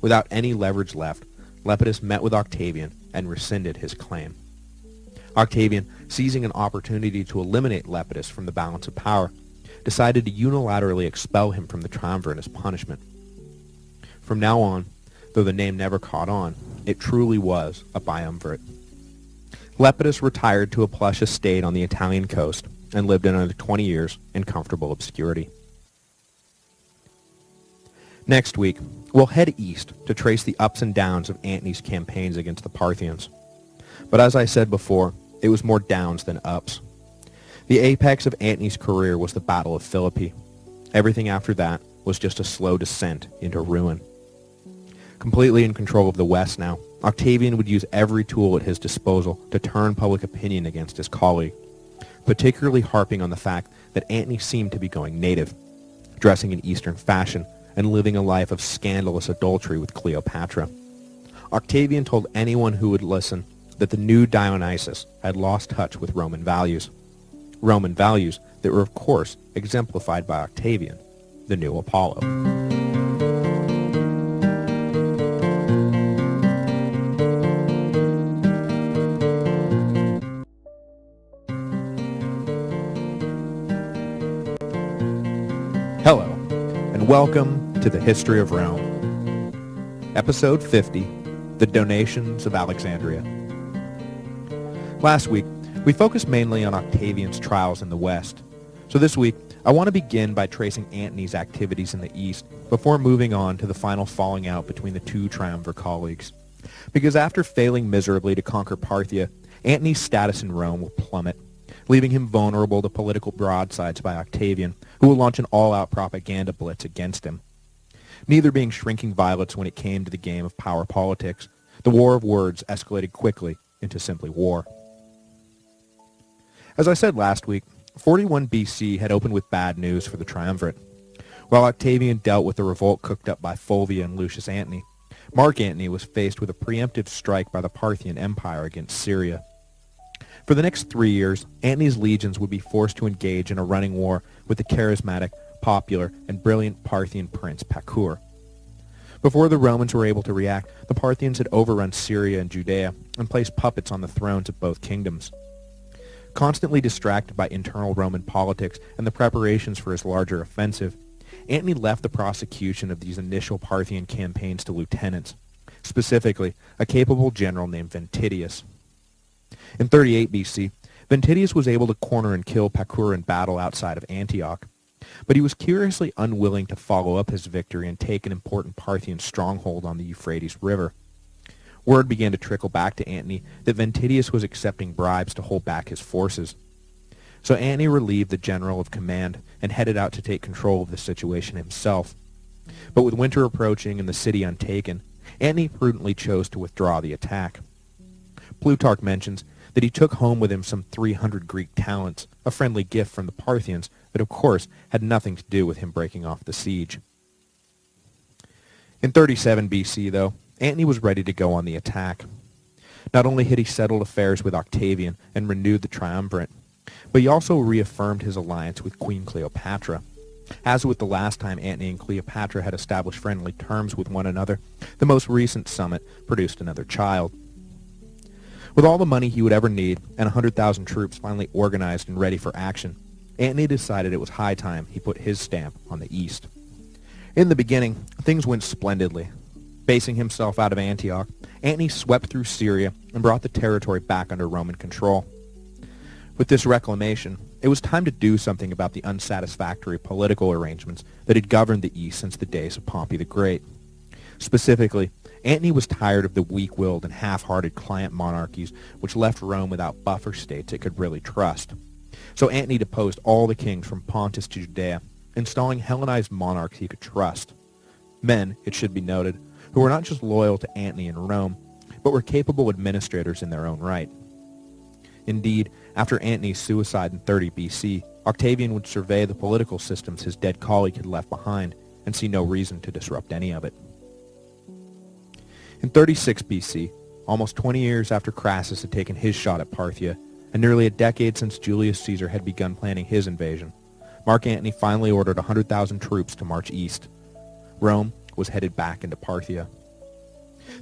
Without any leverage left, Lepidus met with Octavian and rescinded his claim. Octavian, seizing an opportunity to eliminate Lepidus from the balance of power, decided to unilaterally expel him from the Triumvirate as punishment. From now on, though the name never caught on, it truly was a biumvirate. Lepidus retired to a plush estate on the Italian coast and lived another 20 years in comfortable obscurity. Next week, we'll head east to trace the ups and downs of Antony's campaigns against the Parthians. But as I said before, it was more downs than ups. The apex of Antony's career was the Battle of Philippi. Everything after that was just a slow descent into ruin. Completely in control of the West now, Octavian would use every tool at his disposal to turn public opinion against his colleague, particularly harping on the fact that Antony seemed to be going native, dressing in Eastern fashion, and living a life of scandalous adultery with Cleopatra. Octavian told anyone who would listen that the new Dionysus had lost touch with Roman values that were of course exemplified by Octavian, the new Apollo. Hello, and welcome to the History of Rome. Episode 50, The Donations of Alexandria. Last week, we focused mainly on Octavian's trials in the West. So this week, I want to begin by tracing Antony's activities in the East before moving on to the final falling out between the two triumvirate colleagues. Because after failing miserably to conquer Parthia, Antony's status in Rome will plummet, leaving him vulnerable to political broadsides by Octavian, who will launch an all-out propaganda blitz against him. Neither being shrinking violets when it came to the game of power politics, the war of words escalated quickly into simply war. As I said last week, 41 BC had opened with bad news for the Triumvirate. While Octavian dealt with the revolt cooked up by Fulvia and Lucius Antony, Mark Antony was faced with a preemptive strike by the Parthian Empire against Syria. For the next 3 years, Antony's legions would be forced to engage in a running war with the charismatic, popular, and brilliant Parthian prince Pakur. Before the Romans were able to react, the Parthians had overrun Syria and Judea and placed puppets on the thrones of both kingdoms. Constantly distracted by internal Roman politics and the preparations for his larger offensive, Antony left the prosecution of these initial Parthian campaigns to lieutenants, specifically a capable general named Ventidius. In 38 BC, Ventidius was able to corner and kill Pakur in battle outside of Antioch, But he was curiously unwilling to follow up his victory and take an important Parthian stronghold on the Euphrates River. Word began to trickle back to Antony that Ventidius was accepting bribes to hold back his forces. So Antony relieved the general of command and headed out to take control of the situation himself. But with winter approaching and the city untaken, Antony prudently chose to withdraw the attack. Plutarch mentions that he took home with him some 300 Greek talents, a friendly gift from the Parthians that of course had nothing to do with him breaking off the siege. In 37 BC, though, Antony was ready to go on the attack. Not only had he settled affairs with Octavian and renewed the triumvirate, but he also reaffirmed his alliance with Queen Cleopatra. As with the last time Antony and Cleopatra had established friendly terms with one another, the most recent summit produced another child. With all the money he would ever need and 100,000 troops finally organized and ready for action, Antony decided it was high time he put his stamp on the East. In the beginning, things went splendidly. Basing himself out of Antioch, Antony swept through Syria and brought the territory back under Roman control. With this reclamation, it was time to do something about the unsatisfactory political arrangements that had governed the East since the days of Pompey the Great. Specifically, Antony was tired of the weak-willed and half-hearted client monarchies which left Rome without buffer states it could really trust. So Antony deposed all the kings from Pontus to Judea, installing Hellenized monarchs he could trust. Men, it should be noted, who were not just loyal to Antony and Rome, but were capable administrators in their own right. Indeed, after Antony's suicide in 30 BC, Octavian would survey the political systems his dead colleague had left behind and see no reason to disrupt any of it. In 36 BC, almost 20 years after Crassus had taken his shot at Parthia, and nearly a decade since Julius Caesar had begun planning his invasion, Mark Antony finally ordered 100,000 troops to march east. Rome was headed back into Parthia.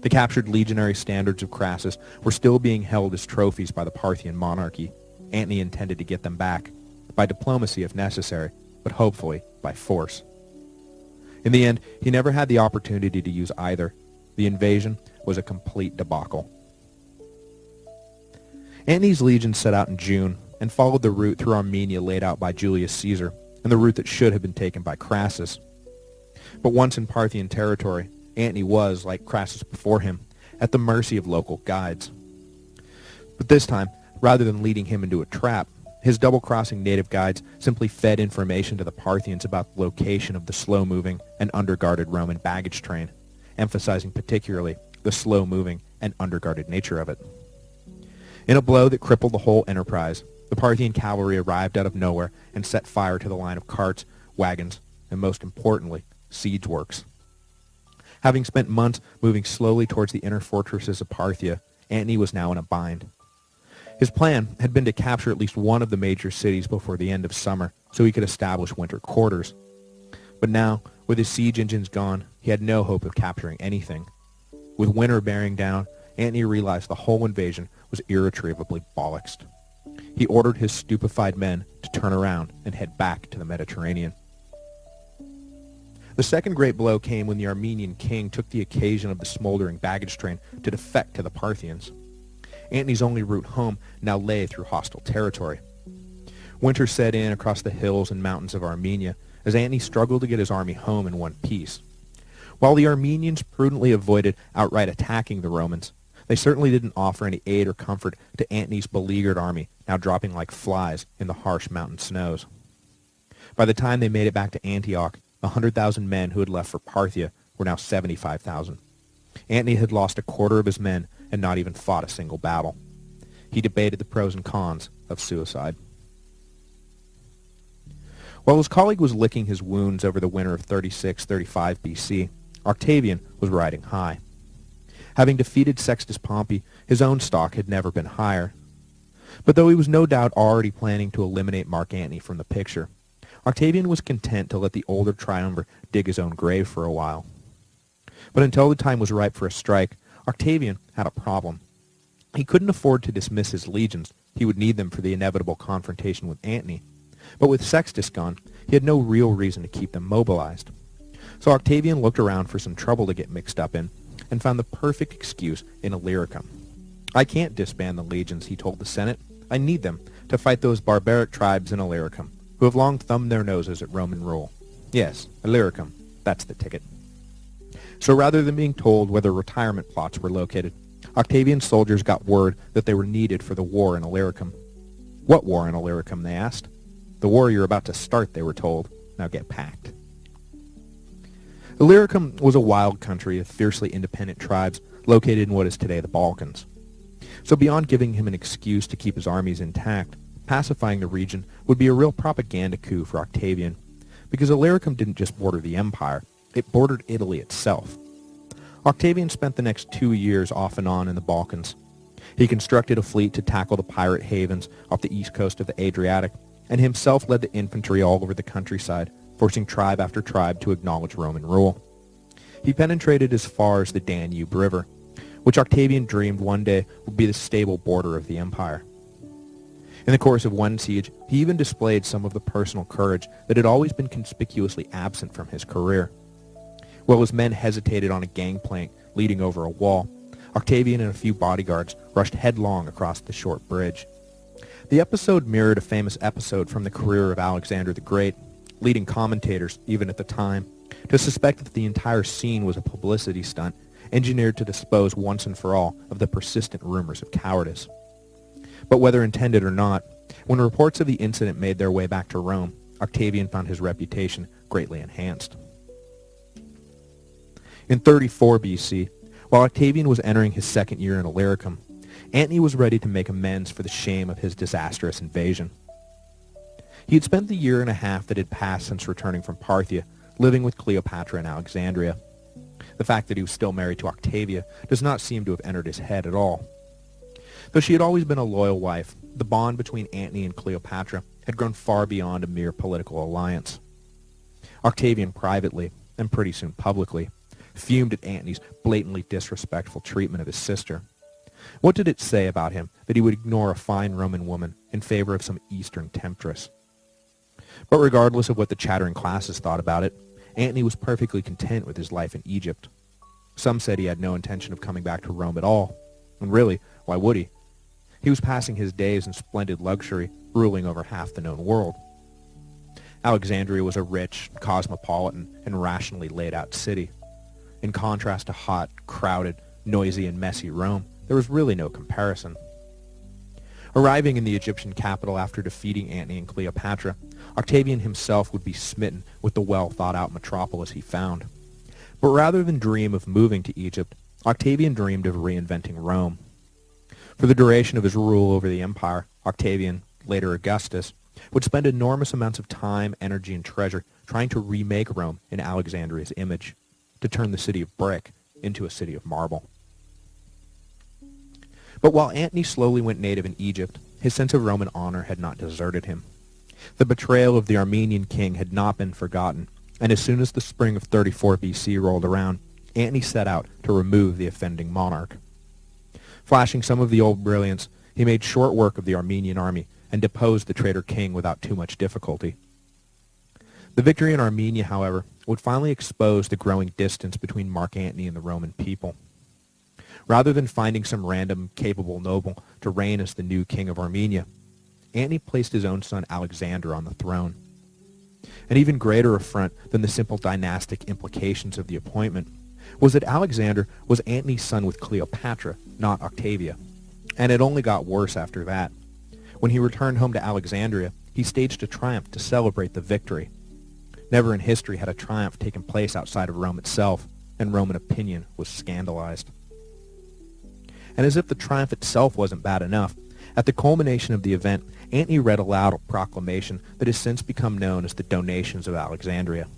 The captured legionary standards of Crassus were still being held as trophies by the Parthian monarchy. Antony intended to get them back, by diplomacy if necessary, but hopefully by force. In the end, he never had the opportunity to use either. The invasion was a complete debacle. Antony's legion set out in June and followed the route through Armenia laid out by Julius Caesar, and the route that should have been taken by Crassus. But once in Parthian territory, Antony was, like Crassus before him, at the mercy of local guides. But this time, rather than leading him into a trap, his double-crossing native guides simply fed information to the Parthians about the location of the slow-moving and underguarded Roman baggage train, emphasizing particularly the slow-moving and underguarded nature of it. In a blow that crippled the whole enterprise, the Parthian cavalry arrived out of nowhere and set fire to the line of carts, wagons, and most importantly, siege works. Having spent months moving slowly towards the inner fortresses of Parthia, Antony was now in a bind. His plan had been to capture at least one of the major cities before the end of summer so he could establish winter quarters. But now, with his siege engines gone, he had no hope of capturing anything. With winter bearing down, Antony realized the whole invasion was irretrievably bollocksed. He ordered his stupefied men to turn around and head back to the Mediterranean. The second great blow came when the Armenian king took the occasion of the smoldering baggage train to defect to the Parthians. Antony's only route home now lay through hostile territory. Winter set in across the hills and mountains of Armenia as Antony struggled to get his army home in one piece. While the Armenians prudently avoided outright attacking the Romans, they certainly didn't offer any aid or comfort to Antony's beleaguered army, now dropping like flies in the harsh mountain snows. By the time they made it back to Antioch, the 100,000 men who had left for Parthia were now 75,000. Antony had lost a quarter of his men and not even fought a single battle. He debated the pros and cons of suicide. While his colleague was licking his wounds over the winter of 36-35 BC, Octavian was riding high. Having defeated Sextus Pompey, his own stock had never been higher. But though he was no doubt already planning to eliminate Mark Antony from the picture, Octavian was content to let the older triumvirate dig his own grave for a while. But until the time was ripe for a strike, Octavian had a problem. He couldn't afford to dismiss his legions. He would need them for the inevitable confrontation with Antony. But with Sextus gone, he had no real reason to keep them mobilized. So Octavian looked around for some trouble to get mixed up in, and found the perfect excuse in Illyricum. I can't disband the legions, he told the Senate. I need them to fight those barbaric tribes in Illyricum, who have long thumbed their noses at Roman rule. Yes, Illyricum, that's the ticket. So rather than being told where their retirement plots were located, Octavian's soldiers got word that they were needed for the war in Illyricum. What war in Illyricum, they asked. The war you're about to start, they were told. Now get packed. Illyricum was a wild country of fiercely independent tribes located in what is today the Balkans. So beyond giving him an excuse to keep his armies intact, pacifying the region would be a real propaganda coup for Octavian, because Illyricum didn't just border the empire, it bordered Italy itself. Octavian spent the next 2 years off and on in the Balkans. He constructed a fleet to tackle the pirate havens off the east coast of the Adriatic, and himself led the infantry all over the countryside, forcing tribe after tribe to acknowledge Roman rule. He penetrated as far as the Danube River, which Octavian dreamed one day would be the stable border of the empire. In the course of one siege, he even displayed some of the personal courage that had always been conspicuously absent from his career. While his men hesitated on a gangplank leading over a wall, Octavian and a few bodyguards rushed headlong across the short bridge. The episode mirrored a famous episode from the career of Alexander the Great, leading commentators, even at the time, to suspect that the entire scene was a publicity stunt engineered to dispose once and for all of the persistent rumors of cowardice. But whether intended or not, when reports of the incident made their way back to Rome, Octavian found his reputation greatly enhanced. In 34 BC, while Octavian was entering his second year in Illyricum, Antony was ready to make amends for the shame of his disastrous invasion. He had spent the year and a half that had passed since returning from Parthia, living with Cleopatra in Alexandria. The fact that he was still married to Octavia does not seem to have entered his head at all. Though she had always been a loyal wife, the bond between Antony and Cleopatra had grown far beyond a mere political alliance. Octavian privately, and pretty soon publicly, fumed at Antony's blatantly disrespectful treatment of his sister. What did it say about him that he would ignore a fine Roman woman in favor of some Eastern temptress? But regardless of what the chattering classes thought about it, Antony was perfectly content with his life in Egypt. Some said he had no intention of coming back to Rome at all. And really, why would he? He was passing his days in splendid luxury, ruling over half the known world. Alexandria was a rich, cosmopolitan, and rationally laid-out city. In contrast to hot, crowded, noisy, and messy Rome, there was really no comparison. Arriving in the Egyptian capital after defeating Antony and Cleopatra, Octavian himself would be smitten with the well-thought-out metropolis he found. But rather than dream of moving to Egypt, Octavian dreamed of reinventing Rome. For the duration of his rule over the empire, Octavian, later Augustus, would spend enormous amounts of time, energy, and treasure trying to remake Rome in Alexandria's image, to turn the city of brick into a city of marble. But while Antony slowly went native in Egypt, his sense of Roman honor had not deserted him. The betrayal of the Armenian king had not been forgotten, and as soon as the spring of 34 BC rolled around, Antony set out to remove the offending monarch. Flashing some of the old brilliance, he made short work of the Armenian army and deposed the traitor king without too much difficulty. The victory in Armenia, however, would finally expose the growing distance between Mark Antony and the Roman people. Rather than finding some random, capable noble to reign as the new king of Armenia, Antony placed his own son Alexander on the throne. An even greater affront than the simple dynastic implications of the appointment was that Alexander was Antony's son with Cleopatra, not Octavia, and it only got worse after that. When he returned home to Alexandria, he staged a triumph to celebrate the victory. Never in history had a triumph taken place outside of Rome itself, and Roman opinion was scandalized. And as if the triumph itself wasn't bad enough, at the culmination of the event, Antony read aloud a proclamation that has since become known as the Donations of Alexandria.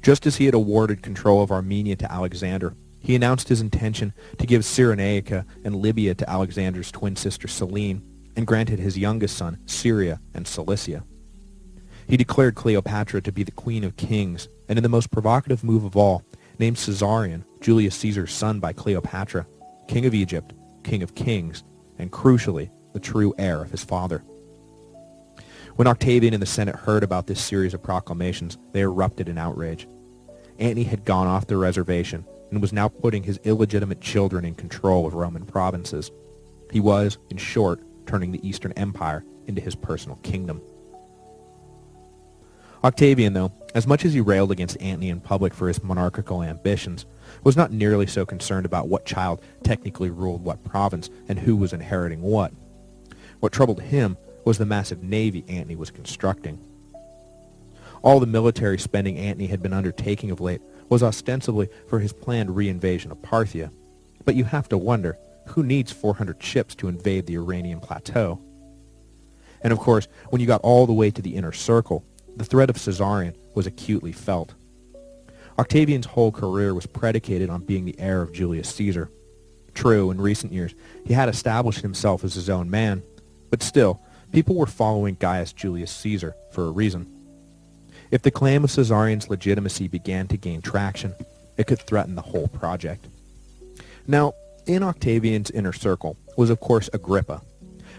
Just as he had awarded control of Armenia to Alexander, he announced his intention to give Cyrenaica and Libya to Alexander's twin sister Selene, and granted his youngest son Syria and Cilicia. He declared Cleopatra to be the queen of kings, and in the most provocative move of all, named Caesarion, Julius Caesar's son by Cleopatra, king of Egypt, king of kings, and crucially, the true heir of his father. When Octavian and the Senate heard about this series of proclamations, they erupted in outrage. Antony had gone off the reservation and was now putting his illegitimate children in control of Roman provinces. He was, in short, turning the Eastern Empire into his personal kingdom. Octavian, though, as much as he railed against Antony in public for his monarchical ambitions, was not nearly so concerned about what child technically ruled what province and who was inheriting what. What troubled him was the massive navy Antony was constructing. All the military spending Antony had been undertaking of late was ostensibly for his planned reinvasion of Parthia, but you have to wonder, who needs 400 ships to invade the Iranian plateau? And of course, when you got all the way to the inner circle, the threat of Caesarion was acutely felt. Octavian's whole career was predicated on being the heir of Julius Caesar. True, in recent years, he had established himself as his own man, but still, people were following Gaius Julius Caesar for a reason. If the claim of Caesarion's legitimacy began to gain traction, it could threaten the whole project. Now, in Octavian's inner circle was of course Agrippa,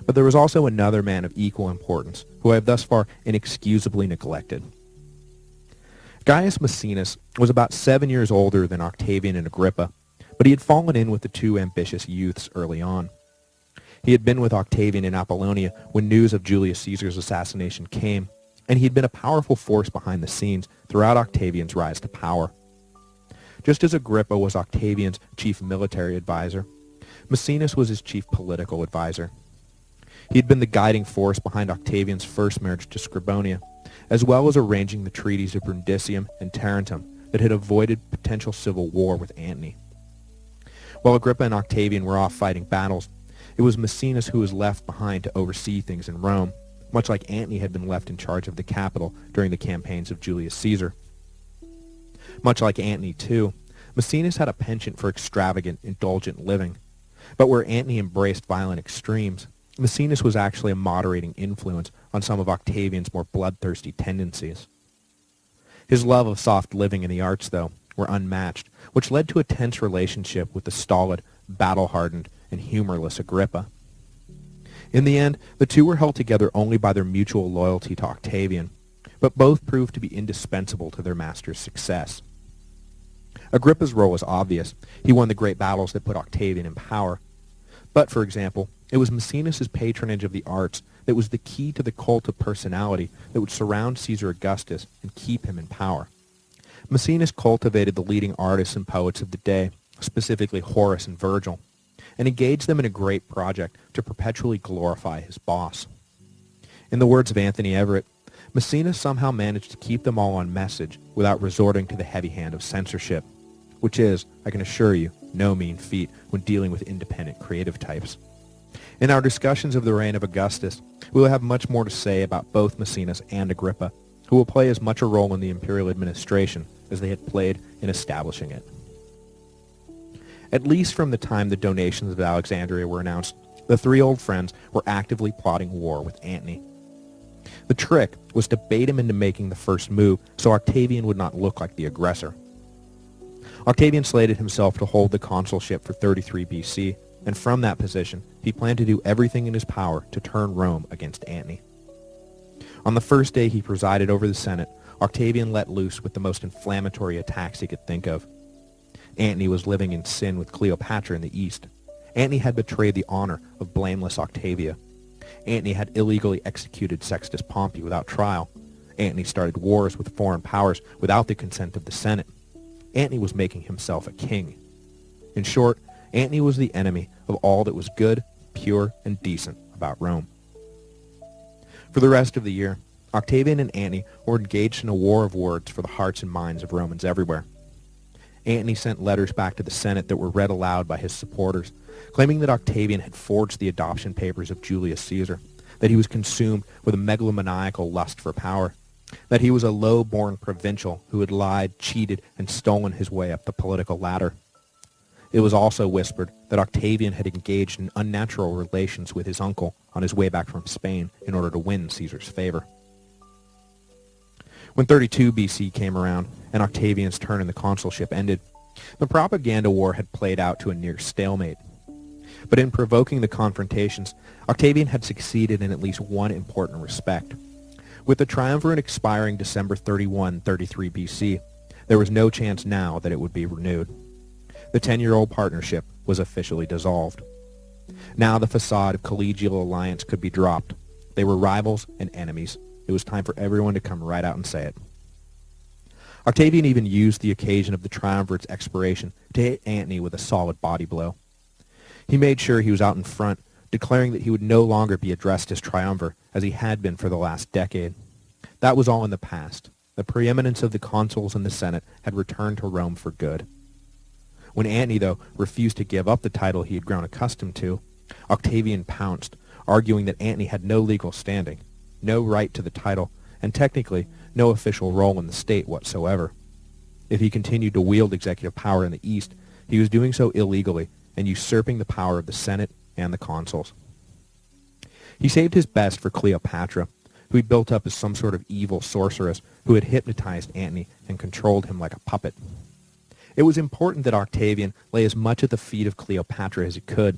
but there was also another man of equal importance, who I have thus far inexcusably neglected. Gaius Maecenas was about 7 years older than Octavian and Agrippa, but he had fallen in with the two ambitious youths early on. He had been with Octavian in Apollonia when news of Julius Caesar's assassination came, and he had been a powerful force behind the scenes throughout Octavian's rise to power. Just as Agrippa was Octavian's chief military advisor, Maecenas was his chief political advisor. He had been the guiding force behind Octavian's first marriage to Scribonia, as well as arranging the treaties of Brundisium and Tarentum that had avoided potential civil war with Antony. While Agrippa and Octavian were off fighting battles, it was Maecenas who was left behind to oversee things in Rome, much like Antony had been left in charge of the capital during the campaigns of Julius Caesar. Much like Antony, too, Maecenas had a penchant for extravagant, indulgent living, but where Antony embraced violent extremes, Maecenas was actually a moderating influence on some of Octavian's more bloodthirsty tendencies. His love of soft living and the arts, though, were unmatched, which led to a tense relationship with the stolid, battle-hardened, and humorless Agrippa. In the end, the two were held together only by their mutual loyalty to Octavian, but both proved to be indispensable to their master's success. Agrippa's role was obvious. He won the great battles that put Octavian in power. But, for example, it was Maecenas' patronage of the arts that was the key to the cult of personality that would surround Caesar Augustus and keep him in power. Maecenas cultivated the leading artists and poets of the day, specifically Horace and Virgil, and engaged them in a great project to perpetually glorify his boss. In the words of Anthony Everett, Maecenas somehow managed to keep them all on message without resorting to the heavy hand of censorship, which is, I can assure you, no mean feat when dealing with independent creative types. In our discussions of the reign of Augustus, we will have much more to say about both Maecenas and Agrippa, who will play as much a role in the imperial administration as they had played in establishing it. At least from the time the donations of Alexandria were announced, the three old friends were actively plotting war with Antony. The trick was to bait him into making the first move so Octavian would not look like the aggressor. Octavian slated himself to hold the consulship for 33 BC, and from that position, he planned to do everything in his power to turn Rome against Antony. On the first day he presided over the Senate, Octavian let loose with the most inflammatory attacks he could think of. Antony was living in sin with Cleopatra in the east. Antony had betrayed the honor of blameless Octavia. Antony had illegally executed Sextus Pompey without trial. Antony started wars with foreign powers without the consent of the Senate. Antony was making himself a king. In short, Antony was the enemy of all that was good, pure, and decent about Rome. For the rest of the year, Octavian and Antony were engaged in a war of words for the hearts and minds of Romans everywhere. Antony sent letters back to the Senate that were read aloud by his supporters, claiming that Octavian had forged the adoption papers of Julius Caesar, that he was consumed with a megalomaniacal lust for power, that he was a low-born provincial who had lied, cheated, and stolen his way up the political ladder. It was also whispered that Octavian had engaged in unnatural relations with his uncle on his way back from Spain in order to win Caesar's favor. When 32 BC came around and Octavian's turn in the consulship ended, the propaganda war had played out to a near stalemate. But in provoking the confrontations, Octavian had succeeded in at least one important respect. With the triumvirate expiring December 31, 33 BC, there was no chance now that it would be renewed. The 10-year-old partnership was officially dissolved. Now the facade of collegial alliance could be dropped. They were rivals and enemies, It was time for everyone to come right out and say it. Octavian even used the occasion of the triumvirate's expiration to hit Antony with a solid body blow. He made sure he was out in front, declaring that he would no longer be addressed as triumvir, as he had been for the last decade. That was all in the past. The preeminence of the consuls and the Senate had returned to Rome for good. When Antony, though, refused to give up the title he had grown accustomed to, Octavian pounced, arguing that Antony had no legal standing, no right to the title, and technically no official role in the state whatsoever. If he continued to wield executive power in the East, he was doing so illegally and usurping the power of the Senate and the consuls. He saved his best for Cleopatra, who he built up as some sort of evil sorceress who had hypnotized Antony and controlled him like a puppet. It was important that Octavian lay as much at the feet of Cleopatra as he could.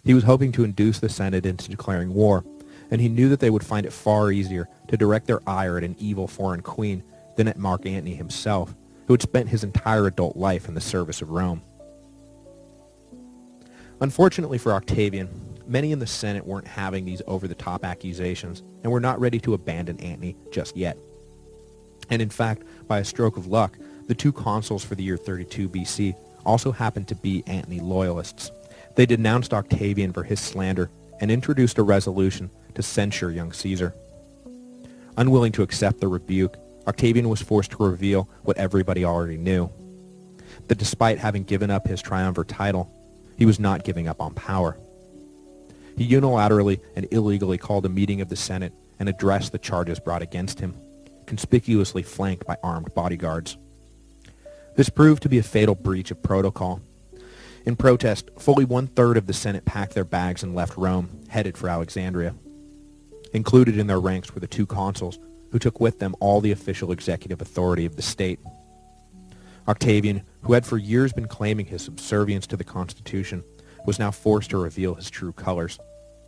He was hoping to induce the Senate into declaring war, and he knew that they would find it far easier to direct their ire at an evil foreign queen than at Mark Antony himself, who had spent his entire adult life in the service of Rome. Unfortunately for Octavian, many in the Senate weren't having these over-the-top accusations and were not ready to abandon Antony just yet. And in fact, by a stroke of luck, the two consuls for the year 32 BC also happened to be Antony loyalists. They denounced Octavian for his slander and introduced a resolution to censure young Caesar. Unwilling to accept the rebuke, Octavian was forced to reveal what everybody already knew, that despite having given up his triumvir title, he was not giving up on power. He unilaterally and illegally called a meeting of the Senate and addressed the charges brought against him, conspicuously flanked by armed bodyguards. This proved to be a fatal breach of protocol. In protest, fully one-third of the Senate packed their bags and left Rome, headed for Alexandria. Included in their ranks were the two consuls, who took with them all the official executive authority of the state. Octavian, who had for years been claiming his subservience to the Constitution, was now forced to reveal his true colors.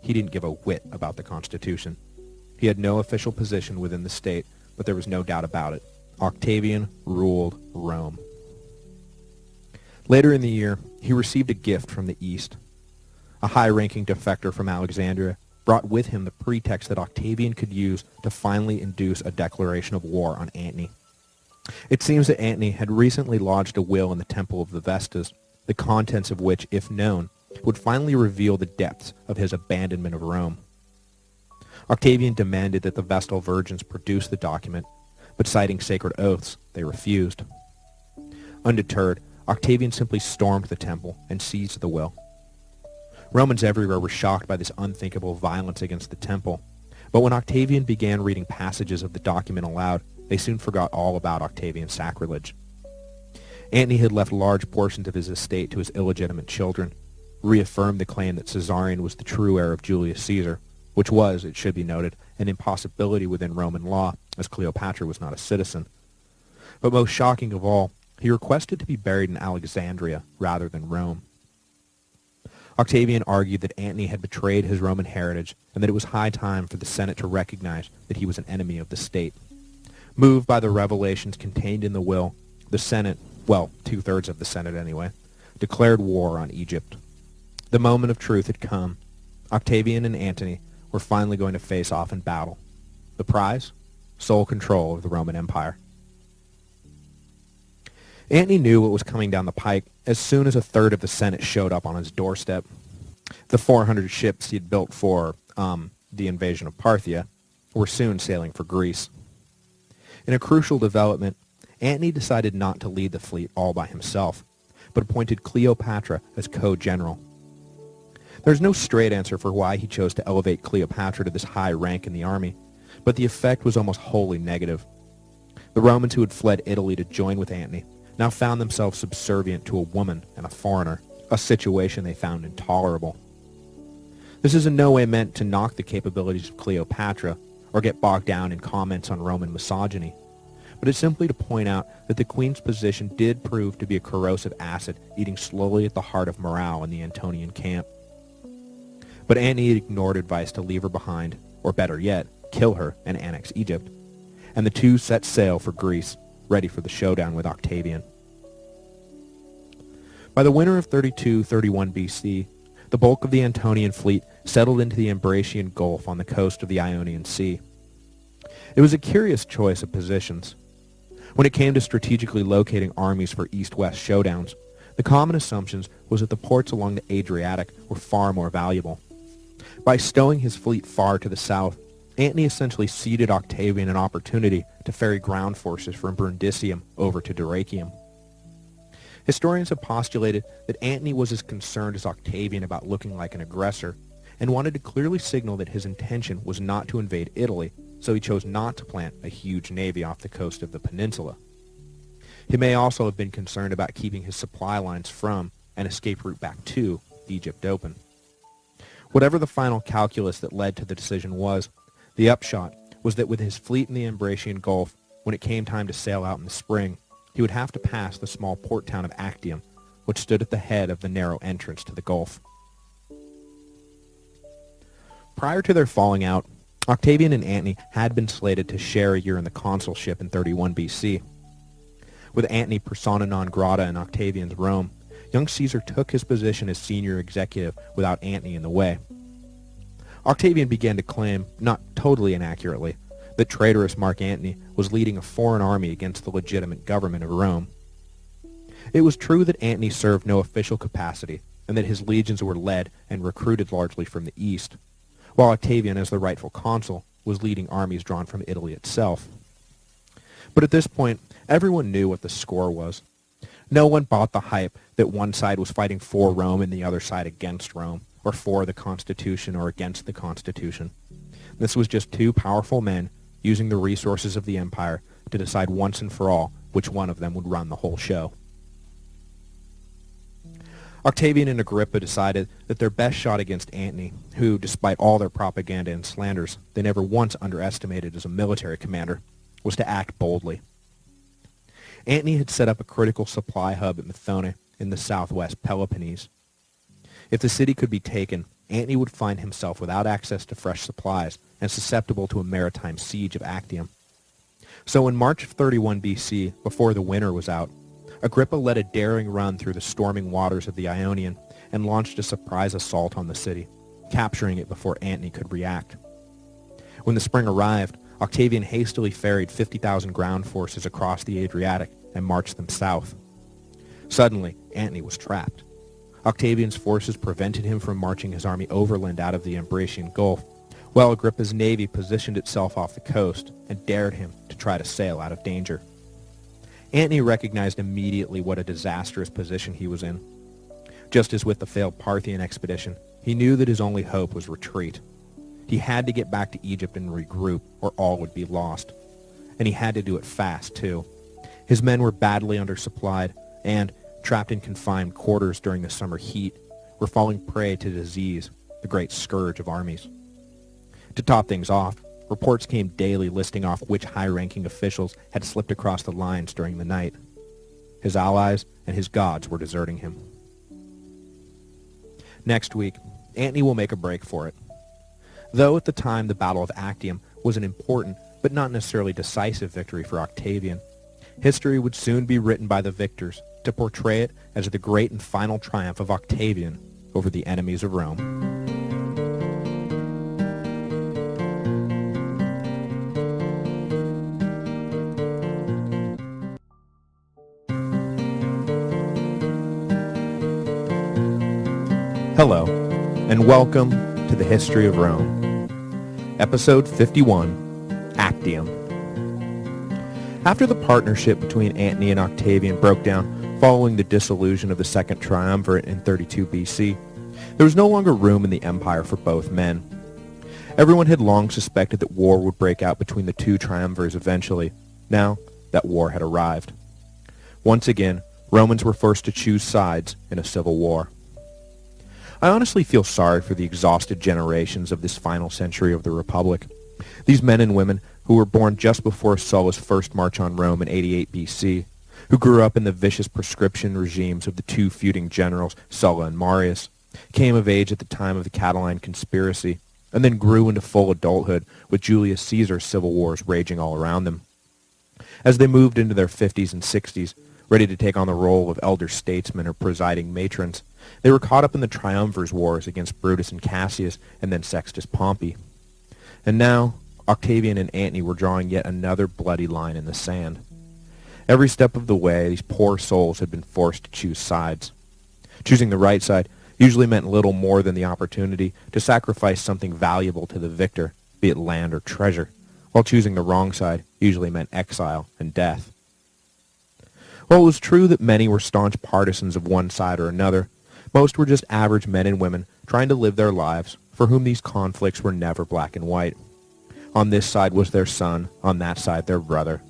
He didn't give a whit about the Constitution. He had no official position within the state, but there was no doubt about it. Octavian ruled Rome. Later in the year, he received a gift from the East. A high-ranking defector from Alexandria brought with him the pretext that Octavian could use to finally induce a declaration of war on Antony. It seems that Antony had recently lodged a will in the Temple of the Vestas, the contents of which, if known, would finally reveal the depths of his abandonment of Rome. Octavian demanded that the Vestal virgins produce the document, but citing sacred oaths, they refused. Undeterred, Octavian simply stormed the temple and seized the will. Romans everywhere were shocked by this unthinkable violence against the temple, but when Octavian began reading passages of the document aloud, they soon forgot all about Octavian's sacrilege. Antony had left large portions of his estate to his illegitimate children, reaffirmed the claim that Caesarion was the true heir of Julius Caesar, which was, it should be noted, an impossibility within Roman law, as Cleopatra was not a citizen. But most shocking of all, he requested to be buried in Alexandria rather than Rome. Octavian argued that Antony had betrayed his Roman heritage and that it was high time for the Senate to recognize that he was an enemy of the state. Moved by the revelations contained in the will, the Senate, well, two-thirds of the Senate anyway, declared war on Egypt. The moment of truth had come. Octavian and Antony were finally going to face off in battle. The prize? Sole control of the Roman Empire. Antony knew what was coming down the pike as soon as a third of the Senate showed up on his doorstep. The 400 ships he had built for the invasion of Parthia were soon sailing for Greece. In a crucial development, Antony decided not to lead the fleet all by himself, but appointed Cleopatra as co-general. There's no straight answer for why he chose to elevate Cleopatra to this high rank in the army, but the effect was almost wholly negative. The Romans who had fled Italy to join with Antony now found themselves subservient to a woman and a foreigner, a situation they found intolerable. This is in no way meant to knock the capabilities of Cleopatra or get bogged down in comments on Roman misogyny, but it's simply to point out that the queen's position did prove to be a corrosive acid eating slowly at the heart of morale in the Antonian camp. But Antony ignored advice to leave her behind, or better yet, kill her and annex Egypt, and the two set sail for Greece, ready for the showdown with Octavian. By the winter of 32-31 BC, the bulk of the Antonian fleet settled into the Ambracian Gulf on the coast of the Ionian Sea. It was a curious choice of positions. When it came to strategically locating armies for east-west showdowns, the common assumptions was that the ports along the Adriatic were far more valuable. By stowing his fleet far to the south, Antony essentially ceded Octavian an opportunity to ferry ground forces from Brundisium over to Dyrrhachium. Historians have postulated that Antony was as concerned as Octavian about looking like an aggressor, and wanted to clearly signal that his intention was not to invade Italy, so he chose not to plant a huge navy off the coast of the peninsula. He may also have been concerned about keeping his supply lines from, and escape route back to, Egypt open. Whatever the final calculus that led to the decision was, the upshot was that with his fleet in the Ambracian Gulf, when it came time to sail out in the spring, he would have to pass the small port town of Actium, which stood at the head of the narrow entrance to the Gulf. Prior to their falling out, Octavian and Antony had been slated to share a year in the consulship in 31 BC. With Antony persona non grata in Octavian's Rome, young Caesar took his position as senior executive without Antony in the way. Octavian began to claim, not totally inaccurately, that traitorous Mark Antony was leading a foreign army against the legitimate government of Rome. It was true that Antony served no official capacity, and that his legions were led and recruited largely from the east, while Octavian, as the rightful consul, was leading armies drawn from Italy itself. But at this point, everyone knew what the score was. No one bought the hype that one side was fighting for Rome and the other side against Rome, or for the Constitution or against the Constitution. This was just two powerful men using the resources of the empire to decide once and for all which one of them would run the whole show. Octavian and Agrippa decided that their best shot against Antony, who, despite all their propaganda and slanders, they never once underestimated as a military commander, was to act boldly. Antony had set up a critical supply hub at Methone in the southwest Peloponnese. If the city could be taken, Antony would find himself without access to fresh supplies and susceptible to a maritime siege of Actium. So in March of 31 BC, before the winter was out, Agrippa led a daring run through the storming waters of the Ionian and launched a surprise assault on the city, capturing it before Antony could react. When the spring arrived, Octavian hastily ferried 50,000 ground forces across the Adriatic and marched them south. Suddenly, Antony was trapped. Octavian's forces prevented him from marching his army overland out of the Ambracian Gulf, while Agrippa's navy positioned itself off the coast and dared him to try to sail out of danger. Antony recognized immediately what a disastrous position he was in. Just as with the failed Parthian expedition, he knew that his only hope was retreat. He had to get back to Egypt and regroup, or all would be lost. And he had to do it fast, too. His men were badly undersupplied, and, trapped in confined quarters during the summer heat, were falling prey to disease, the great scourge of armies. To top things off, reports came daily listing off which high-ranking officials had slipped across the lines during the night. His allies and his gods were deserting him. Next week, Antony will make a break for it. Though at the time the Battle of Actium was an important but not necessarily decisive victory for Octavian, history would soon be written by the victors to portray it as the great and final triumph of Octavian over the enemies of Rome. Hello, and welcome to the History of Rome, Episode 51, Actium. After the partnership between Antony and Octavian broke down following the dissolution of the Second Triumvirate in 32 BC, there was no longer room in the empire for both men. Everyone had long suspected that war would break out between the two triumvirs eventually. Now, that war had arrived. Once again, Romans were forced to choose sides in a civil war. I honestly feel sorry for the exhausted generations of this final century of the Republic. These men and women who were born just before Sulla's first march on Rome in 88 BC, who grew up in the vicious proscription regimes of the two feuding generals, Sulla and Marius, came of age at the time of the Catiline conspiracy, and then grew into full adulthood with Julius Caesar's civil wars raging all around them. As they moved into their 50s and 60s, ready to take on the role of elder statesmen or presiding matrons, they were caught up in the triumvirs' wars against Brutus and Cassius, and then Sextus Pompey. And now, Octavian and Antony were drawing yet another bloody line in the sand. Every step of the way, these poor souls had been forced to choose sides. Choosing the right side usually meant little more than the opportunity to sacrifice something valuable to the victor, be it land or treasure, while choosing the wrong side usually meant exile and death. While it was true that many were staunch partisans of one side or another, most were just average men and women trying to live their lives, for whom these conflicts were never black and white. On this side was their son, on that side their brother.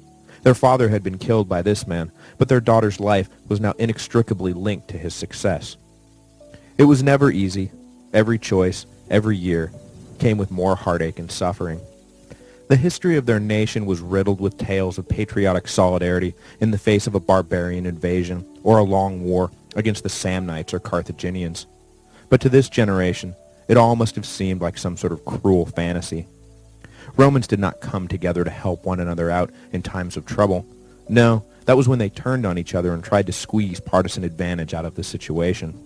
Their father had been killed by this man, but their daughter's life was now inextricably linked to his success. It was never easy. Every choice, every year, came with more heartache and suffering. The history of their nation was riddled with tales of patriotic solidarity in the face of a barbarian invasion or a long war against the Samnites or Carthaginians. But to this generation, it all must have seemed like some sort of cruel fantasy. Romans did not come together to help one another out in times of trouble. No, that was when they turned on each other and tried to squeeze partisan advantage out of the situation.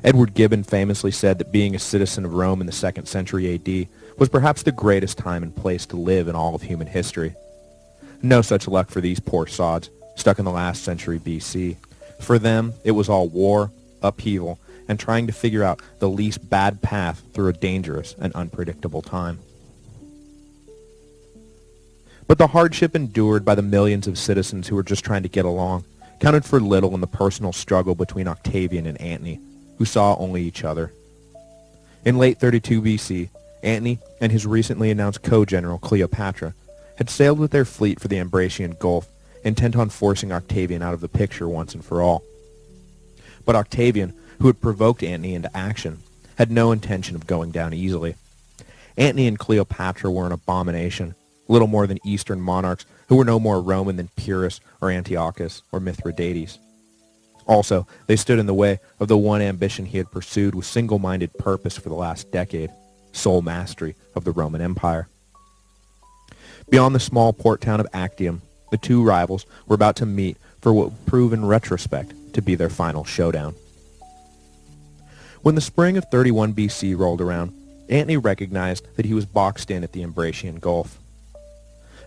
Edward Gibbon famously said that being a citizen of Rome in the 2nd century A.D. was perhaps the greatest time and place to live in all of human history. No such luck for these poor sods, stuck in the last century B.C. For them, it was all war, upheaval, and trying to figure out the least bad path through a dangerous and unpredictable time. But the hardship endured by the millions of citizens who were just trying to get along counted for little in the personal struggle between Octavian and Antony, who saw only each other. In late 32 BC, Antony and his recently announced co-general Cleopatra had sailed with their fleet for the Ambracian Gulf, intent on forcing Octavian out of the picture once and for all. But Octavian, who had provoked Antony into action, had no intention of going down easily. Antony and Cleopatra were an abomination, little more than Eastern monarchs who were no more Roman than Pyrrhus or Antiochus or Mithridates. Also, they stood in the way of the one ambition he had pursued with single-minded purpose for the last decade, sole mastery of the Roman Empire. Beyond the small port town of Actium, the two rivals were about to meet for what would prove in retrospect to be their final showdown. When the spring of 31 BC rolled around, Antony recognized that he was boxed in at the Ambracian Gulf.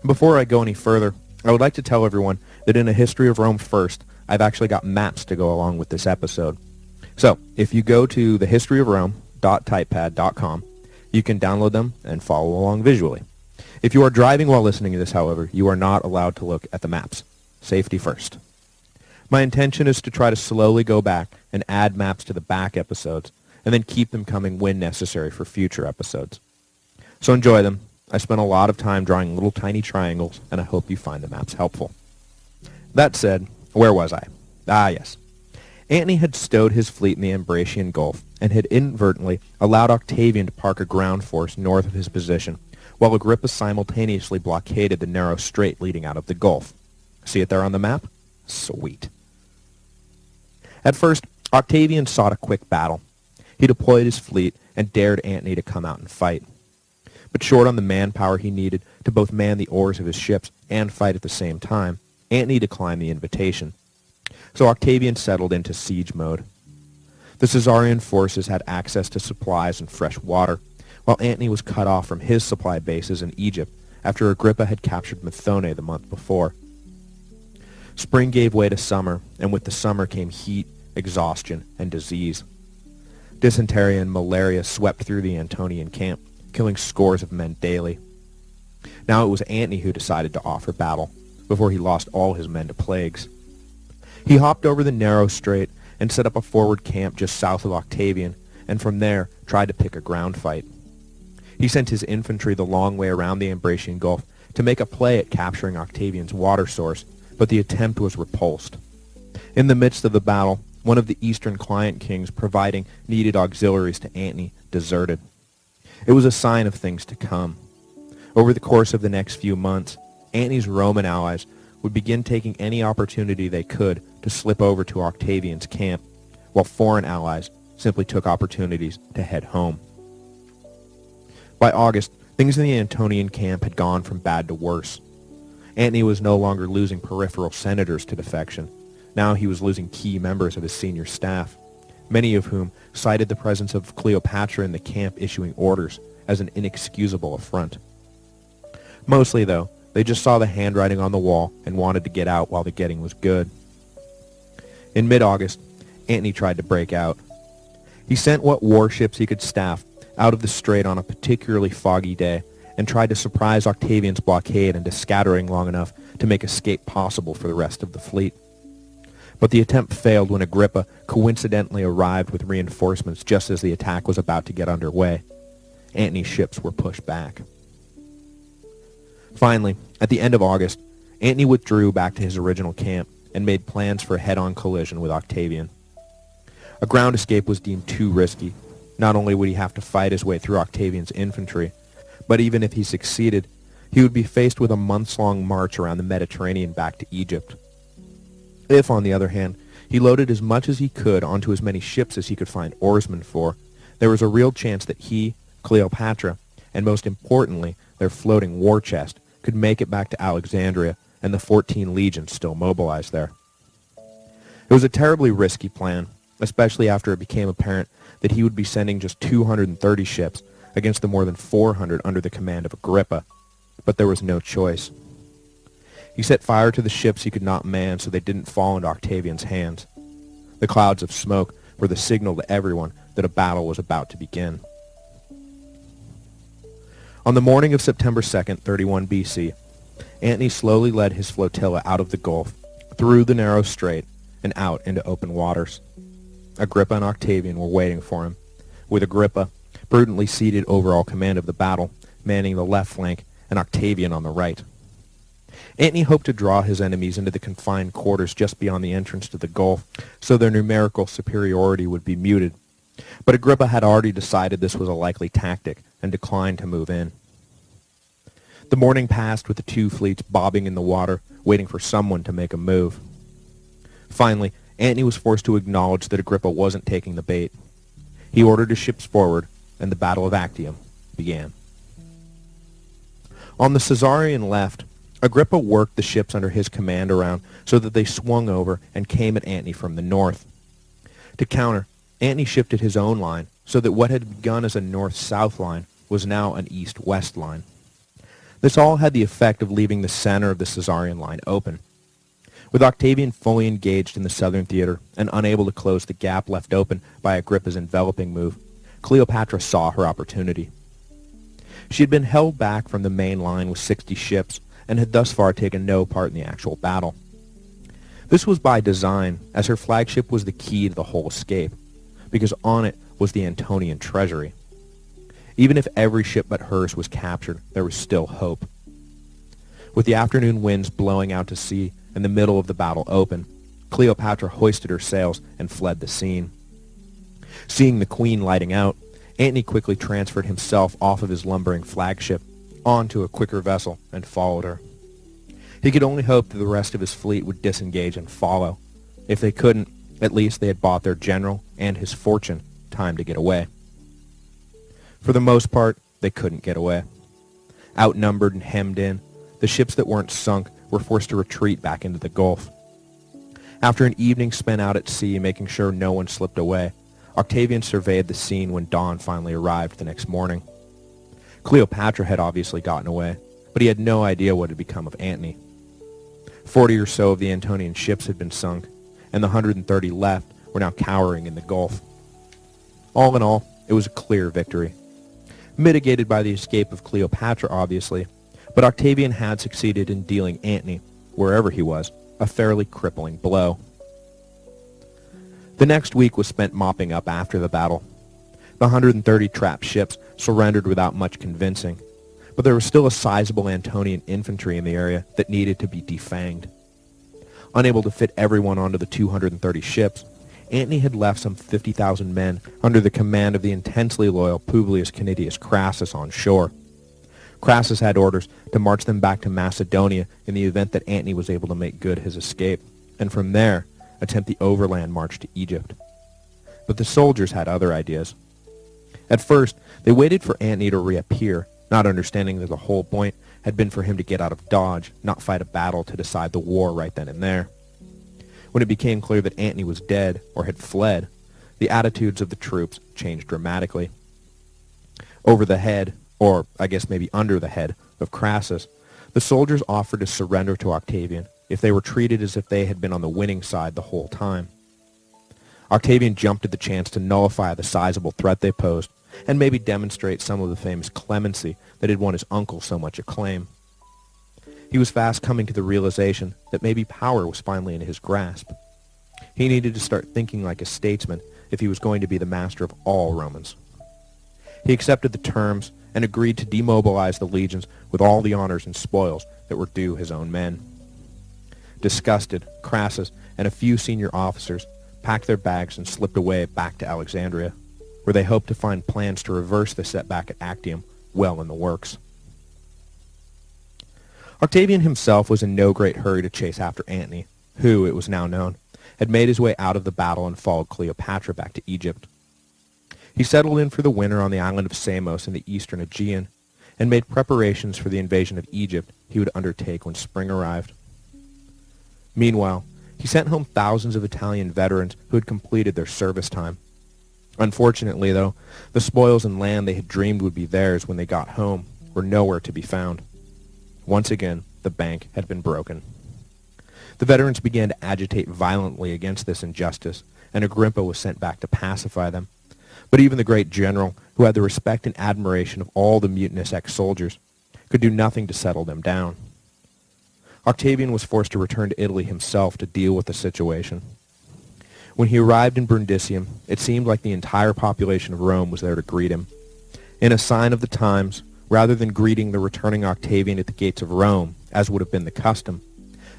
Before I go any further, I would like to tell everyone that in A History of Rome First, I've actually got maps to go along with this episode. So, if you go to thehistoryofrome.typepad.com, you can download them and follow along visually. If you are driving while listening to this, however, you are not allowed to look at the maps. Safety first. My intention is to try to slowly go back and add maps to the back episodes, and then keep them coming when necessary for future episodes. So enjoy them. I spent a lot of time drawing little tiny triangles, and I hope you find the maps helpful. That said, where was I? Ah, yes. Antony had stowed his fleet in the Ambracian Gulf, and had inadvertently allowed Octavian to park a ground force north of his position, while Agrippa simultaneously blockaded the narrow strait leading out of the Gulf. See it there on the map? Sweet. At first, Octavian sought a quick battle. He deployed his fleet and dared Antony to come out and fight. But short on the manpower he needed to both man the oars of his ships and fight at the same time, Antony declined the invitation. So Octavian settled into siege mode. The Caesarian forces had access to supplies and fresh water, while Antony was cut off from his supply bases in Egypt after Agrippa had captured Methone the month before. Spring gave way to summer, and with the summer came heat, exhaustion, and disease. Dysentery and malaria swept through the Antonian camp, killing scores of men daily. Now it was Antony who decided to offer battle, before he lost all his men to plagues. He hopped over the narrow strait and set up a forward camp just south of Octavian, and from there tried to pick a ground fight. He sent his infantry the long way around the Ambracian Gulf to make a play at capturing Octavian's water source, but the attempt was repulsed. In the midst of the battle, one of the eastern client kings providing needed auxiliaries to Antony deserted. It was a sign of things to come. Over the course of the next few months, Antony's Roman allies would begin taking any opportunity they could to slip over to Octavian's camp, while foreign allies simply took opportunities to head home. By August, things in the Antonian camp had gone from bad to worse. Antony was no longer losing peripheral senators to defection. Now he was losing key members of his senior staff, many of whom cited the presence of Cleopatra in the camp issuing orders as an inexcusable affront. Mostly, though, they just saw the handwriting on the wall and wanted to get out while the getting was good. In mid-August, Antony tried to break out. He sent what warships he could staff out of the strait on a particularly foggy day and tried to surprise Octavian's blockade into scattering long enough to make escape possible for the rest of the fleet. But the attempt failed when Agrippa coincidentally arrived with reinforcements just as the attack was about to get underway. Antony's ships were pushed back. Finally, at the end of August, Antony withdrew back to his original camp and made plans for a head-on collision with Octavian. A ground escape was deemed too risky. Not only would he have to fight his way through Octavian's infantry, but even if he succeeded, he would be faced with a months-long march around the Mediterranean back to Egypt. If, on the other hand, he loaded as much as he could onto as many ships as he could find oarsmen for, there was a real chance that he, Cleopatra, and most importantly, their floating war chest, could make it back to Alexandria and the 14 legions still mobilized there. It was a terribly risky plan, especially after it became apparent that he would be sending just 230 ships against the more than 400 under the command of Agrippa, but there was no choice. He set fire to the ships he could not man so they didn't fall into Octavian's hands. The clouds of smoke were the signal to everyone that a battle was about to begin. On the morning of September 2nd, 31 BC, Antony slowly led his flotilla out of the Gulf, through the narrow strait, and out into open waters. Agrippa and Octavian were waiting for him, with Agrippa, prudently seated over all command of the battle, manning the left flank, and Octavian on the right. Antony hoped to draw his enemies into the confined quarters just beyond the entrance to the Gulf, so their numerical superiority would be muted. But Agrippa had already decided this was a likely tactic, and declined to move in. The morning passed with the two fleets bobbing in the water, waiting for someone to make a move. Finally, Antony was forced to acknowledge that Agrippa wasn't taking the bait. He ordered his ships forward, and the Battle of Actium began. On the Caesarian left, Agrippa worked the ships under his command around so that they swung over and came at Antony from the north. To counter, Antony shifted his own line so that what had begun as a north-south line was now an east-west line. This all had the effect of leaving the center of the Caesarian line open. With Octavian fully engaged in the southern theater and unable to close the gap left open by Agrippa's enveloping move, Cleopatra saw her opportunity. She had been held back from the main line with 60 ships and had thus far taken no part in the actual battle. This was by design, as her flagship was the key to the whole escape, because on it was the Antonian treasury. Even if every ship but hers was captured, there was still hope. With the afternoon winds blowing out to sea and the middle of the battle open, Cleopatra hoisted her sails and fled the scene. Seeing the queen lighting out, Antony quickly transferred himself off of his lumbering flagship onto a quicker vessel and followed her. He could only hope that the rest of his fleet would disengage and follow. If they couldn't, at least they had bought their general and his fortune time to get away. For the most part, they couldn't get away. Outnumbered and hemmed in, the ships that weren't sunk were forced to retreat back into the Gulf. After an evening spent out at sea making sure no one slipped away, Octavian surveyed the scene when dawn finally arrived the next morning. Cleopatra had obviously gotten away, but he had no idea what had become of Antony. 40 or so of the Antonian ships had been sunk, and the 130 left were now cowering in the Gulf. All in all, it was a clear victory. Mitigated by the escape of Cleopatra, obviously, but Octavian had succeeded in dealing Antony, wherever he was, a fairly crippling blow. The next week was spent mopping up after the battle. The 130 trapped ships surrendered without much convincing, but there was still a sizable Antonian infantry in the area that needed to be defanged. Unable to fit everyone onto the 230 ships, Antony had left some 50,000 men under the command of the intensely loyal Publius Canidius Crassus on shore. Crassus had orders to march them back to Macedonia in the event that Antony was able to make good his escape, and from there attempt the overland march to Egypt. But the soldiers had other ideas. At first, they waited for Antony to reappear, not understanding that the whole point had been for him to get out of Dodge, not fight a battle to decide the war right then and there. When it became clear that Antony was dead or had fled, the attitudes of the troops changed dramatically. Over the head, or I guess maybe under the head, of Crassus The soldiers offered to surrender to Octavian if they were treated as if they had been on the winning side the whole time. Octavian jumped at the chance to nullify the sizable threat they posed, and maybe demonstrate some of the famous clemency that had won his uncle so much acclaim. He was fast coming to the realization that maybe power was finally in his grasp. He needed to start thinking like a statesman if he was going to be the master of all Romans. He accepted the terms and agreed to demobilize the legions with all the honors and spoils that were due his own men. Disgusted, Crassus and a few senior officers packed their bags and slipped away back to Alexandria, where they hoped to find plans to reverse the setback at Actium well in the works. Octavian himself was in no great hurry to chase after Antony, who, it was now known, had made his way out of the battle and followed Cleopatra back to Egypt. He settled in for the winter on the island of Samos in the eastern Aegean, and made preparations for the invasion of Egypt he would undertake when spring arrived. Meanwhile, he sent home thousands of Italian veterans who had completed their service time. Unfortunately, though, the spoils and land they had dreamed would be theirs when they got home were nowhere to be found. Once again, the bank had been broken. The veterans began to agitate violently against this injustice, and Agrippa was sent back to pacify them. But even the great general, who had the respect and admiration of all the mutinous ex-soldiers, could do nothing to settle them down. Octavian was forced to return to Italy himself to deal with the situation. When he arrived in Brundisium, it seemed like the entire population of Rome was there to greet him. In a sign of the times, rather than greeting the returning Octavian at the gates of Rome, as would have been the custom,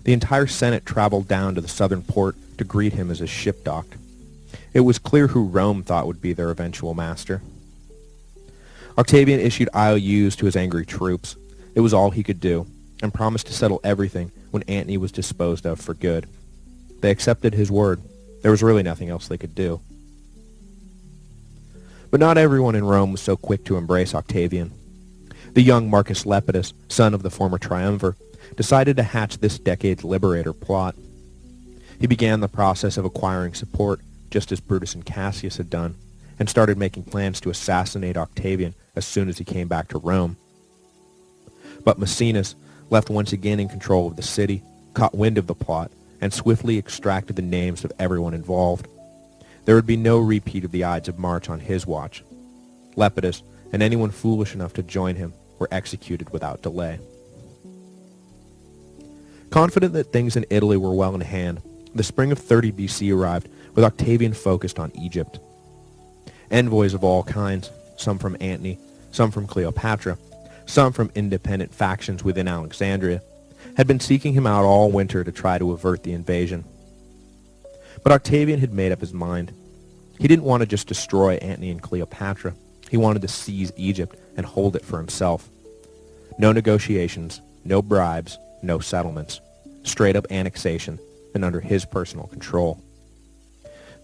the entire Senate traveled down to the southern port to greet him as his ship docked. It was clear who Rome thought would be their eventual master. Octavian issued IOUs to his angry troops. It was all he could do, and promised to settle everything when Antony was disposed of for good. They accepted his word. There was really nothing else they could do. But not everyone in Rome was so quick to embrace Octavian. The young Marcus Lepidus, son of the former Triumvir, decided to hatch this decade's liberator plot. He began the process of acquiring support, just as Brutus and Cassius had done, and started making plans to assassinate Octavian as soon as he came back to Rome. But Maecenas, left once again in control of the city, caught wind of the plot, and swiftly extracted the names of everyone involved. There would be no repeat of the Ides of March on his watch. Lepidus, and anyone foolish enough to join him, were executed without delay. Confident that things in Italy were well in hand, the spring of 30 BC arrived, with Octavian focused on Egypt. Envoys of all kinds, some from Antony, some from Cleopatra, some from independent factions within Alexandria, had been seeking him out all winter to try to avert the invasion. But Octavian had made up his mind. He didn't want to just destroy Antony and Cleopatra. He wanted to seize Egypt and hold it for himself. No negotiations, no bribes, no settlements. Straight-up annexation and under his personal control.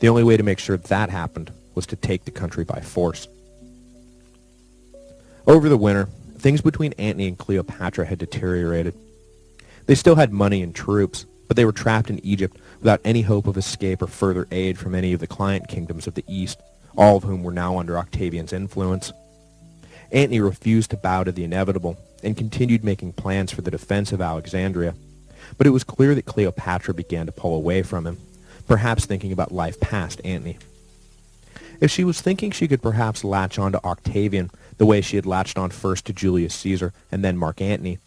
The only way to make sure that happened was to take the country by force. Over the winter, things between Antony and Cleopatra had deteriorated. They still had money and troops, but they were trapped in Egypt without any hope of escape or further aid from any of the client kingdoms of the East, all of whom were now under Octavian's influence. Antony refused to bow to the inevitable and continued making plans for the defense of Alexandria, but it was clear that Cleopatra began to pull away from him, perhaps thinking about life past Antony. If she was thinking she could perhaps latch on to Octavian the way she had latched on first to Julius Caesar and then Mark Antony,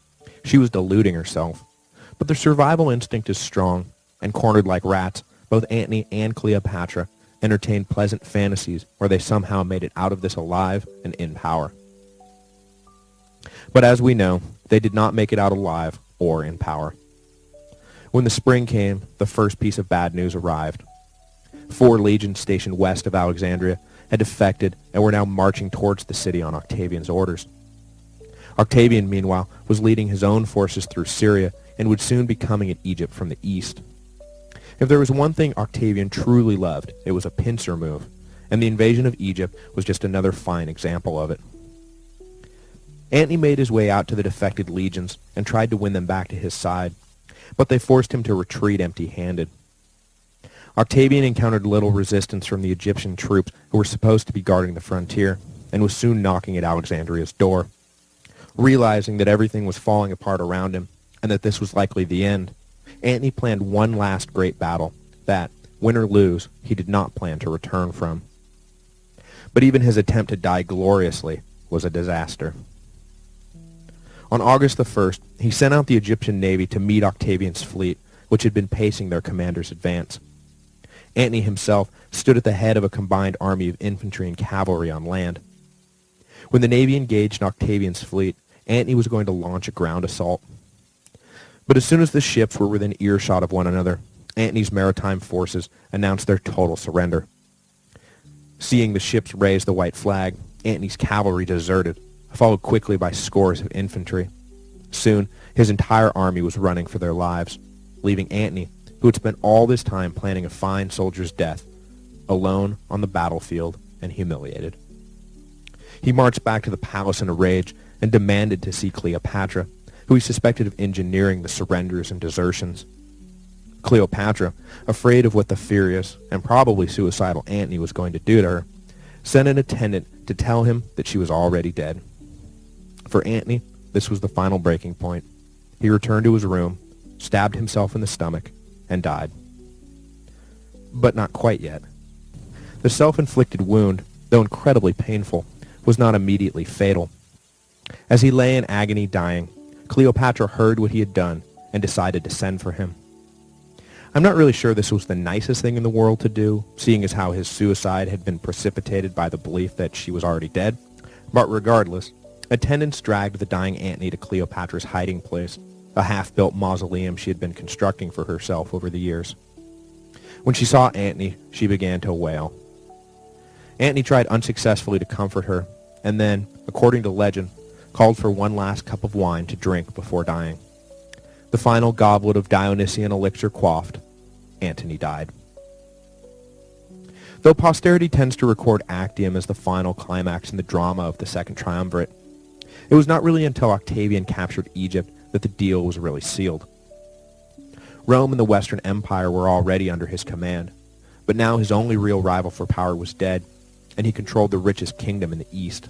she was deluding herself. But their survival instinct is strong, and cornered like rats, both Antony and Cleopatra entertained pleasant fantasies where they somehow made it out of this alive and in power. But as we know, they did not make it out alive or in power. When the spring came, the first piece of bad news arrived. 4 legions stationed west of Alexandria had defected and were now marching towards the city on Octavian's orders. Octavian, meanwhile, was leading his own forces through Syria and would soon be coming at Egypt from the east. If there was one thing Octavian truly loved, it was a pincer move, and the invasion of Egypt was just another fine example of it. Antony made his way out to the defected legions and tried to win them back to his side, but they forced him to retreat empty-handed. Octavian encountered little resistance from the Egyptian troops who were supposed to be guarding the frontier, and was soon knocking at Alexandria's door. Realizing that everything was falling apart around him, and that this was likely the end, Antony planned one last great battle that, win or lose, he did not plan to return from. But even his attempt to die gloriously was a disaster. On August the 1st, he sent out the Egyptian navy to meet Octavian's fleet, which had been pacing their commander's advance. Antony himself stood at the head of a combined army of infantry and cavalry on land. When the navy engaged Octavian's fleet, Antony was going to launch a ground assault. But as soon as the ships were within earshot of one another, Antony's maritime forces announced their total surrender. Seeing the ships raise the white flag, Antony's cavalry deserted, followed quickly by scores of infantry. Soon, his entire army was running for their lives, leaving Antony, who had spent all this time planning a fine soldier's death, alone on the battlefield and humiliated. He marched back to the palace in a rage and demanded to see Cleopatra, who he suspected of engineering the surrenders and desertions. Cleopatra, afraid of what the furious and probably suicidal Antony was going to do to her, sent an attendant to tell him that she was already dead. For Antony, this was the final breaking point. He returned to his room, stabbed himself in the stomach, and died. But not quite yet. The self-inflicted wound, though incredibly painful, was not immediately fatal. As he lay in agony dying, Cleopatra heard what he had done and decided to send for him. I'm not really sure this was the nicest thing in the world to do, seeing as how his suicide had been precipitated by the belief that she was already dead. But regardless, attendants dragged the dying Antony to Cleopatra's hiding place, a half-built mausoleum she had been constructing for herself over the years. When she saw Antony, she began to wail. Antony tried unsuccessfully to comfort her, and then, according to legend, called for one last cup of wine to drink before dying. The final goblet of Dionysian elixir quaffed, Antony died. Though posterity tends to record Actium as the final climax in the drama of the Second Triumvirate, it was not really until Octavian captured Egypt that the deal was really sealed. Rome and the Western Empire were already under his command, but now his only real rival for power was dead, and he controlled the richest kingdom in the East.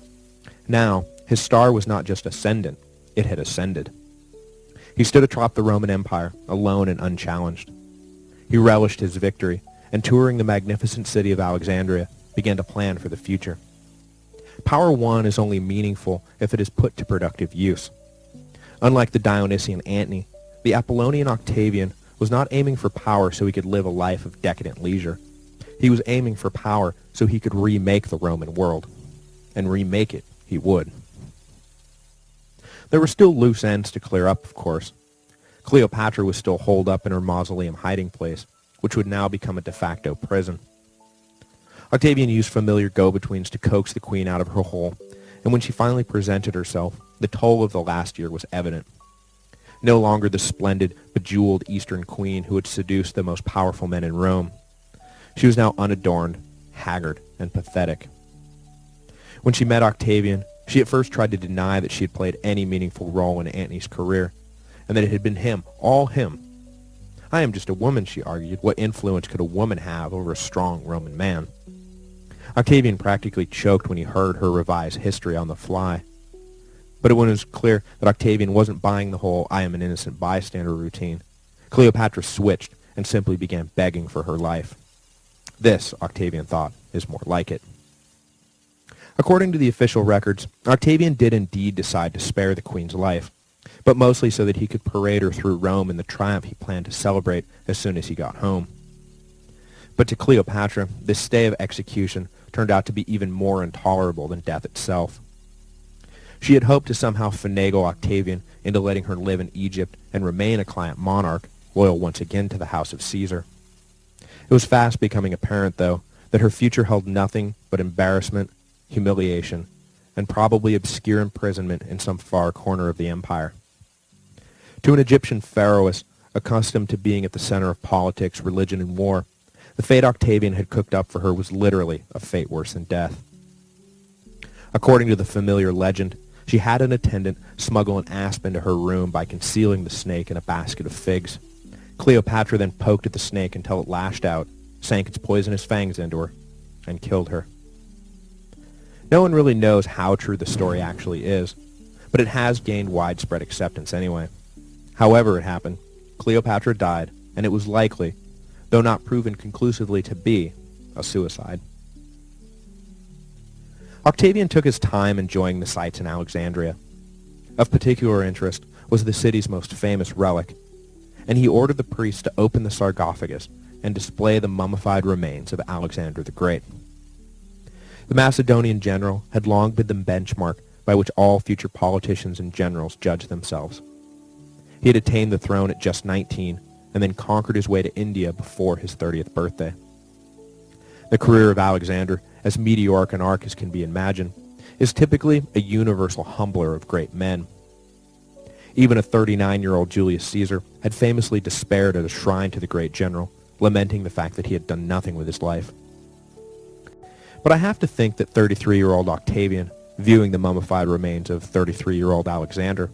Now, his star was not just ascendant, it had ascended. He stood atop the Roman Empire, alone and unchallenged. He relished his victory, and touring the magnificent city of Alexandria, began to plan for the future. Power won is only meaningful if it is put to productive use. Unlike the Dionysian Antony, the Apollonian Octavian was not aiming for power so he could live a life of decadent leisure. He was aiming for power so he could remake the Roman world. And remake it he would. There were still loose ends to clear up, of course. Cleopatra was still holed up in her mausoleum hiding place, which would now become a de facto prison. Octavian used familiar go-betweens to coax the queen out of her hole, and when she finally presented herself, the toll of the last year was evident. No longer the splendid, bejeweled Eastern queen who had seduced the most powerful men in Rome. She was now unadorned, haggard, and pathetic. When she met Octavian, she at first tried to deny that she had played any meaningful role in Antony's career, and that it had been him, all him. I am just a woman, she argued. What influence could a woman have over a strong Roman man? Octavian practically choked when he heard her revise history on the fly. But when it was clear that Octavian wasn't buying the whole I am an innocent bystander routine, Cleopatra switched and simply began begging for her life. This, Octavian thought, is more like it. According to the official records, Octavian did indeed decide to spare the queen's life, but mostly so that he could parade her through Rome in the triumph he planned to celebrate as soon as he got home. But to Cleopatra, this stay of execution turned out to be even more intolerable than death itself. She had hoped to somehow finagle Octavian into letting her live in Egypt and remain a client monarch, loyal once again to the house of Caesar. It was fast becoming apparent, though, that her future held nothing but embarrassment, humiliation, and probably obscure imprisonment in some far corner of the empire. To an Egyptian pharaohess accustomed to being at the center of politics, religion, and war, the fate Octavian had cooked up for her was literally a fate worse than death. According to the familiar legend, she had an attendant smuggle an asp into her room by concealing the snake in a basket of figs. Cleopatra then poked at the snake until it lashed out, sank its poisonous fangs into her, and killed her. No one really knows how true the story actually is, but it has gained widespread acceptance anyway. However it happened, Cleopatra died, and it was likely, though not proven conclusively to be, a suicide. Octavian took his time enjoying the sights in Alexandria. Of particular interest was the city's most famous relic, and he ordered the priests to open the sarcophagus and display the mummified remains of Alexander the Great. The Macedonian general had long been the benchmark by which all future politicians and generals judged themselves. He had attained the throne at just 19 and then conquered his way to India before his 30th birthday. The career of Alexander, as meteoric an arc as can be imagined, is typically a universal humbler of great men. Even a 39-year-old Julius Caesar had famously despaired at a shrine to the great general, lamenting the fact that he had done nothing with his life. But I have to think that 33-year-old Octavian, viewing the mummified remains of 33-year-old Alexander,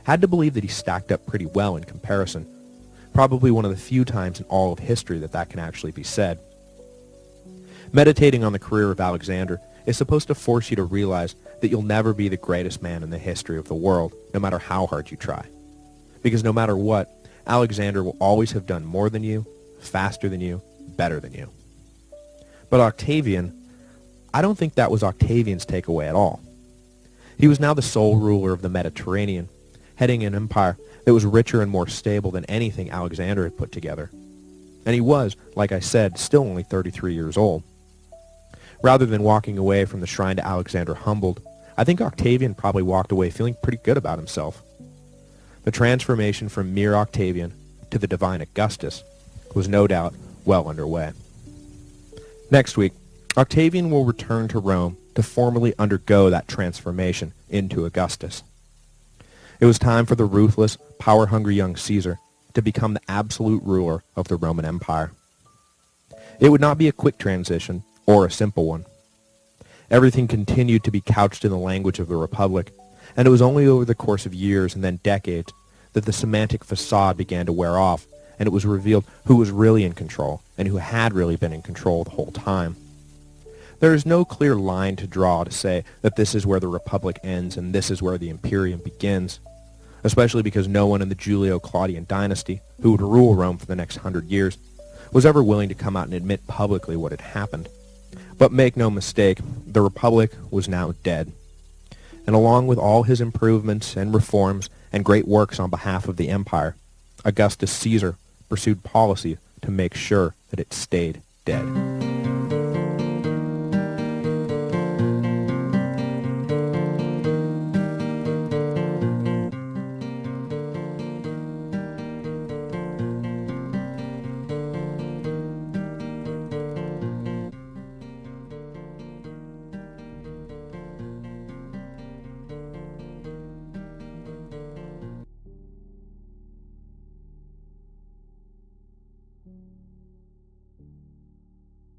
had to believe that he stacked up pretty well in comparison, probably one of the few times in all of history that can actually be said. Meditating on the career of Alexander is supposed to force you to realize that you'll never be the greatest man in the history of the world, no matter how hard you try. Because no matter what, Alexander will always have done more than you, faster than you, better than you. But Octavian, I don't think that was Octavian's takeaway at all. He was now the sole ruler of the Mediterranean, heading an empire that was richer and more stable than anything Alexander had put together. And he was, like I said, still only 33 years old. Rather than walking away from the shrine to Alexander humbled, I think Octavian probably walked away feeling pretty good about himself. The transformation from mere Octavian to the divine Augustus was no doubt well underway. Next week, Octavian will return to Rome to formally undergo that transformation into Augustus. It was time for the ruthless, power-hungry young Caesar to become the absolute ruler of the Roman Empire. It would not be a quick transition, or a simple one. Everything continued to be couched in the language of the Republic, and it was only over the course of years and then decades that the semantic facade began to wear off, and it was revealed who was really in control, and who had really been in control the whole time. There is no clear line to draw to say that this is where the Republic ends and this is where the Imperium begins, especially because no one in the Julio-Claudian dynasty, who would rule Rome for the next 100 years, was ever willing to come out and admit publicly what had happened. But make no mistake, the Republic was now dead. And along with all his improvements and reforms and great works on behalf of the empire, Augustus Caesar pursued policy to make sure that it stayed dead.